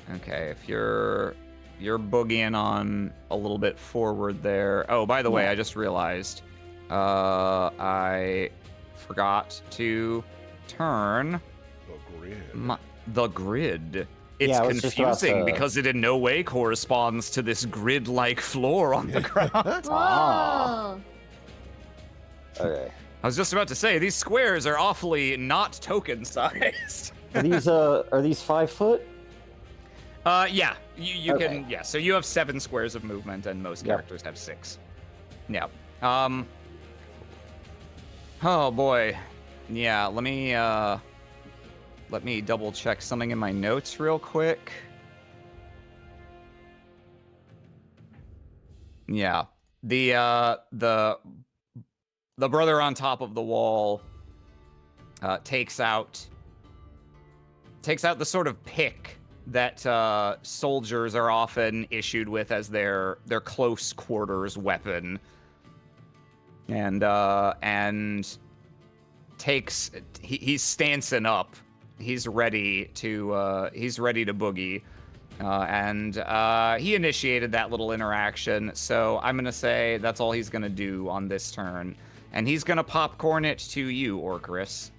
Okay, if you're boogieing on a little bit forward there. Oh, by the way, I just realized I forgot to turn the grid. It's Yeah, I was just about confusing to- because it in no way corresponds to this grid-like floor on the ground. Oh. Okay. I was just about to say, these squares are awfully not token-sized. Are these 5 foot? Yeah, you Okay. can, yeah, so you have 7 squares of movement, and most Yep. characters have 6. Yeah. Oh, boy. Yeah, let me double-check something in my notes real quick. Yeah. The brother on top of the wall takes out the sort of pick that soldiers are often issued with as their close quarters weapon, and takes he's stancing up. He's ready to boogie. And he initiated that little interaction, so I'm gonna say that's all he's gonna do on this turn. And he's gonna popcorn it to you, Orcris.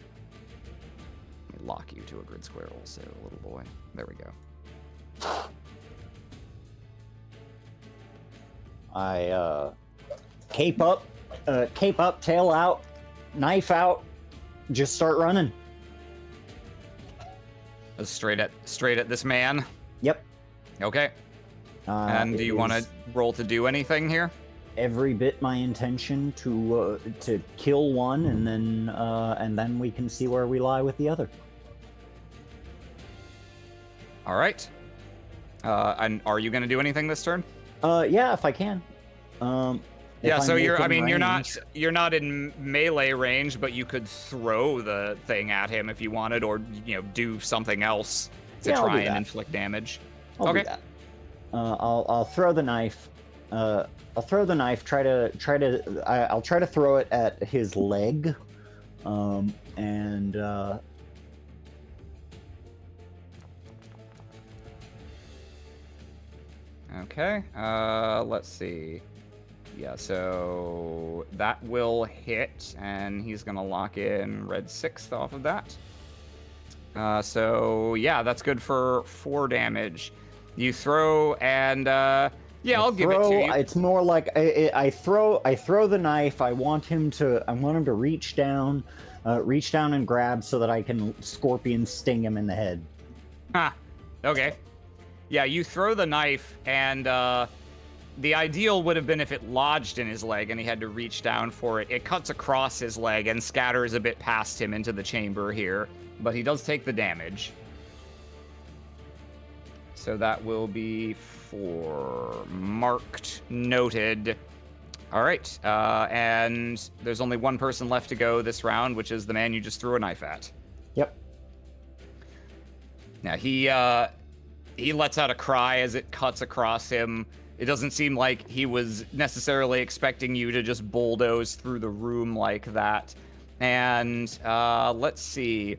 Let me lock you to a grid square also, little boy. There we go. I cape up, tail out, knife out, just start running. Straight at this man. Yep. Okay. And do you want to roll to do anything here? Every bit my intention to kill one, and then we can see where we lie with the other. All right. And are you going to do anything this turn? Yeah, if I can. Yeah, If so I'm you're within you're range. not in melee range, but you could throw the thing at him if you wanted, or do something else to Yeah, I'll try do and that. inflict damage. I'll Okay. do that. I'll throw the knife. I'll throw the knife. I'll try to throw it at his leg, and Okay. Let's see. Yeah, so that will hit, and he's gonna lock in red 6th off of that. So yeah, that's good for 4 damage. You throw, and yeah, I'll give it to you. It's more like I throw the knife. I want him to reach down and grab so that I can scorpion sting him in the head. Ha. Okay. Yeah, you throw the knife, and the ideal would have been if it lodged in his leg and he had to reach down for it. It cuts across his leg and scatters a bit past him into the chamber here, but he does take the damage. So that will be 4. Marked. Noted. All right. And there's only one person left to go this round, which is the man you just threw a knife at. Yep. Now, he lets out a cry as it cuts across him. It doesn't seem like he was necessarily expecting you to just bulldoze through the room like that. And let's see.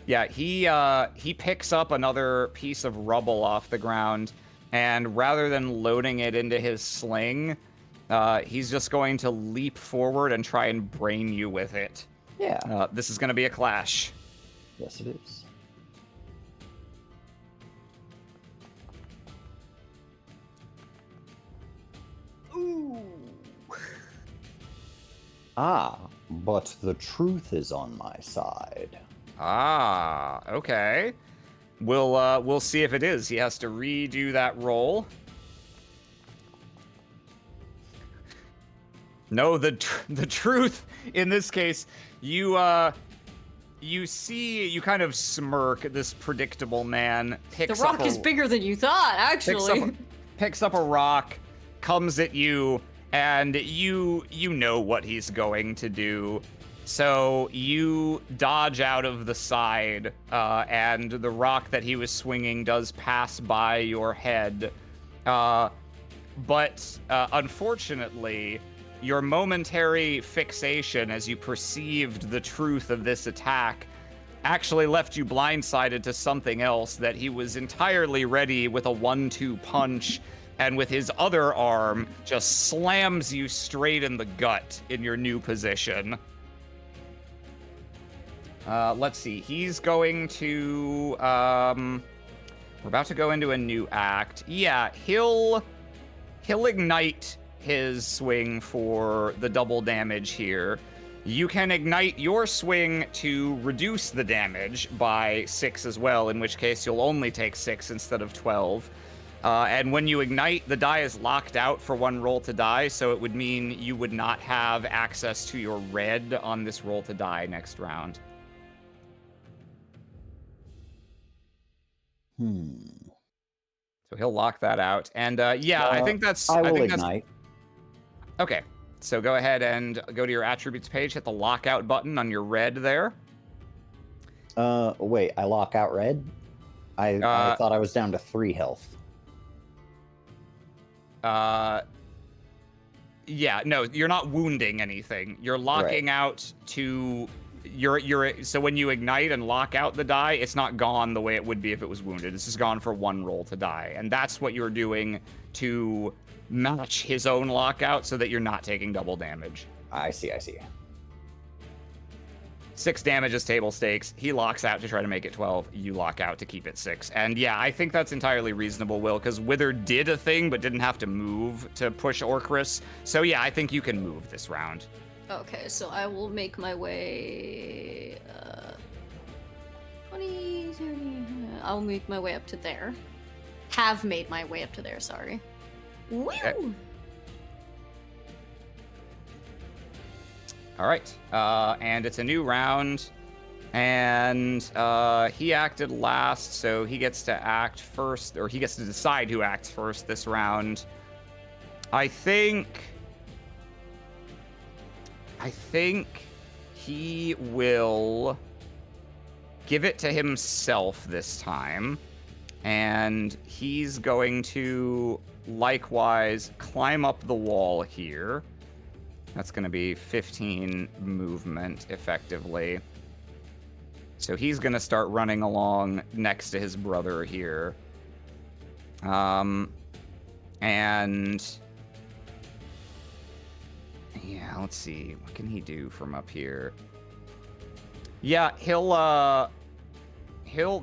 Yeah, he picks up another piece of rubble off the ground, and rather than loading it into his sling, he's just going to leap forward and try and brain you with it. Yeah. This is going to be a clash. Yes, it is. Ooh. Ah, but the truth is on my side. Ah, okay. We'll see if it is. He has to redo that roll. No, the truth in this case, you see, you kind of smirk. This predictable man picks The rock up is bigger than you thought, actually. picks up a rock, comes at you, and you know what he's going to do. So you dodge out of the side, and the rock that he was swinging does pass by your head. But unfortunately, your momentary fixation as you perceived the truth of this attack actually left you blindsided to something else that he was entirely ready with a 1-2 punch, and with his other arm just slams you straight in the gut in your new position. Let's see. He's going to... we're about to go into a new act. Yeah, he'll ignite his swing for the double damage here. You can ignite your swing to reduce the damage by 6 as well, in which case you'll only take 6 instead of 12. And when you ignite, the die is locked out for 1 roll to die, so it would mean you would not have access to your red on this roll to die next round. So he'll lock that out. And yeah, I think that's... I will think ignite. Okay, so go ahead and go to your attributes page, hit the lockout button on your red there. Wait, I lock out red? I thought I was down to 3 health. Yeah, no, you're not wounding anything. You're locking out to... So when you ignite and lock out the die, it's not gone the way it would be if it was wounded. It's just gone for 1 roll to die. And that's what you're doing to match his own lockout so that you're not taking double damage. I see. 6 damage is table stakes. He locks out to try to make it 12. You lock out to keep it 6. And yeah, I think that's entirely reasonable, Will, because Wither did a thing but didn't have to move to push Orcris. So yeah, I think you can move this round. Okay, so I will make my way... 20, 30... I'll make my way up to there. Have made my way up to there, sorry. Woo! Okay. All right, and it's a new round, and he acted last, so he gets to act first, or he gets to decide who acts first this round. I think he will give it to himself this time, and he's going to likewise climb up the wall here. That's going to be 15 movement, effectively. So he's going to start running along next to his brother here. And... yeah, let's see. What can he do from up here? Yeah, he'll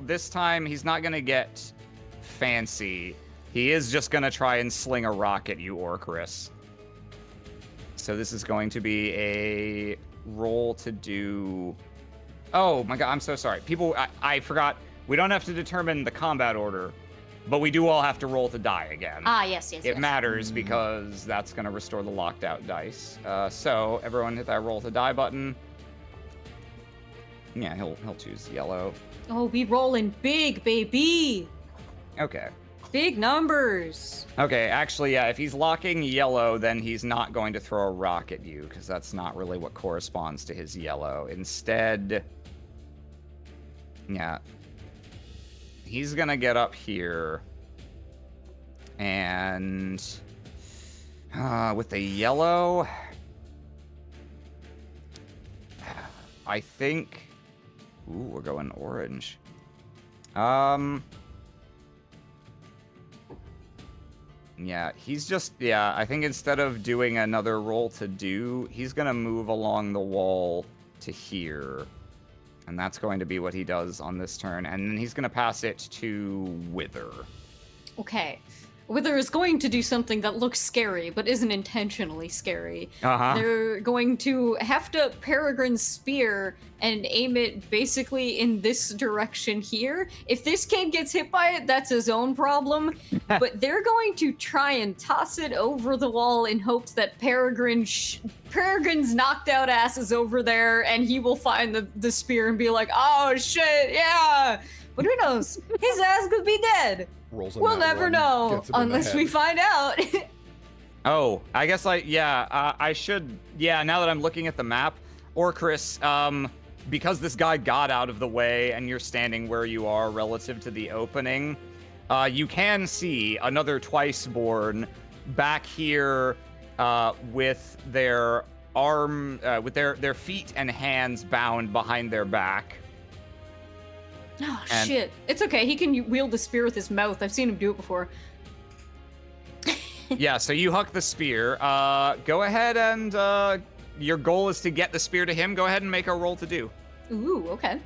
this time, he's not going to get fancy. He is just going to try and sling a rock at you, Orcris. So this is going to be a roll to do... Oh my god, I'm so sorry. People, I forgot. We don't have to determine the combat order, but we do all have to roll to die again. Ah, yes. It matters because that's going to restore the locked out dice. So everyone hit that roll to die button. Yeah, he'll choose yellow. Oh, we rolling big, baby! Okay. Big numbers! Okay, actually, yeah, if he's locking yellow, then he's not going to throw a rock at you, because that's not really what corresponds to his yellow. Instead, yeah, he's going to get up here, and with the yellow, I think... Ooh, we're going orange. Yeah, he's just... Yeah, I think instead of doing another roll to do, he's going to move along the wall to here. And that's going to be what he does on this turn. And then he's going to pass it to Wither. Okay. Wither is going to do something that looks scary, but isn't intentionally scary. Uh-huh. They're going to have to Peregrine's spear and aim it basically in this direction here. If this kid gets hit by it, that's his own problem. But they're going to try and toss it over the wall in hopes that Peregrine's knocked out ass is over there, and he will find the spear and be like, "Oh shit, yeah." But who knows? His ass could be dead. We'll never know unless we find out. Oh, I guess I should, now that I'm looking at the map, or Chris, because this guy got out of the way and you're standing where you are relative to the opening, you can see another Twiceborn back here with their with their feet and hands bound behind their back. Oh, shit. It's okay. He can wield the spear with his mouth. I've seen him do it before. Yeah, so you huck the spear. Go ahead and your goal is to get the spear to him. Go ahead and make a roll to do. Ooh, okay.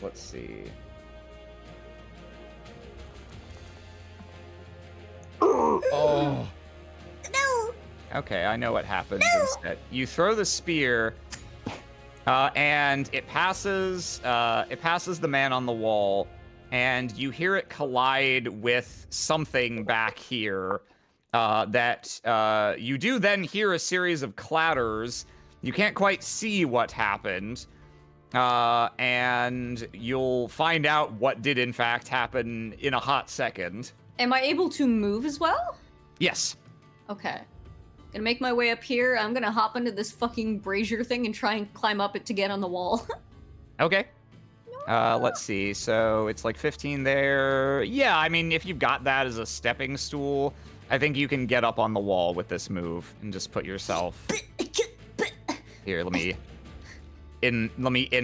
Let's see. Oh. No! Okay, I know what happens instead. You throw the spear, and it passes the man on the wall, and you hear it collide with something back here. That you do then hear a series of clatters. You can't quite see what happened, and you'll find out what did in fact happen in a hot second. Am I able to move as well? Yes. Okay. Gonna make my way up here. I'm gonna hop into this fucking brazier thing and try and climb up it to get on the wall. Okay. Let's see. So it's like 15 there. Yeah, I mean, if you've got that as a stepping stool, I think you can get up on the wall with this move and just put yourself. Here, let me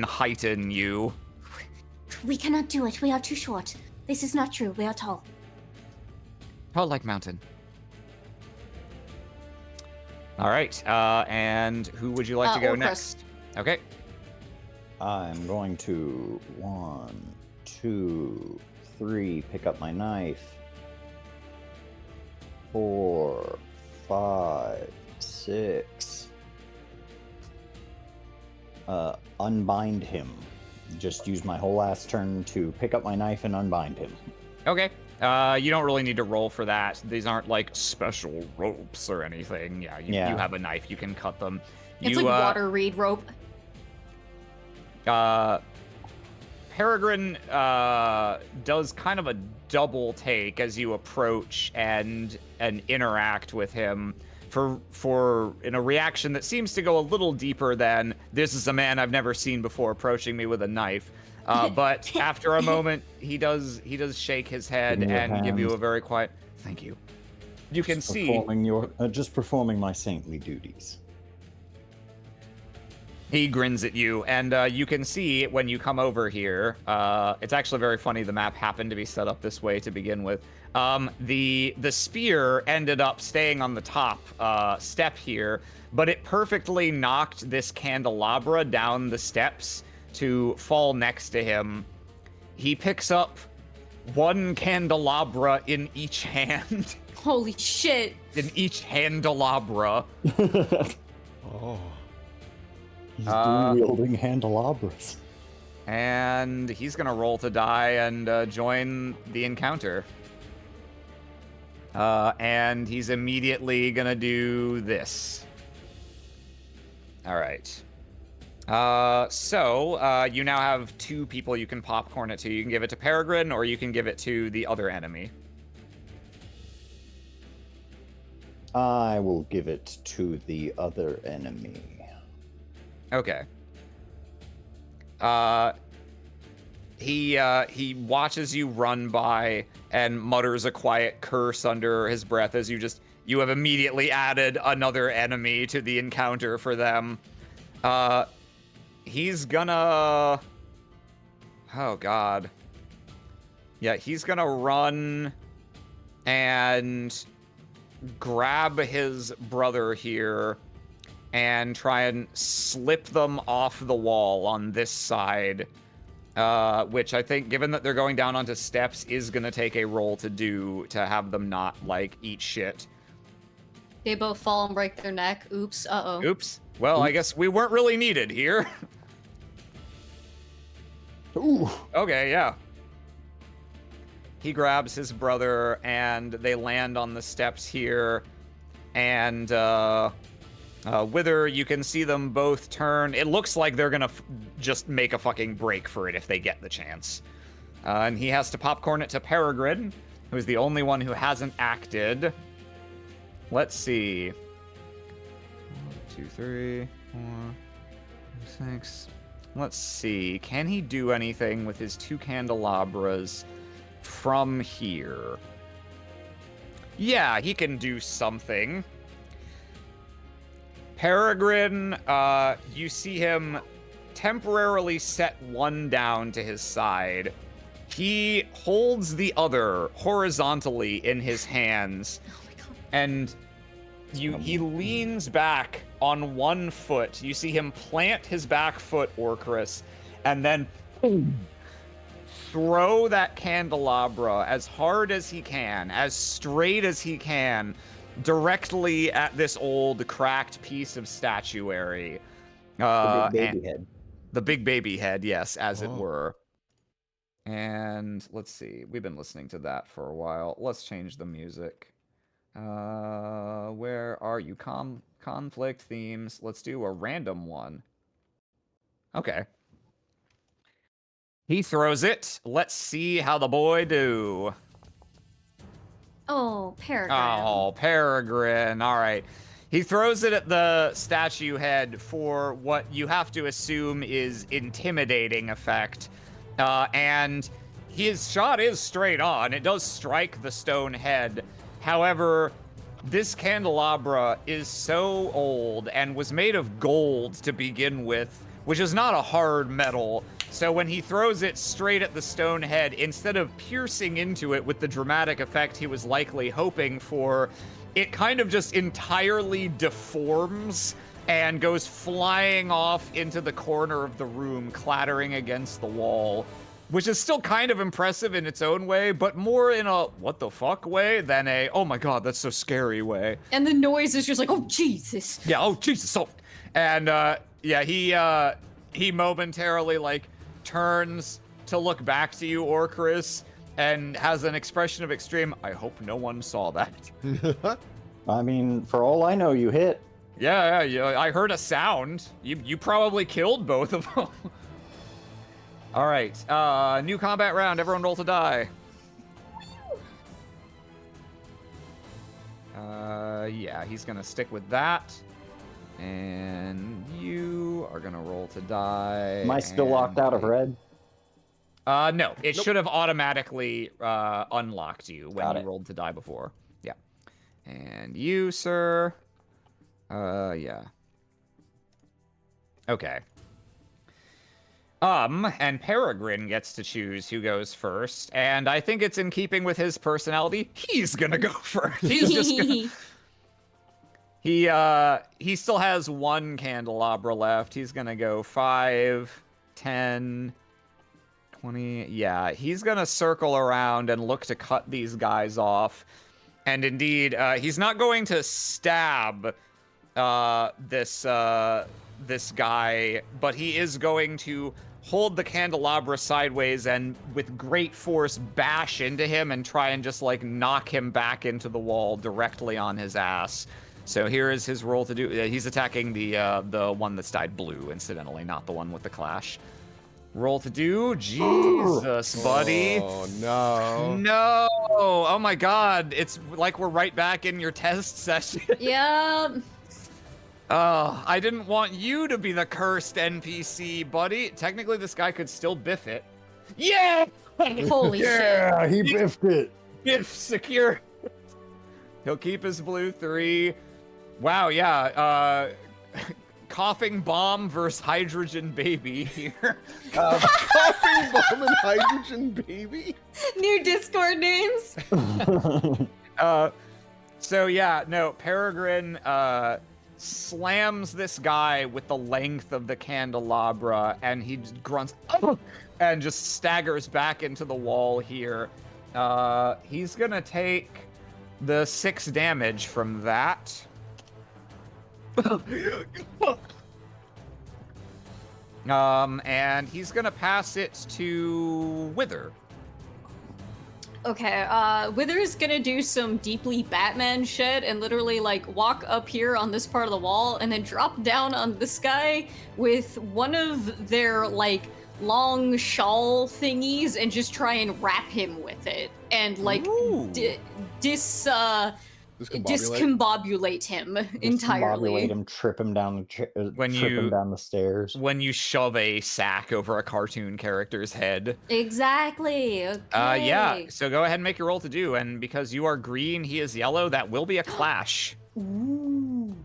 heighten you. We cannot do it. We are too short. This is not true. We are tall. Tall like mountain. All right. And who would you like to go or next? Okay. I'm going to 1, 2, 3, pick up my knife. 4, 5, 6. Unbind him. Just use my whole last turn to pick up my knife and unbind him. Okay. You don't really need to roll for that. These aren't like special ropes or anything. Yeah, you have a knife. You can cut them. It's like water reed rope. Peregrine does kind of a double take as you approach and interact with him for in a reaction that seems to go a little deeper than this is a man I've never seen before approaching me with a knife. But after a moment, he does shake his head and give you a very quiet thank you. You can see just performing my saintly duties. He grins at you, and you can see when you come over here, it's actually very funny the map happened to be set up this way to begin with. The spear ended up staying on the top step here, but it perfectly knocked this candelabra down the steps to fall next to him. He picks up one candelabra in each hand. Holy shit. In each handelabra. Oh. He's wielding candelabras. And he's gonna roll to die and join the encounter. And he's immediately gonna do this. All right. So you now have two people you can popcorn it to. You can give it to Peregrine, or you can give it to the other enemy. I will give it to the other enemy. Okay. He watches you run by and mutters a quiet curse under his breath as you have immediately added another enemy to the encounter for them. He's gonna... Oh, God. Yeah, he's gonna run and grab his brother here and try and slip them off the wall on this side which I think, given that they're going down onto steps, is going to take a roll to do to have them not, like, eat shit. They both fall and break their neck. Oops. Uh-oh. Oops. Well, I guess we weren't really needed here. Ooh. Okay, yeah. He grabs his brother, and they land on the steps here. And Wither, you can see them both turn. It looks like they're gonna just make a fucking break for it if they get the chance. And he has to popcorn it to Peregrine, who's the only one who hasn't acted. Let's see. 1, 2, 3, 4, 6. Let's see. Can he do anything with his 2 candelabras from here? Yeah, he can do something. Peregrine, you see him temporarily set one down to his side. He holds the other horizontally in his hands. Oh my god. And he leans back on one foot. You see him plant his back foot, Orcris, and then throw that candelabra as hard as he can, as straight as he can, directly at this old cracked piece of statuary. The big baby head. The big baby head, yes, as it Oh. were. And let's see. We've been listening to that for a while. Let's change the music. Where are you? Conflict themes. Let's do a random one. Okay. He throws it. Let's see how the boy do. Oh, Peregrine. Oh, Peregrine. All right. He throws it at the statue head for what you have to assume is intimidating effect. And his shot is straight on. It does strike the stone head. However, this candelabra is so old and was made of gold to begin with, which is not a hard metal. So when he throws it straight at the stone head, instead of piercing into it with the dramatic effect he was likely hoping for, it kind of just entirely deforms and goes flying off into the corner of the room, clattering against the wall, which is still kind of impressive in its own way, but more in a what the fuck way than a oh my god, that's so scary way. And the noise is just like, oh Jesus. Yeah, oh Jesus, oh. And yeah, he momentarily like turns to look back to you, Orcris, and has an expression of extreme, I hope no one saw that. I mean, for all I know, you hit. Yeah, I heard a sound. You probably killed both of them. All right, new combat round. Everyone roll to die. Yeah, he's gonna stick with that. And you are gonna roll to die. Am I still locked out of red? No, it should have automatically unlocked you when Got you it. rolled to die before. Yeah. And you, sir. Yeah. Okay. And Peregrine gets to choose who goes first, and I think it's in keeping with his personality. He's gonna go first. He's just gonna... He still has one candelabra left. He's gonna go 5, 10, 20. Yeah, he's gonna circle around and look to cut these guys off. And indeed, he's not going to stab this guy, but he is going to hold the candelabra sideways and with great force bash into him and try and just like knock him back into the wall directly on his ass. So here is his roll to do. He's attacking the one that's dyed blue, incidentally, not the one with the clash. Roll to do. Jesus, buddy. Oh, no. No. Oh, my God. It's like we're right back in your test session. Yeah. Oh, I didn't want you to be the cursed NPC, buddy. Technically, this guy could still biff it. Yeah! Holy shit. Yeah, he biffed it. Biff secure. He'll keep his blue 3. Wow, yeah. Coughing bomb versus hydrogen baby here. Coughing bomb and hydrogen baby? New Discord names. So yeah, no, Peregrine, slams this guy with the length of the candelabra, and he just grunts and just staggers back into the wall here. He's gonna take the 6 damage from that. And he's gonna pass it to Wither. Okay, Wither's gonna do some deeply Batman shit and literally, like, walk up here on this part of the wall and then drop down on this guy with one of their, like, long shawl thingies and just try and wrap him with it. And, like, discombobulate him entirely. Discombobulate him, trip him down the stairs. When you shove a sack over a cartoon character's head. Exactly. Okay. Yeah. So go ahead and make your roll to do, and because you are green, he is yellow. That will be a clash. Ooh.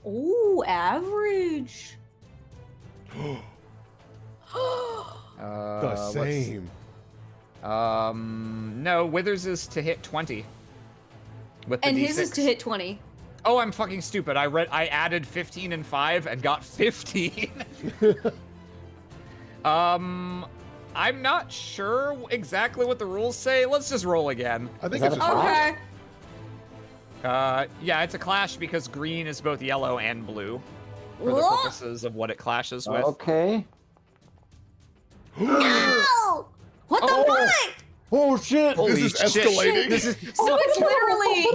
Ooh, average. The same. No, Withers is to hit 20. With the And D6. his is to hit 20. Oh, I'm fucking stupid. I added 15 and 5 and got 15. I'm not sure exactly what the rules say. Let's just roll again. I think Is it's that just a Okay. Yeah, it's a clash because green is both yellow and blue for the Whoa. purposes of what it clashes with. Okay. No! What the Oh. fuck? Oh shit! Holy This is shit. escalating. This is So it's literally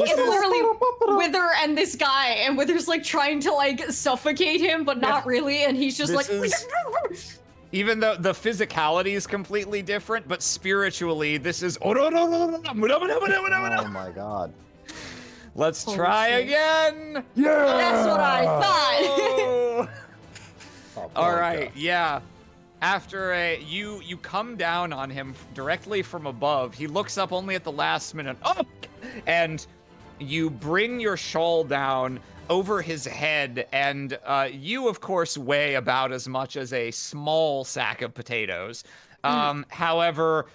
Wither and this guy, and Wither's like trying to like suffocate him, but not really, and he's just This like is- even though the physicality is completely different, but spiritually this is Oh my god. Let's Holy try shit. again. Yeah! That's what I thought. Oh. Oh, All my right, God. yeah. After you come down on him directly from above, he looks up only at the last minute. Oh! And you bring your shawl down over his head, and you, of course, weigh about as much as a small sack of potatoes. However,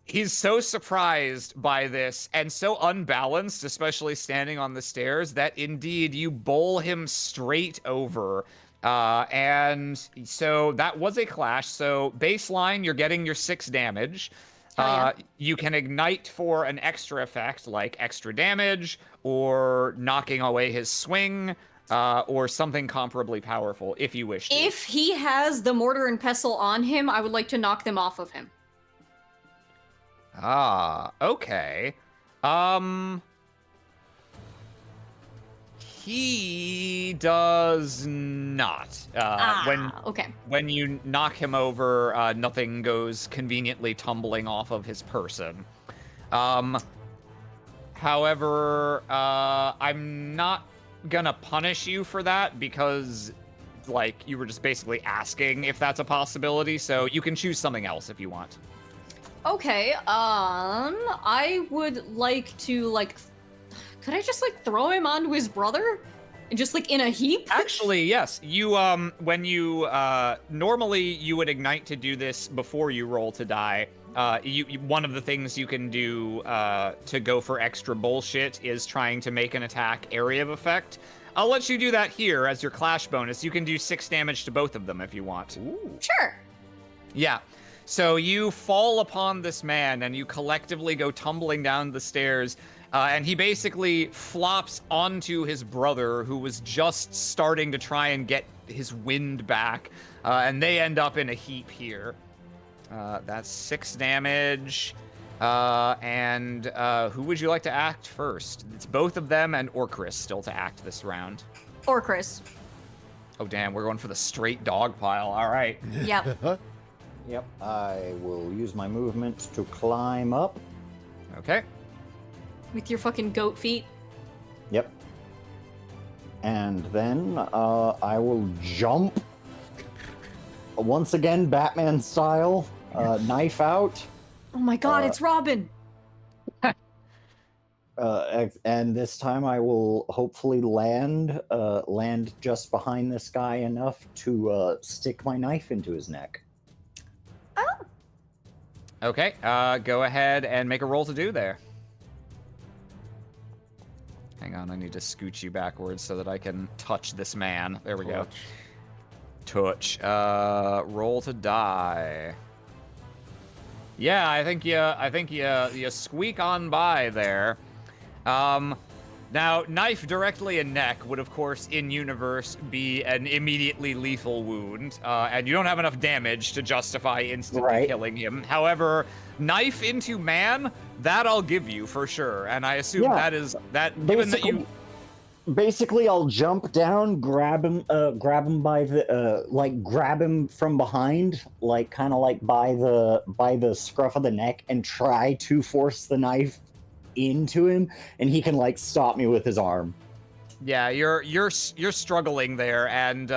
he's so surprised by this and so unbalanced, especially standing on the stairs, that indeed you bowl him straight over. And so that was a clash. So baseline, you're getting your 6 damage. Yeah. You can ignite for an extra effect like extra damage or knocking away his swing or something comparably powerful if you wish to. If he has the mortar and pestle on him, I would like to knock them off of him. Okay. He does not. Okay. When you knock him over, nothing goes conveniently tumbling off of his person. However, I'm not gonna punish you for that because, like, you were just basically asking if that's a possibility, so you can choose something else if you want. Okay, I would like to, like, could I just, like, throw him onto his brother? And just, like, in a heap? Actually, yes. You, when you, normally you would ignite to do this before you roll to die. One of the things you can do, to go for extra bullshit is trying to make an attack area of effect. I'll let you do that here as your clash bonus. You can do 6 damage to both of them if you want. Ooh. Sure. Yeah. So you fall upon this man and you collectively go tumbling down the stairs. And he basically flops onto his brother, who was just starting to try and get his wind back. And they end up in a heap here. That's 6 damage. And who would you like to act first? It's both of them and Orcris still to act this round. Or Chris. Oh, damn, we're going for the straight dog pile. All right. Yep. Yep, I will use my movement to climb up. Okay. With your fucking goat feet. Yep. And then I will jump. Once again, Batman style. Knife out. Oh my god, it's Robin! And this time I will hopefully land just behind this guy enough to stick my knife into his neck. Okay. Go ahead and make a roll to do there. Hang on, I need to scooch you backwards so that I can touch this man. There we go. Touch. Roll to die. Yeah, I think you squeak on by there. Now, knife directly in neck would, of course, in universe, be an immediately lethal wound, and you don't have enough damage to justify instantly killing him. However, knife into man, that I'll give you for sure, and I assume that is that. Given that you. Basically, I'll jump down, grab him by the grab him from behind, like kind of like by the scruff of the neck, and try to force the knife into him, and he can like stop me with his arm. Yeah, you're struggling there, and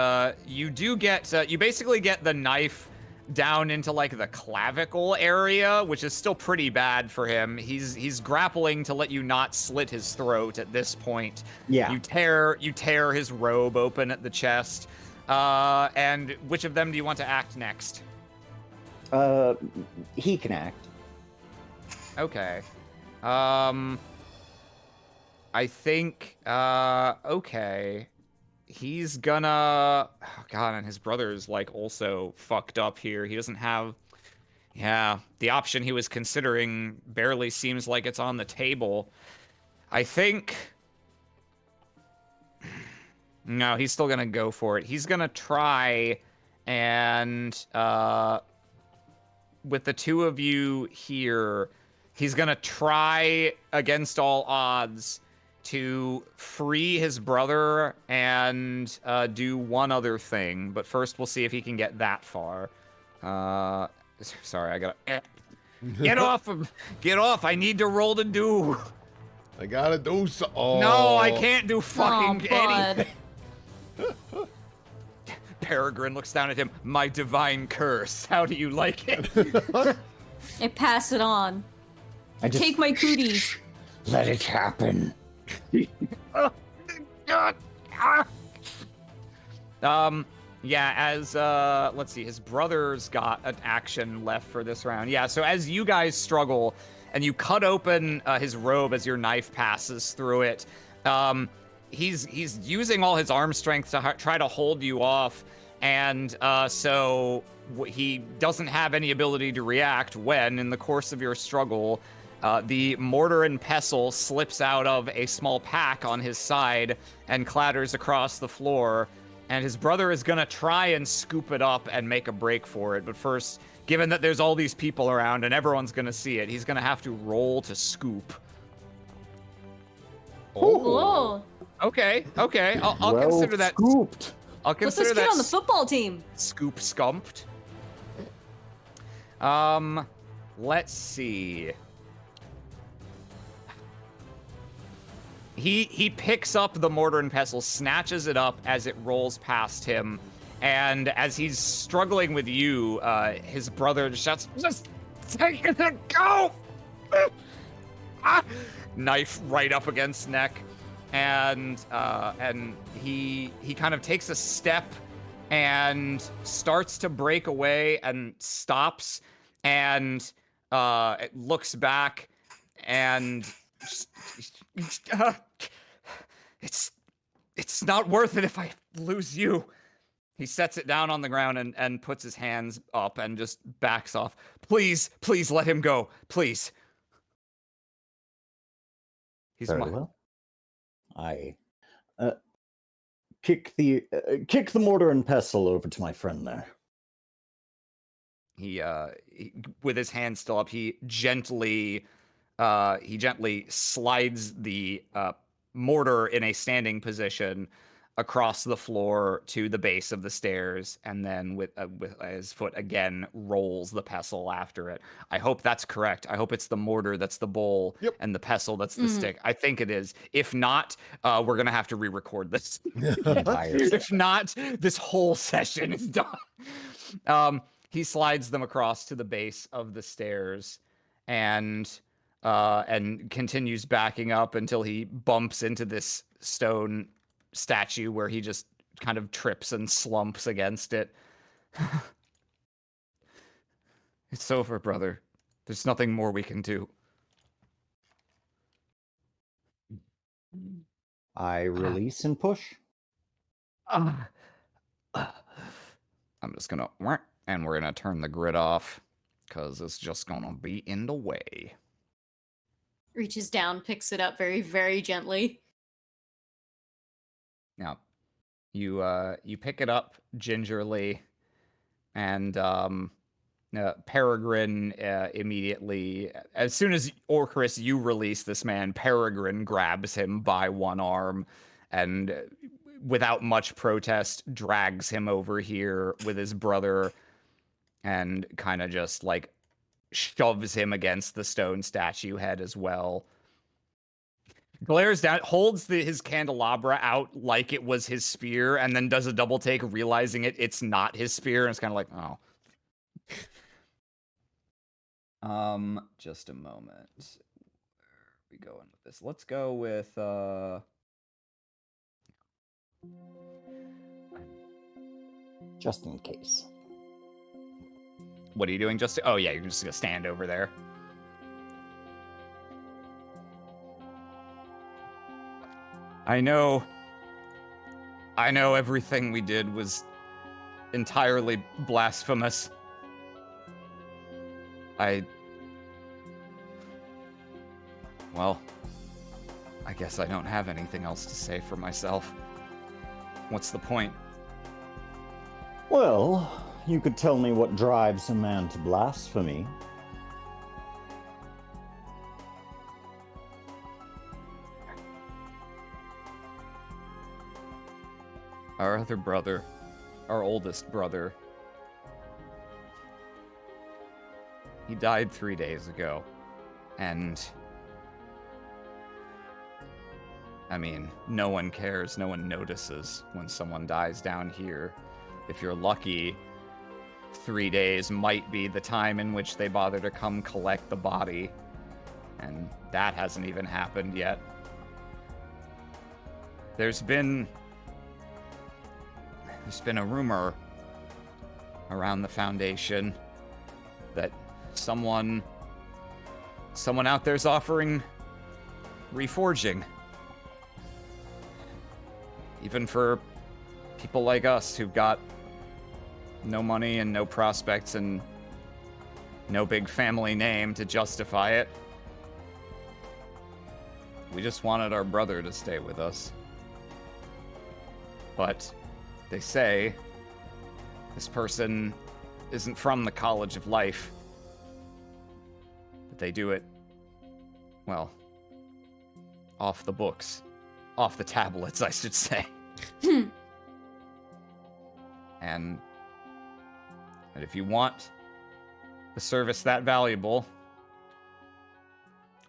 you do get you basically get the knife down into like the clavicle area, which is still pretty bad for him. He's grappling to let you not slit his throat at this point. Yeah. You tear his robe open at the chest. And which of them do you want to act next? He can act. Okay. I think okay. He's gonna oh god, and his brother's like also fucked up here. He doesn't have the option he was considering barely seems like it's on the table. I think no, he's still gonna go for it. He's gonna try and with the two of you here, he's gonna try against all odds to free his brother and do one other thing. But first, we'll see if he can get that far. Sorry, I gotta get off him. Get off! I need to roll to do. I gotta do so. Oh. No, I can't do fucking bud. anything. Peregrine looks down at him. My divine curse. How do you like it? I pass it on. Take my cooties. Let it happen. Yeah, as let's see, his brother's got an action left for this round. Yeah, so as you guys struggle and you cut open his robe as your knife passes through it, he's using all his arm strength to try to hold you off, and so he doesn't have any ability to react when, in the course of your struggle, the mortar and pestle slips out of a small pack on his side and clatters across the floor. And his brother is gonna try and scoop it up and make a break for it. But first, given that there's all these people around and everyone's gonna see it, he's gonna have to roll to scoop. Oh. Okay. I'll Well consider that. Scooped. I'll Put this consider kid that on the football team. scoop scumped. Let's see. He picks up the mortar and pestle, snatches it up as it rolls past him, and as he's struggling with you, his brother just shouts, "Just take it and go!" Knife right up against neck, and he kind of takes a step and starts to break away and stops, and it looks back and. It's not worth it if I lose you. He sets it down on the ground and puts his hands up and just backs off. Please let him go. Please. He's Very well. I kick the mortar and pestle over to my friend there. He with his hand still up, he gently slides the mortar in a standing position across the floor to the base of the stairs, and then with his foot again rolls the pestle after it. I hope that's correct. I hope it's the mortar that's the bowl and the pestle that's the stick. I think it is. If not, we're gonna have to re-record this. If not, this whole session is done. He slides them across to the base of the stairs and continues backing up until he bumps into this stone statue where he just kind of trips and slumps against it. It's over, brother. There's nothing more we can do. I release and push. I'm just gonna, and we're gonna turn the grid off because it's just gonna be in the way. Reaches down, picks it up very, very gently. Now, you pick it up gingerly, and Peregrine immediately, as soon as Orcris, you release this man, Peregrine grabs him by one arm and, without much protest, drags him over here with his brother and kind of just like shoves him against the stone statue head as well. Glares down, holds his candelabra out like it was his spear, and then does a double take, realizing it's not his spear, and it's kind of like, oh. Just a moment. Where are we going with this? Let's go with, Just in case. what are you doing? Oh yeah, you're just gonna stand over there. I know everything we did was entirely blasphemous. Well, I guess I don't have anything else to say for myself. What's the point? Well, you could tell me what drives a man to blasphemy. Our other brother, our oldest brother, he died 3 days ago. And I mean, no one cares, no one notices when someone dies down here. If you're lucky, 3 days might be the time in which they bother to come collect the body. And that hasn't even happened yet. There's been a rumor around the Foundation that someone out there's offering reforging. Even for people like us who've got no money and no prospects and no big family name to justify it. We just wanted our brother to stay with us. But they say this person isn't from the College of Life. That they do it, well, off the books. Off the tablets, I should say. And if you want a service that valuable,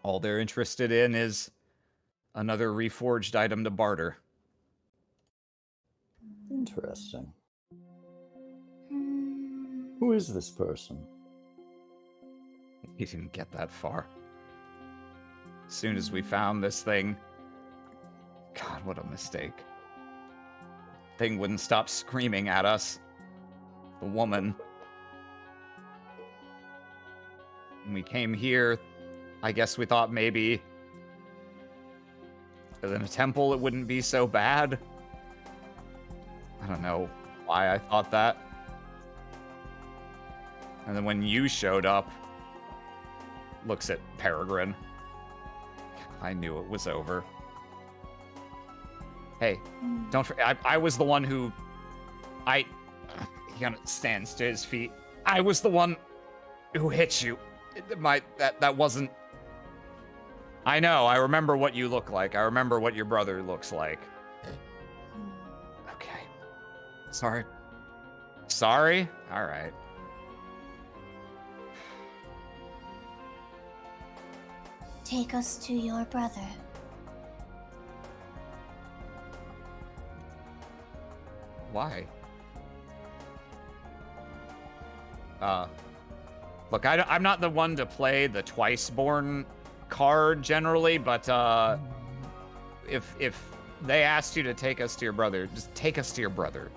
all they're interested in is another reforged item to barter. Interesting. Who is this person? He didn't get that far. As soon as we found this thing, God, what a mistake. Thing wouldn't stop screaming at us. The woman. When we came here, I guess we thought maybe in a temple it wouldn't be so bad. I don't know why I thought that. And then when you showed up, looks at Peregrine. I knew it was over. Hey, don't forget, I was the one who... He kind of stands to his feet. I was the one who hit you. That wasn't... I know, I remember what you look like. I remember what your brother looks like. Okay. Sorry. Sorry? Alright. Take us to your brother. Why? Look, I'm not the one to play the twice-born card generally, but if they asked you to take us to your brother, just take us to your brother.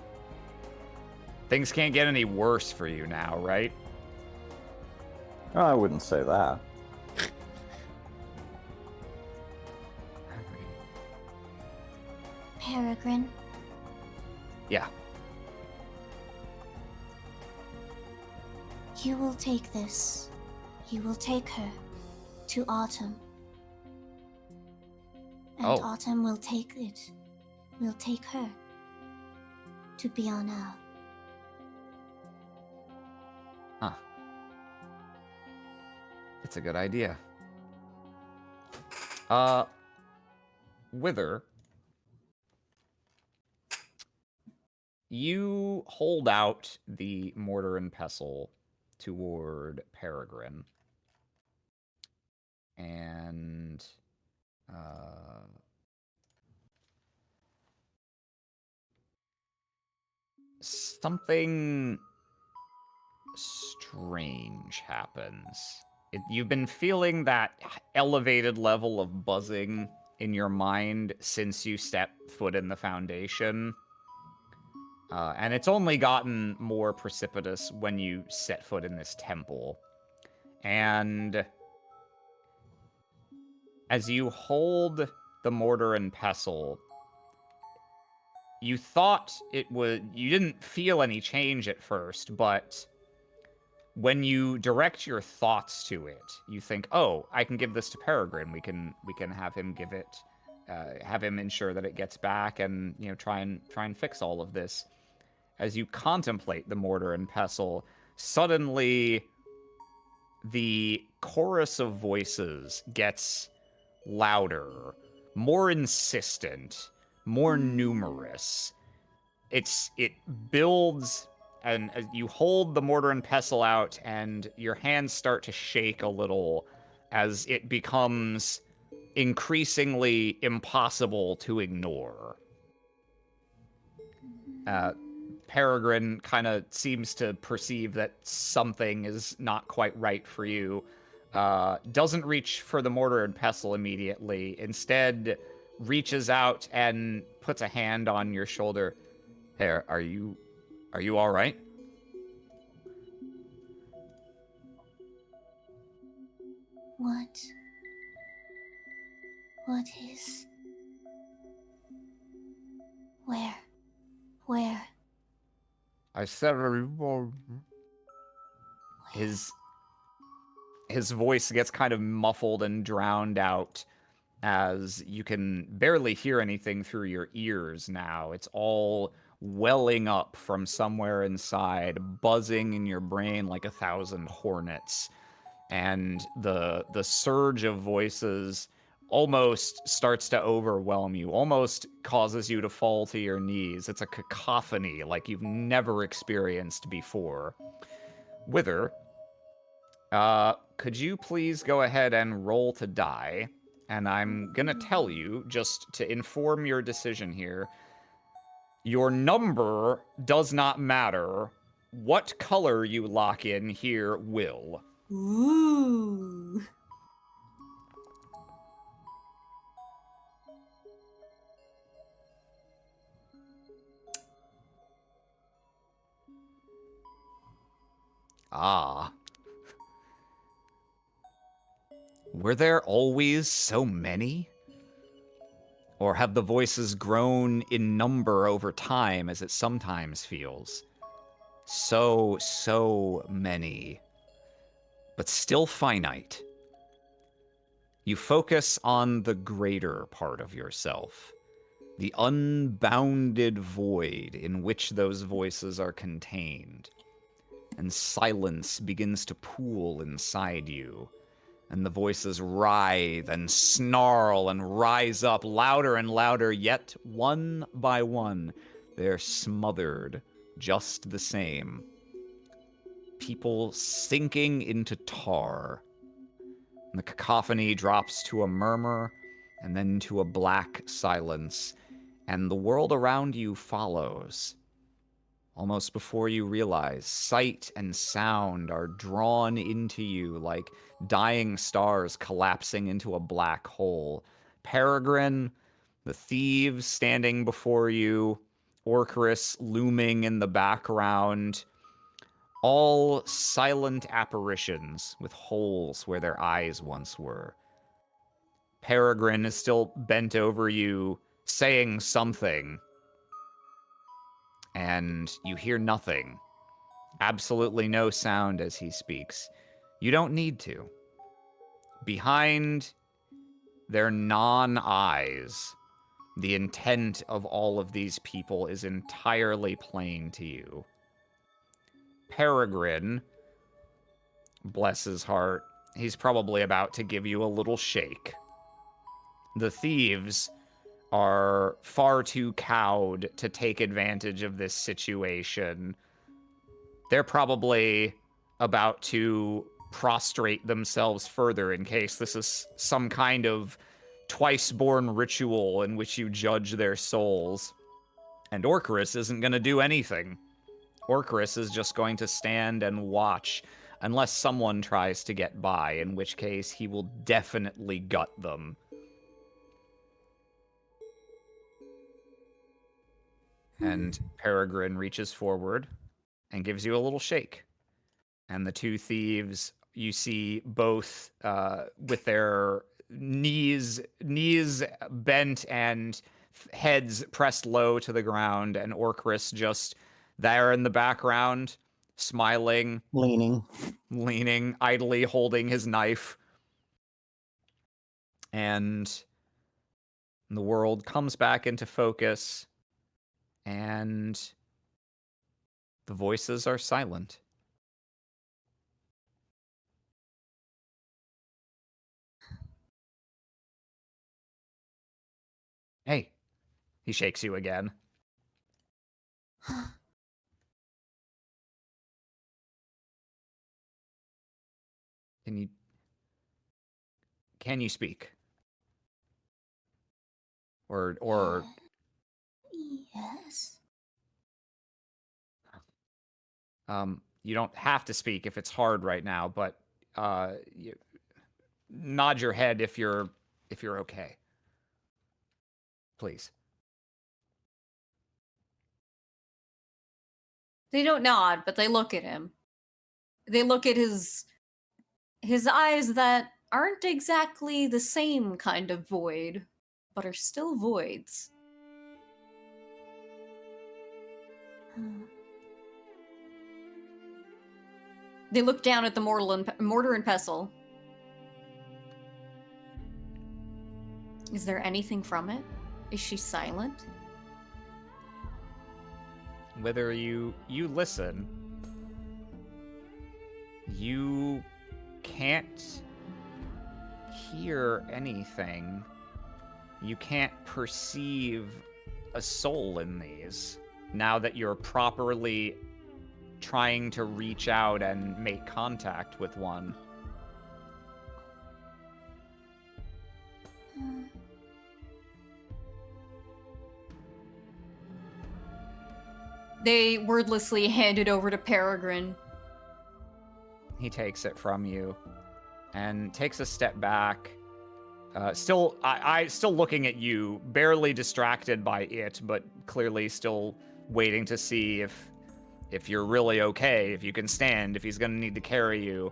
Things can't get any worse for you now, right? I wouldn't say that. Peregrine, Yeah. you will take this. You will take her to Autumn. And Oh. Autumn will take it. Will take her to Bionel. Huh. It's a good idea. Wither, you hold out the mortar and pestle toward Peregrine. And something strange happens. You've been feeling that elevated level of buzzing in your mind since you stepped foot in the Foundation. And it's only gotten more precipitous when you set foot in this temple. And as you hold the mortar and pestle, you thought it was... You didn't feel any change at first, but when you direct your thoughts to it, you think, "Oh, I can give this to Peregrine. We can have him give it, have him ensure that it gets back, and try and fix all of this." As you contemplate the mortar and pestle, suddenly the chorus of voices gets louder, more insistent, more numerous. It builds, and as you hold the mortar and pestle out, and your hands start to shake a little as it becomes increasingly impossible to ignore. Peregrine kind of seems to perceive that something is not quite right for you. Doesn't reach for the mortar and pestle immediately. Instead, reaches out and puts a hand on your shoulder. Hey, are you all right? What? What is? Where? Where? I said His voice gets kind of muffled and drowned out as you can barely hear anything through your ears now. It's all welling up from somewhere inside, buzzing in your brain like 1,000 hornets. And the surge of voices almost starts to overwhelm you, almost causes you to fall to your knees. It's a cacophony like you've never experienced before. Wither, could you please go ahead and roll to die? And I'm gonna tell you, just to inform your decision here, your number does not matter. What color you lock in here will. Ooh. Ah. Were there always so many? Or have the voices grown in number over time, as it sometimes feels? So many. But still finite. You focus on the greater part of yourself. The unbounded void in which those voices are contained. And silence begins to pool inside you. And the voices writhe and snarl and rise up louder and louder, yet one by one, they're smothered just the same. People sinking into tar. And the cacophony drops to a murmur and then to a black silence, and the world around you follows. Almost before you realize, sight and sound are drawn into you like dying stars collapsing into a black hole. Peregrine, the thieves standing before you, Orcarus looming in the background, all silent apparitions with holes where their eyes once were. Peregrine is still bent over you, saying something, and you hear nothing. Absolutely no sound as he speaks. You don't need to. Behind their non-eyes, the intent of all of these people is entirely plain to you. Peregrine, bless his heart, he's probably about to give you a little shake. The thieves are far too cowed to take advantage of this situation. They're probably about to prostrate themselves further in case this is some kind of twice-born ritual in which you judge their souls. And Orcarus isn't going to do anything. Orcarus is just going to stand and watch unless someone tries to get by, in which case he will definitely gut them. And Peregrine reaches forward and gives you a little shake. And the two thieves, you see both with their knees bent and heads pressed low to the ground, and Orcarus just there in the background, smiling, leaning, idly holding his knife. And the world comes back into focus, and the voices are silent. Hey, he shakes you again. Can you speak? Or Yes. you don't have to speak if it's hard right now, but nod your head if you're okay. Please. They don't nod, but they look at him. They look at his eyes that aren't exactly the same kind of void, but are still voids. They look down at the mortar and pestle. Is there anything from it? Is she silent? Whether you listen, you can't hear anything. You can't perceive a soul in these. Now that you're properly trying to reach out and make contact with one. They wordlessly hand it over to Peregrine. He takes it from you and takes a step back. Still looking at you, barely distracted by it, but clearly still waiting to see if you're really okay, if you can stand, if he's going to need to carry you.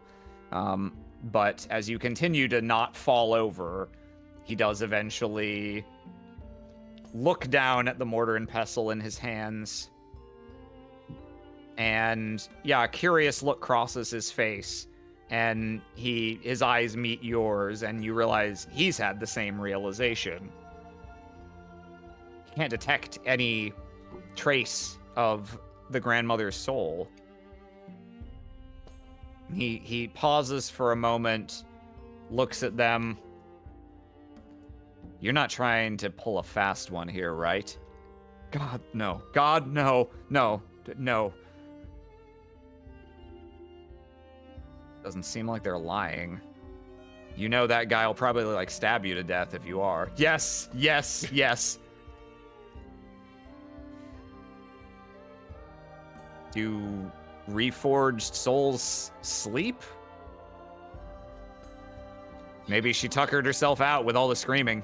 But as you continue to not fall over, he does eventually look down at the mortar and pestle in his hands. And yeah, a curious look crosses his face, and his eyes meet yours, and you realize he's had the same realization. He can't detect any trace of the grandmother's soul. He pauses for a moment, looks at them. You're not trying to pull a fast one here, right? God, no. God, no. No. No. Doesn't seem like they're lying. You know that guy will probably, like, stab you to death if you are. Yes, yes, yes. Do reforged souls sleep? Maybe she tuckered herself out with all the screaming.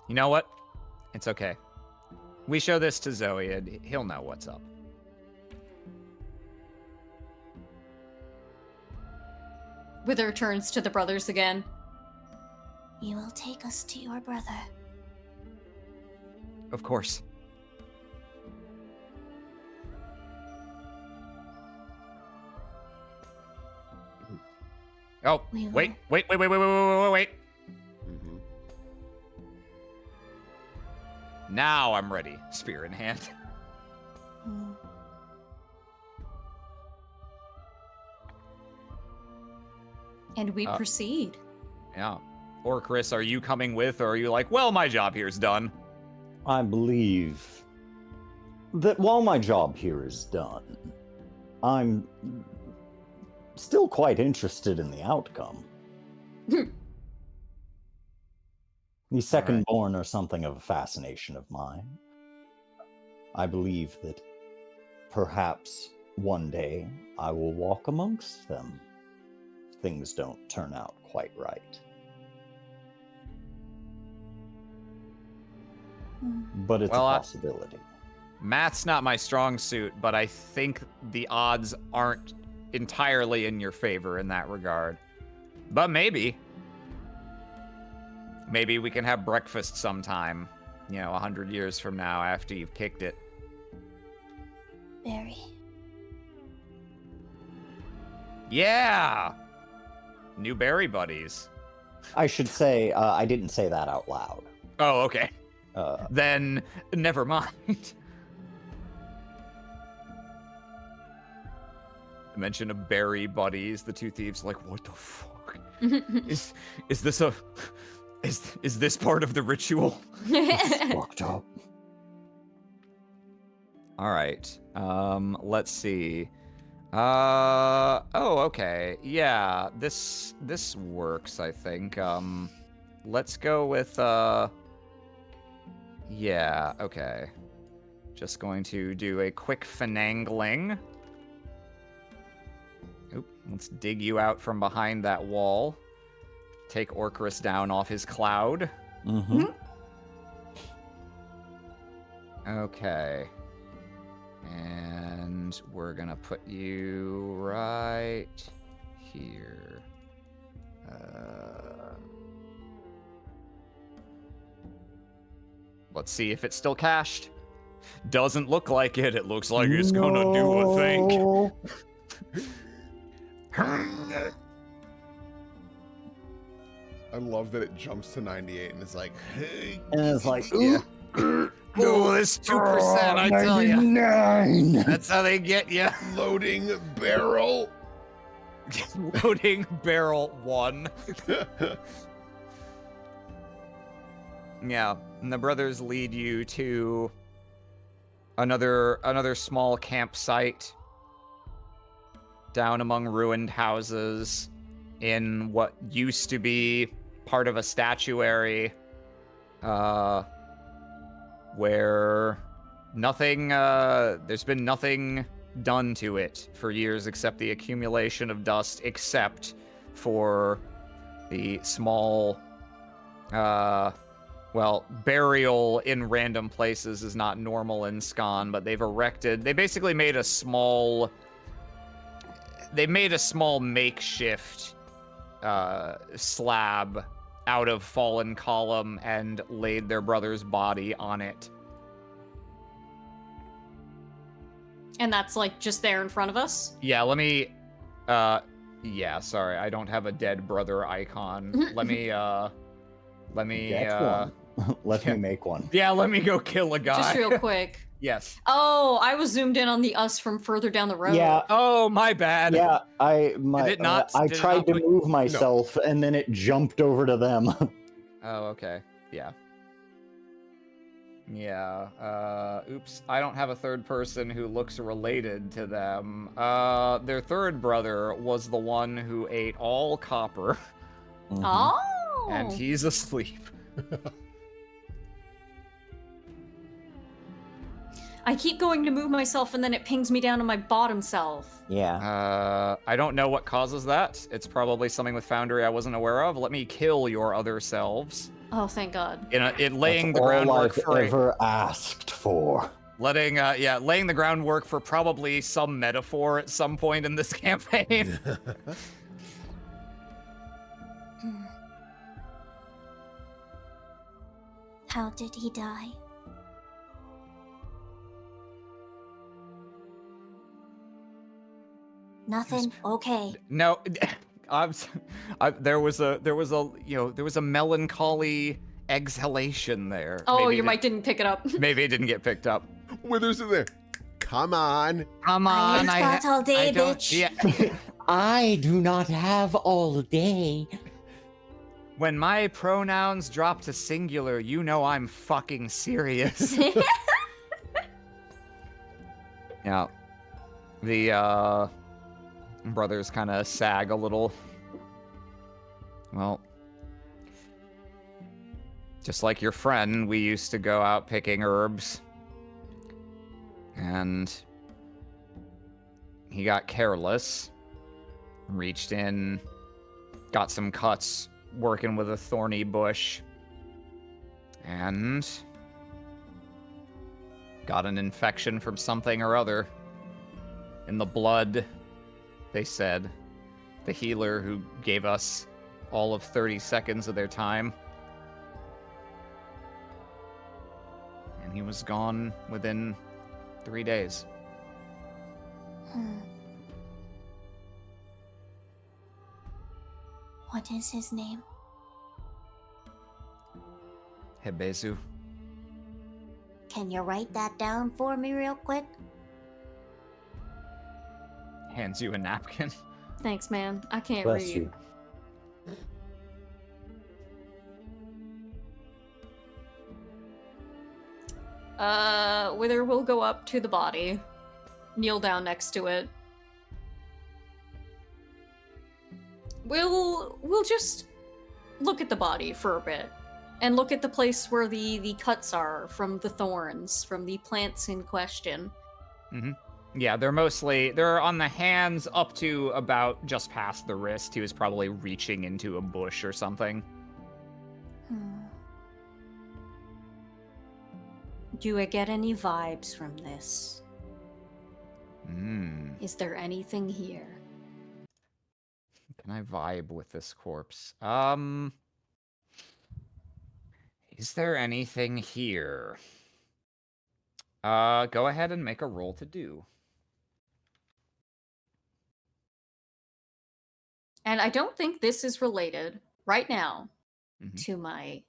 You know what? It's okay. We show this to Zoe, and he'll know what's up. Wither turns to the brothers again. You will take us to your brother. Of course. Oh, We wait. will. Wait. Mhm. Now I'm ready. Spear in hand. Hmm. And we proceed. Yeah. Or Chris, are you coming with, or are you like, well, my job here's done? I believe that while my job here is done, I'm still quite interested in the outcome. The second-born are something of a fascination of mine. I believe that perhaps one day I will walk amongst them. Things don't turn out quite right. But it's Well, a possibility. Math's not my strong suit, but I think the odds aren't entirely in your favor in that regard. But maybe. Maybe we can have breakfast sometime, 100 years from now after you've kicked it. Barry. Yeah! New berry buddies. I should say, I didn't say that out loud. Oh, okay. Uh, Then, never mind. The mention of berry buddies, the two thieves like, what the fuck? Is this a... Is this part of the ritual? fucked up. All right. Let's see. Oh, okay. Yeah, this works, I think. Let's go with yeah, okay. Just going to do a quick finagling. Oop, let's dig you out from behind that wall. Take Orcris down off his cloud. Mm-hmm. Okay. And we're gonna put you right here. Let's see if it's still cached. Doesn't look like it. It looks like it's gonna do a thing. I love that it jumps to 98 and it's like, hey. And it's like, Yeah. ooh, Oh, this 2%, I tell you. 99. That's how they get you. Loading barrel. Loading barrel 1. Yeah, and the brothers lead you to another small campsite down among ruined houses in what used to be part of a statuary, where there's been nothing done to it for years except the accumulation of dust, except for the small, burial in random places is not normal in Scon, but they basically made a small makeshift slab out of fallen column and laid their brother's body on it. And that's like just there in front of us? Yeah, let me sorry, I don't have a dead brother icon. let me Get one. Let me make one. Yeah, let me go kill a guy. Just real quick. Yes. Oh, I was zoomed in on the us from further down the road. Yeah. Oh, my bad. Yeah, I Did it not tried to put- move myself and then it jumped over to them. Oh, okay. Yeah. Yeah. Oops. I don't have a third person who looks related to them. Their third brother was the one who ate all copper, Mhm. Oh. and he's asleep. I keep going to move myself and then it pings me down to my bottom self. Yeah. I don't know what causes that. It's probably something with Foundry I wasn't aware of. Let me kill your other selves. Oh, thank God. In laying That's the all groundwork I've for ever asked for. laying the groundwork for probably some metaphor at some point in this campaign. How did he die? Nothing? Okay. No, there was a melancholy exhalation there. Oh, Maybe your mic didn't pick it up. maybe it didn't get picked up. Withers in there. Come on. Come I on, ain't got all day, don't. bitch. Yeah. I do not have all day. When my pronouns drop to singular, you know I'm fucking serious. Yeah. The brothers kind of sag a little. Well, just like your friend, we used to go out picking herbs. And he got careless, reached in, got some cuts working with a thorny bush, and got an infection from something or other. In the blood, they said. The healer who gave us all of 30 seconds of their time. And he was gone within 3 days. What is his name? Hebezu. Can you write that down for me real quick? Hands you a napkin. Thanks, man. I can't Bless read. you. Wither will go up to the body, kneel down next to it. We'll just look at the body for a bit, and look at the place where the cuts are from the thorns, from the plants in question. Mm-hmm. Yeah, they're on the hands up to about just past the wrist. He was probably reaching into a bush or something. Do I get any vibes from this? Hmm. Is there anything here? Can I vibe with this corpse? Is there anything here? Go ahead and make a roll to do. And I don't think this is related right now Mhm. to my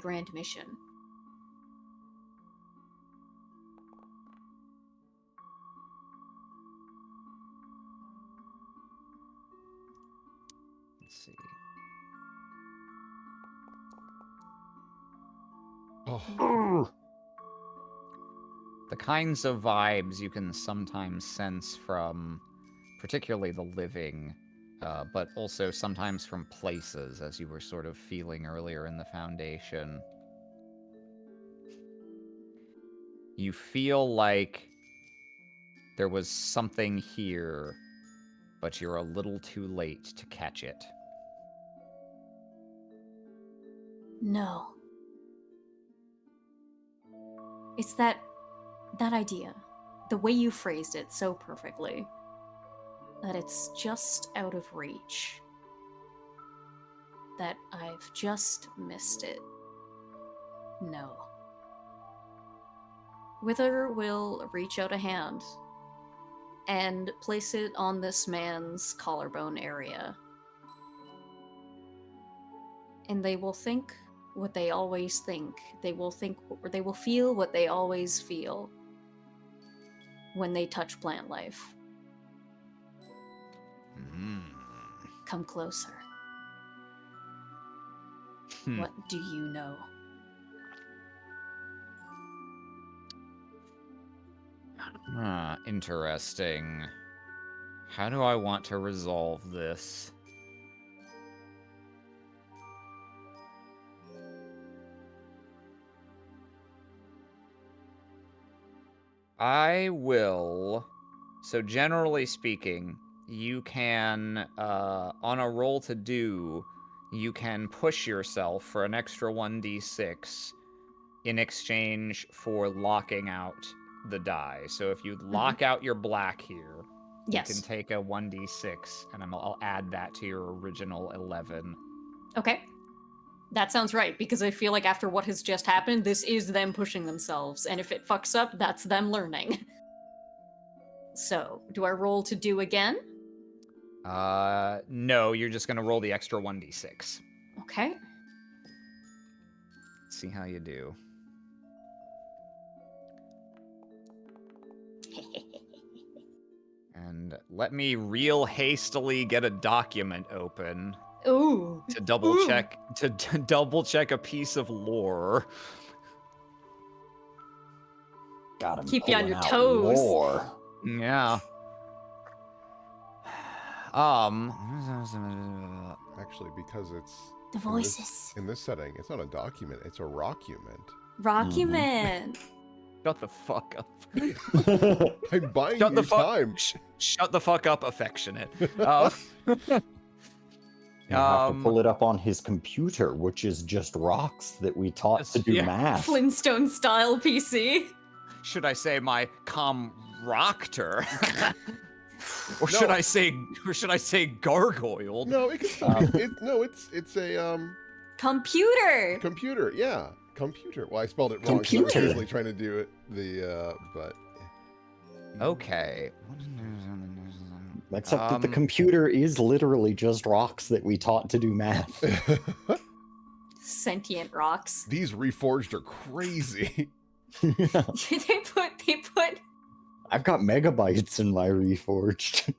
grand mission. Let's see. Oh. The kinds of vibes you can sometimes sense from particularly the living, but also sometimes from places, as you were sort of feeling earlier in the Foundation. You feel like there was something here, but you're a little too late to catch it. No. It's that idea, the way you phrased it so perfectly, that it's just out of reach. That I've just missed it. No. Wither will reach out a hand and place it on this man's collarbone area. And they will think what they always think. They will feel what they always feel when they touch plant life. Come closer. What do you know? Interesting. How do I want to resolve this? I will. So generally speaking, you can, on a roll to do, you can push yourself for an extra 1d6 in exchange for locking out the die. So if you lock out your black here, Yes. you can take a 1d6, and I'll add that to your original 11. Okay. That sounds right, because I feel like after what has just happened, this is them pushing themselves, and if it fucks up, that's them learning. So, do I roll to do again? No, you're just gonna roll the extra 1d6. Okay. See how you do. And let me real hastily get a document open Ooh. to double check double check a piece of lore. Got him Keep you on pulling your out toes. lore. Yeah. Actually, because it's The in this- voices. in this setting, it's not a document; it's a rockument. Rockument. Shut the fuck up. I'm buying Shut you the fuck. time. Shut the fuck up, affectionate. You have to pull it up on his computer, which is just rocks that we taught to do Yeah. math. Flintstone style PC. Should I say my rockter? Or No. should I say gargoyle? No, it can still be. It's a Computer. computer. Yeah, computer. Well, I spelled it wrong. 'Cause I was Computer. seriously trying to do it. But Okay. Except that the computer is literally just rocks that we taught to do math. Sentient rocks. these reforged are crazy. they put I've got megabytes in my Reforged.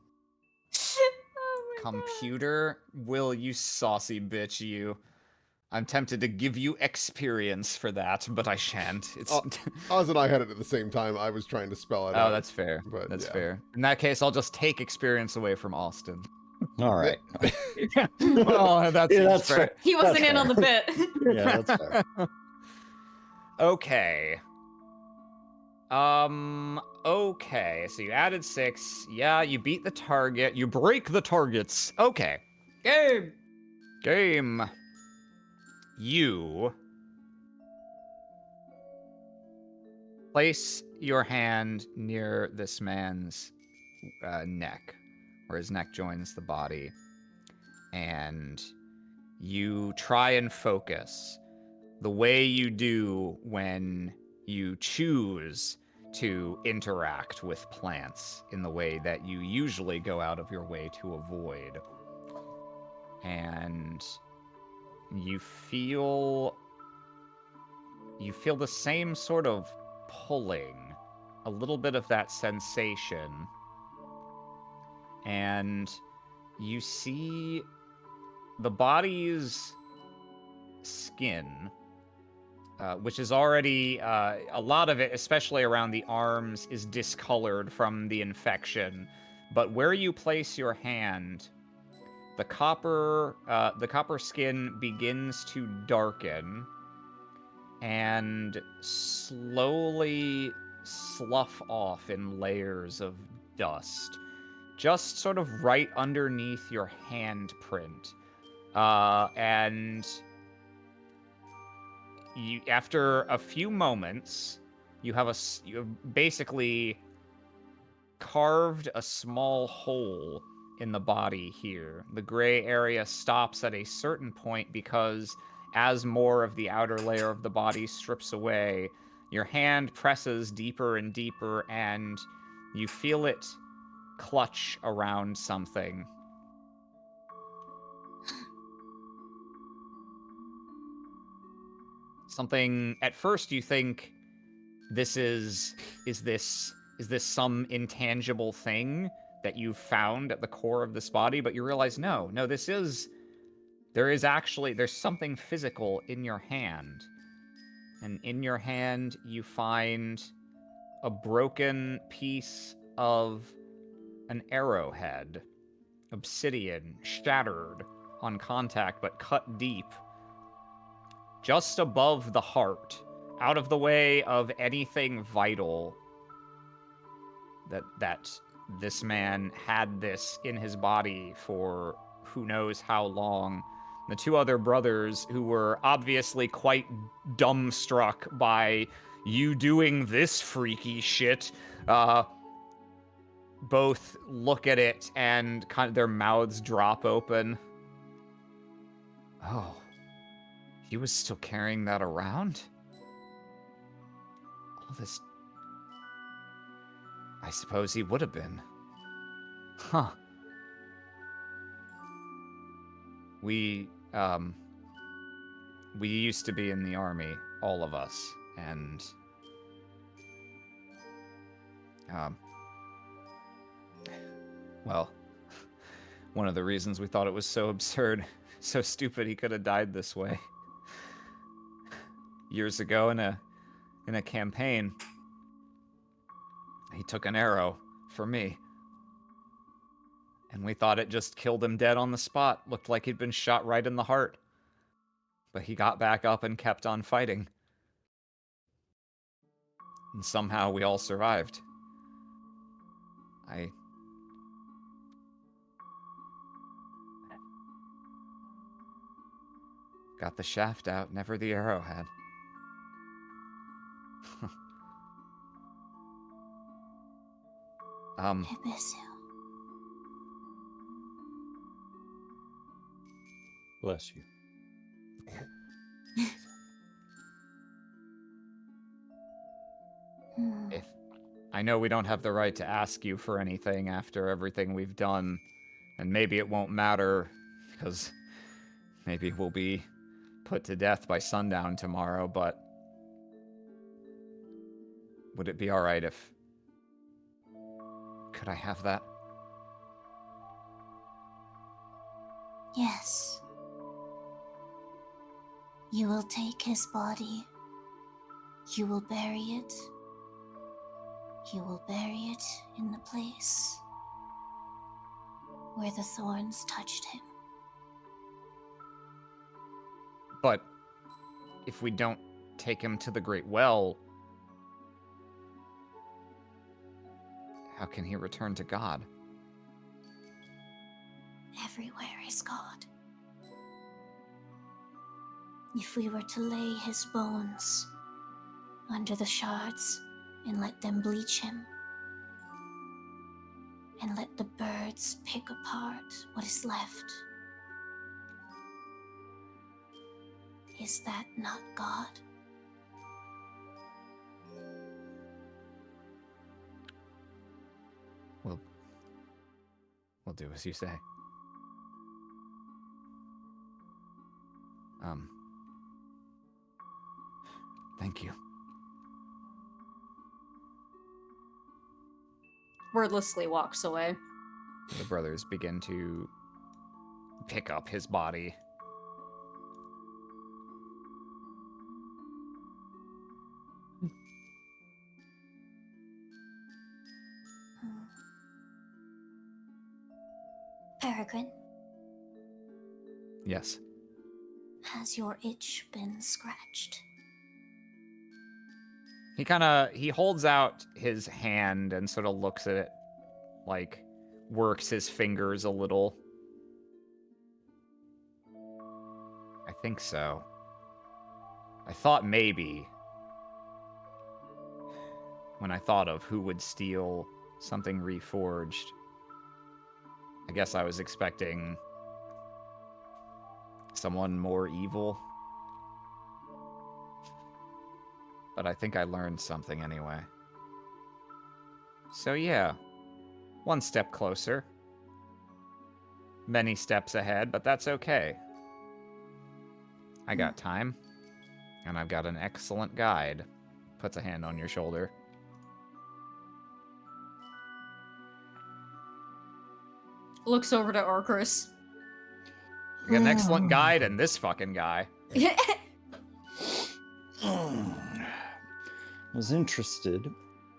Oh my Computer, will you saucy bitch, you. I'm tempted to give you experience for that, but I shan't. It's Oz and I had it at the same time. I was trying to spell it out. Oh, that's fair. But That's yeah. fair. In that case, I'll just take experience away from Austin. All right. Oh, that's, Yeah, that's fair. He wasn't That's in on the fair. bit. Yeah, that's fair. Okay. Okay. So you added 6. Yeah, you beat the target. You break the targets. Okay. Game. Game. You place your hand near this man's neck, where his neck joins the body, and you try and focus the way you do when you choose to interact with plants in the way that you usually go out of your way to avoid. And you feel the same sort of pulling, a little bit of that sensation, and you see the body's skin, which is already a lot of it, especially around the arms, is discolored from the infection. But where you place your hand, the copper skin begins to darken and slowly slough off in layers of dust, just sort of right underneath your handprint. And you, after a few moments, you have basically carved a small hole in the body here. The gray area stops at a certain point because as more of the outer layer of the body strips away, your hand presses deeper and deeper, and you feel it clutch around something. Something, at first you think this is this some intangible thing that you've found at the core of this body, but you realize no, there's something physical in your hand. And in your hand you find a broken piece of an arrowhead, obsidian, shattered on contact but cut deep, just above the heart, out of the way of anything vital. That this man had this in his body for who knows how long. The two other brothers, who were obviously quite dumbstruck by you doing this freaky shit, both look at it and kind of their mouths drop open. Oh, He was still carrying that around? All this... I suppose he would have been. Huh. We used to be in the army, all of us, and... well, one of the reasons we thought it was so absurd, so stupid he could have died this way. Years ago in a campaign, he took an arrow for me. And we thought it just killed him dead on the spot. Looked like he'd been shot right in the heart. But he got back up and kept on fighting. And somehow we all survived. I got the shaft out, never the arrowhead. Ebisu. Bless you. If I know we don't have the right to ask you for anything after everything we've done, and maybe it won't matter, because maybe we'll be put to death by sundown tomorrow, but would it be alright if... Could I have that? Yes. You will take his body. You will bury it. You will bury it in the place where the thorns touched him. But if we don't take him to the Great Well, how can he return to God? Everywhere is God. If we were to lay his bones under the shards and let them bleach him, and let the birds pick apart what is left, is that not God? We'll do as you say. Thank you. Wordlessly walks away. The brothers begin to pick up his body. Peregrine, Yes. has your itch been scratched? He holds out his hand and sort of looks at it, like works his fingers a little. I think so. I thought maybe, when I thought of who would steal something reforged, I guess I was expecting someone more evil. But I think I learned something anyway. So yeah, one step closer. Many steps ahead, but that's okay. I got time, and I've got an excellent guide. Puts a hand on your shoulder. Looks over to Orcris. I got an excellent guide and this fucking guy. Was interested.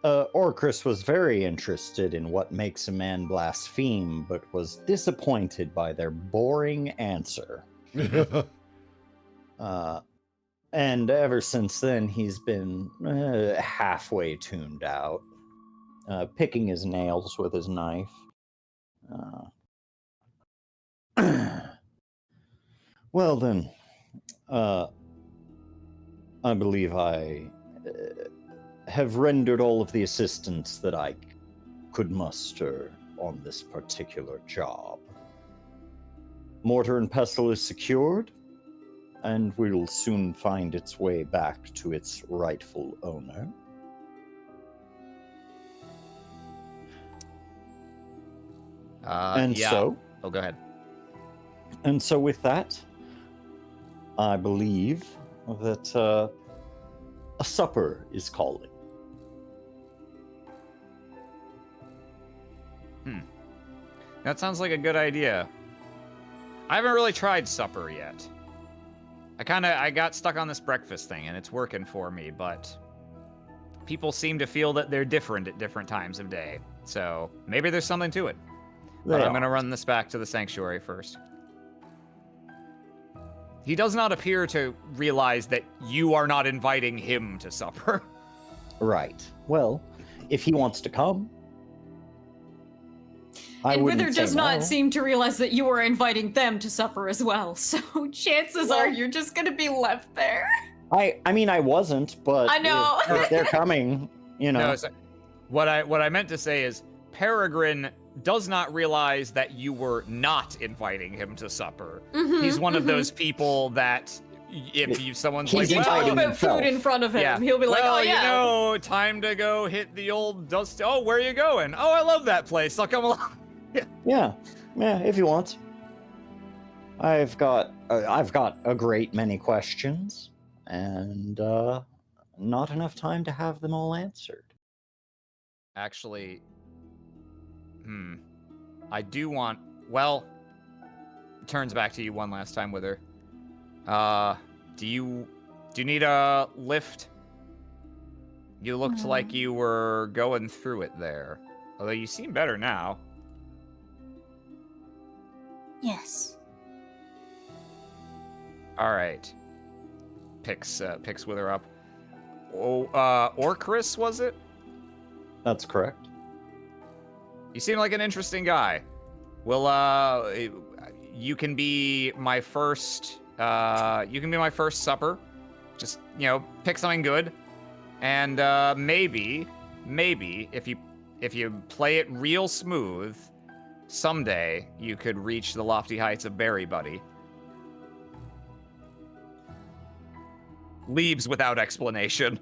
Orcris was very interested in what makes a man blaspheme, but was disappointed by their boring answer. And ever since then, he's been halfway tuned out, picking his nails with his knife. Well then, I believe I have rendered all of the assistance that I could muster on this particular job. Mortar and pestle is secured. and will soon find its way back to its rightful owner. And yeah. so, Oh, go ahead. and so with that, I believe that a supper is calling. That sounds like a good idea. I haven't really tried supper yet. I got stuck on this breakfast thing, and it's working for me, but people seem to feel that they're different at different times of day. So maybe there's something to it. But I'm going to run this back to the sanctuary first. He does not appear to realize that you are not inviting him to supper. Right. Well, if he wants to come, I And wouldn't Wither say does not no. seem to realize that you are inviting them to supper as well. So chances are you're just gonna be left there. I mean, I wasn't, but I know. if they're coming, you know. No, so what I meant to say is Peregrine does not realize that you were not inviting him to supper. He's one of those people that if someone's He's like, You talk inviting about himself. food in front of him. yeah, He'll be like, well, oh yeah. you know, time to go hit the old dust. Oh, where are you going? Oh, I love that place. I'll come along. Yeah, if you want. I've got a great many questions, and not enough time to have them all answered. Actually, I do want. Well, turns back to you one last time, Wither. Do you need a lift? You looked like you were going through it there, although you seem better now. Yes. All right. Picks Wither up. Oh, Orcris, was it? That's correct. You seem like an interesting guy. Well, you can be my first. You can be my first supper. Just pick something good, and maybe if you play it real smooth, someday you could reach the lofty heights of Berry Buddy. Leaves without explanation.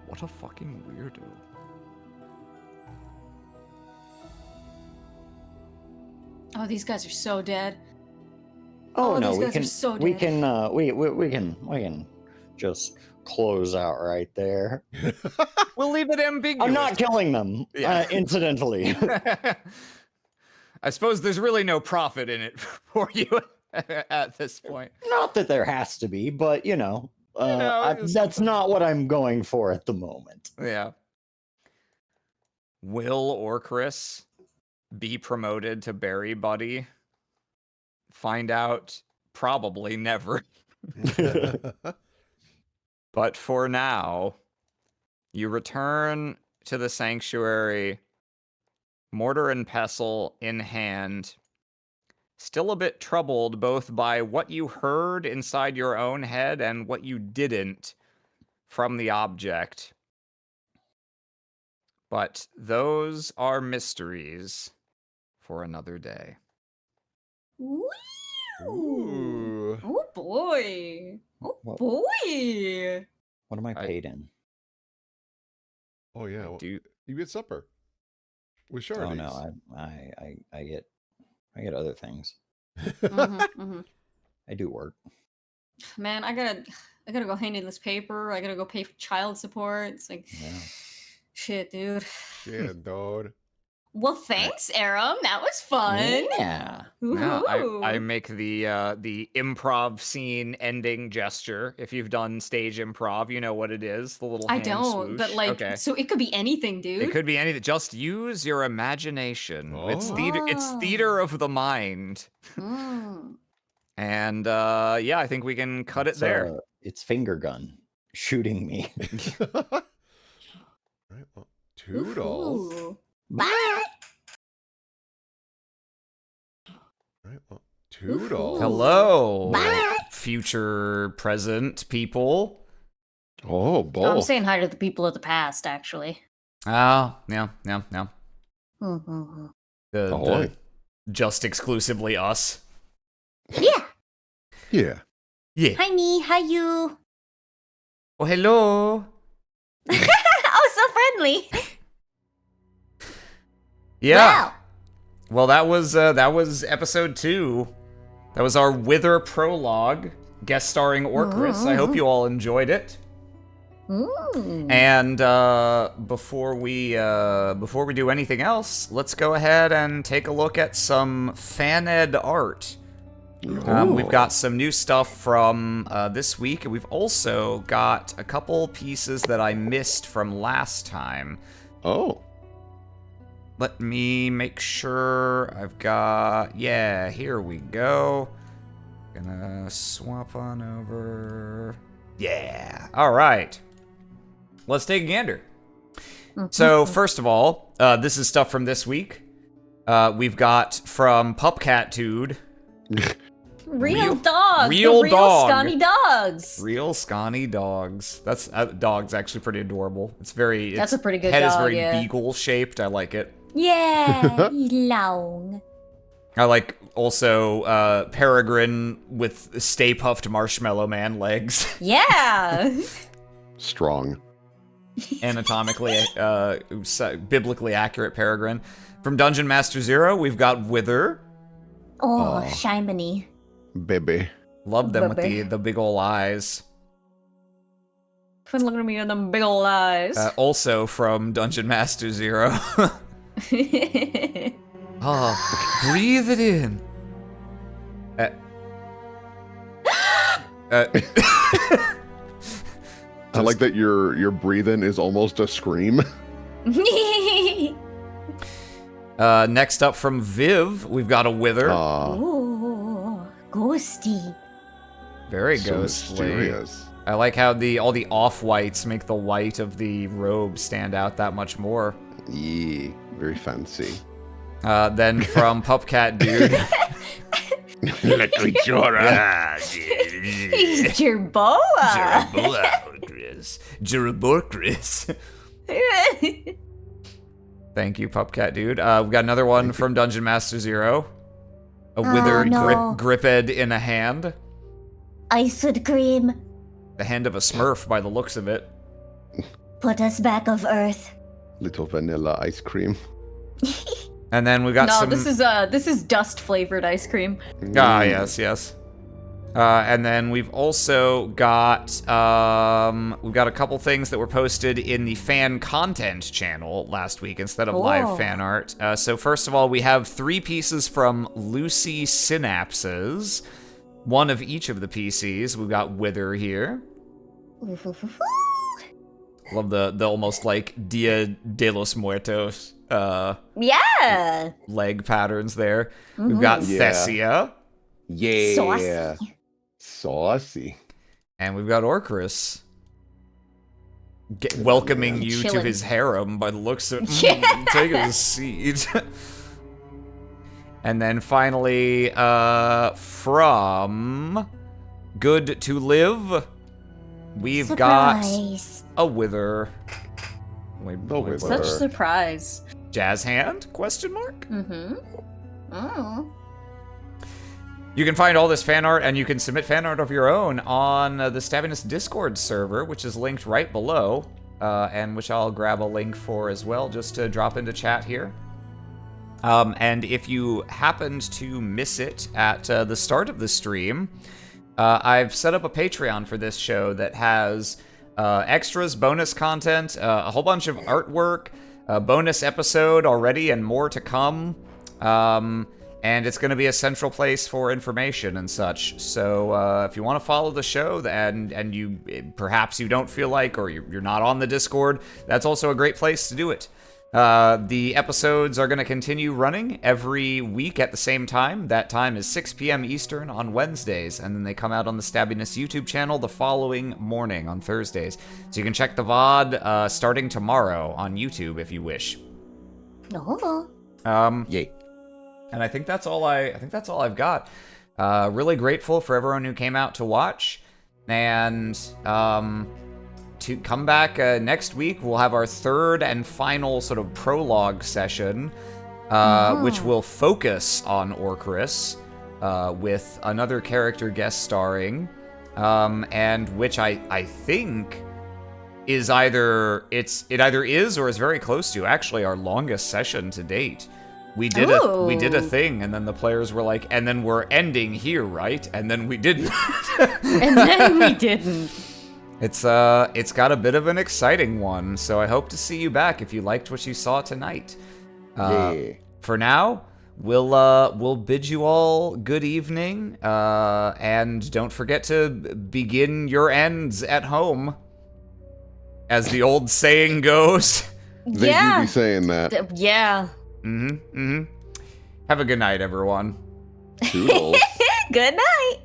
What a fucking weirdo. Oh, these guys are so dead. Oh, Oh, no, these we guys are can so we dead. can we can just close out right there. We'll leave it ambiguous. I'm not killing them, Yeah. incidentally. I suppose there's really no profit in it for you at this point. Not that there has to be, but that's not what I'm going for at the moment. Yeah. Will Orcris be promoted to Berry Buddy? Find out probably never. But for now, you return to the sanctuary, mortar and pestle in hand, still a bit troubled both by what you heard inside your own head and what you didn't from the object. But those are mysteries for another day. Ooh. Ooh. Oh boy. Oh What? boy. What am I paid in? Oh yeah. Well, Do you get supper with Shardies. Oh no, I get other things. I do work. Man, I gotta go hand in this paper. I gotta go pay for child support. It's like, shit, dude. Yeah, dude. Well, thanks, Aram. That was fun. Yeah. Yeah, Woohoo. I make the improv scene ending gesture. If you've done stage improv, you know what it is. The little I hand don't, but swoosh. like, Okay. so it could be anything, dude. It could be anything. Just use your imagination. It's Oh. theater. It's theater of the mind. Mm. And yeah, I think we can cut it there. It's finger gun shooting me. Right, well, toodles. Ooh. Bye. Right, well, toodles. Hello, Bye. future present people. Oh, I'm both. saying hi to the people of the past, actually. Oh, yeah. Mm-hmm. The Ahoy. just exclusively us. Yeah. Yeah. Yeah. Hi, me. Hi, you. Oh, hello. Oh, so friendly. Yeah. Wow. Well, that was episode 2. That was our Wither prologue, guest starring Orcris. I hope you all enjoyed it. And before we do anything else, let's go ahead and take a look at some fan-ed art. We've got some new stuff from this week, and we've also got a couple pieces that I missed from last time. Oh. Let me make sure I've got... Yeah, here we go. Gonna swap on over... Yeah, all right. Let's take a gander. So, first of all, this is stuff from this week. We've got from Pupcat-tude. Real dogs. Real the real dog. scrawny dogs. Real scrawny dogs. That's dog's actually pretty adorable. It's very. That's its a pretty good head is dog, very yeah. beagle shaped. I like it. Yeah. Long. I like also Peregrine with Stay Puffed Marshmallow Man legs. Yeah. Strong. Anatomically, biblically accurate Peregrine. From Dungeon Master Zero, we've got Wither. Oh, shiminy. Baby. Love them with Baby. the big ol' eyes. Quit looking at me in them big old eyes. Also from Dungeon Master Zero. Breathe it in. I like that your breathing is almost a scream. Next up from Viv, we've got a Wither. Ooh, ghosty. Very So ghostly. mysterious. I like how all the off-whites make the white of the robe stand out that much more. Yee, very fancy. Then from Pupcat-tude. He's Jerboa. Jeroborchris. Thank you, Pupcat-tude. We've got another one from Dungeon Master Zero. A withered no. griped in a hand. Ice cream. The hand of a smurf by the looks of it. Put us back of Earth. Little vanilla ice cream. And then we've got No, some... this is dust flavored ice cream. Ah, yes. And then we've also got a couple things that were posted in the fan content channel last week instead of live fan art. So first of all, we have 3 pieces from Lucy Synapses, one of each of the PCs. We've got Wither here. Love the almost like Dia de los Muertos Yeah. leg patterns there. We've got Yeah. Thessia. Yeah. Saucy. And we've got Orcris. Welcoming you to Chilling. his harem by the looks of Yeah. take a seat. And then finally, from Good to Live, we've got Surprise. a Wither. Wait, The Wither. Such surprise. Jazz hand? Question mark? Mm-hmm. Oh. You can find all this fan art, and you can submit fan art of your own on the Stabbiness Discord server, which is linked right below, and which I'll grab a link for as well, just to drop into chat here. And if you happened to miss it at the start of the stream, I've set up a Patreon for this show that has extras, bonus content, a whole bunch of artwork, a bonus episode already, and more to come. And it's going to be a central place for information and such. So if you want to follow the show and you perhaps you don't feel like, or you're not on the Discord, that's also a great place to do it. The episodes are going to continue running every week at the same time. That time is 6 p.m. Eastern on Wednesdays, and then they come out on the Stabbiness YouTube channel the following morning on Thursdays. So you can check the VOD starting tomorrow on YouTube if you wish. Oh. Yay. And I think that's all I've got. Really grateful for everyone who came out to watch, and to come back next week, we'll have our third and final sort of prologue session, which will focus on Orcris. with another character guest starring, and which I think is either it either is or is very close to actually our longest session to date. We did a thing, and then the players were like, and then we're ending here, right? And then we didn't. And then we didn't. It's got a bit of an exciting one, so I hope to see you back if you liked what you saw tonight. Yeah. For now, we'll bid you all good evening, and don't forget to begin your ends at home, as the old saying goes. They do be saying that. Yeah. Have a good night, everyone. Toodles. Good night.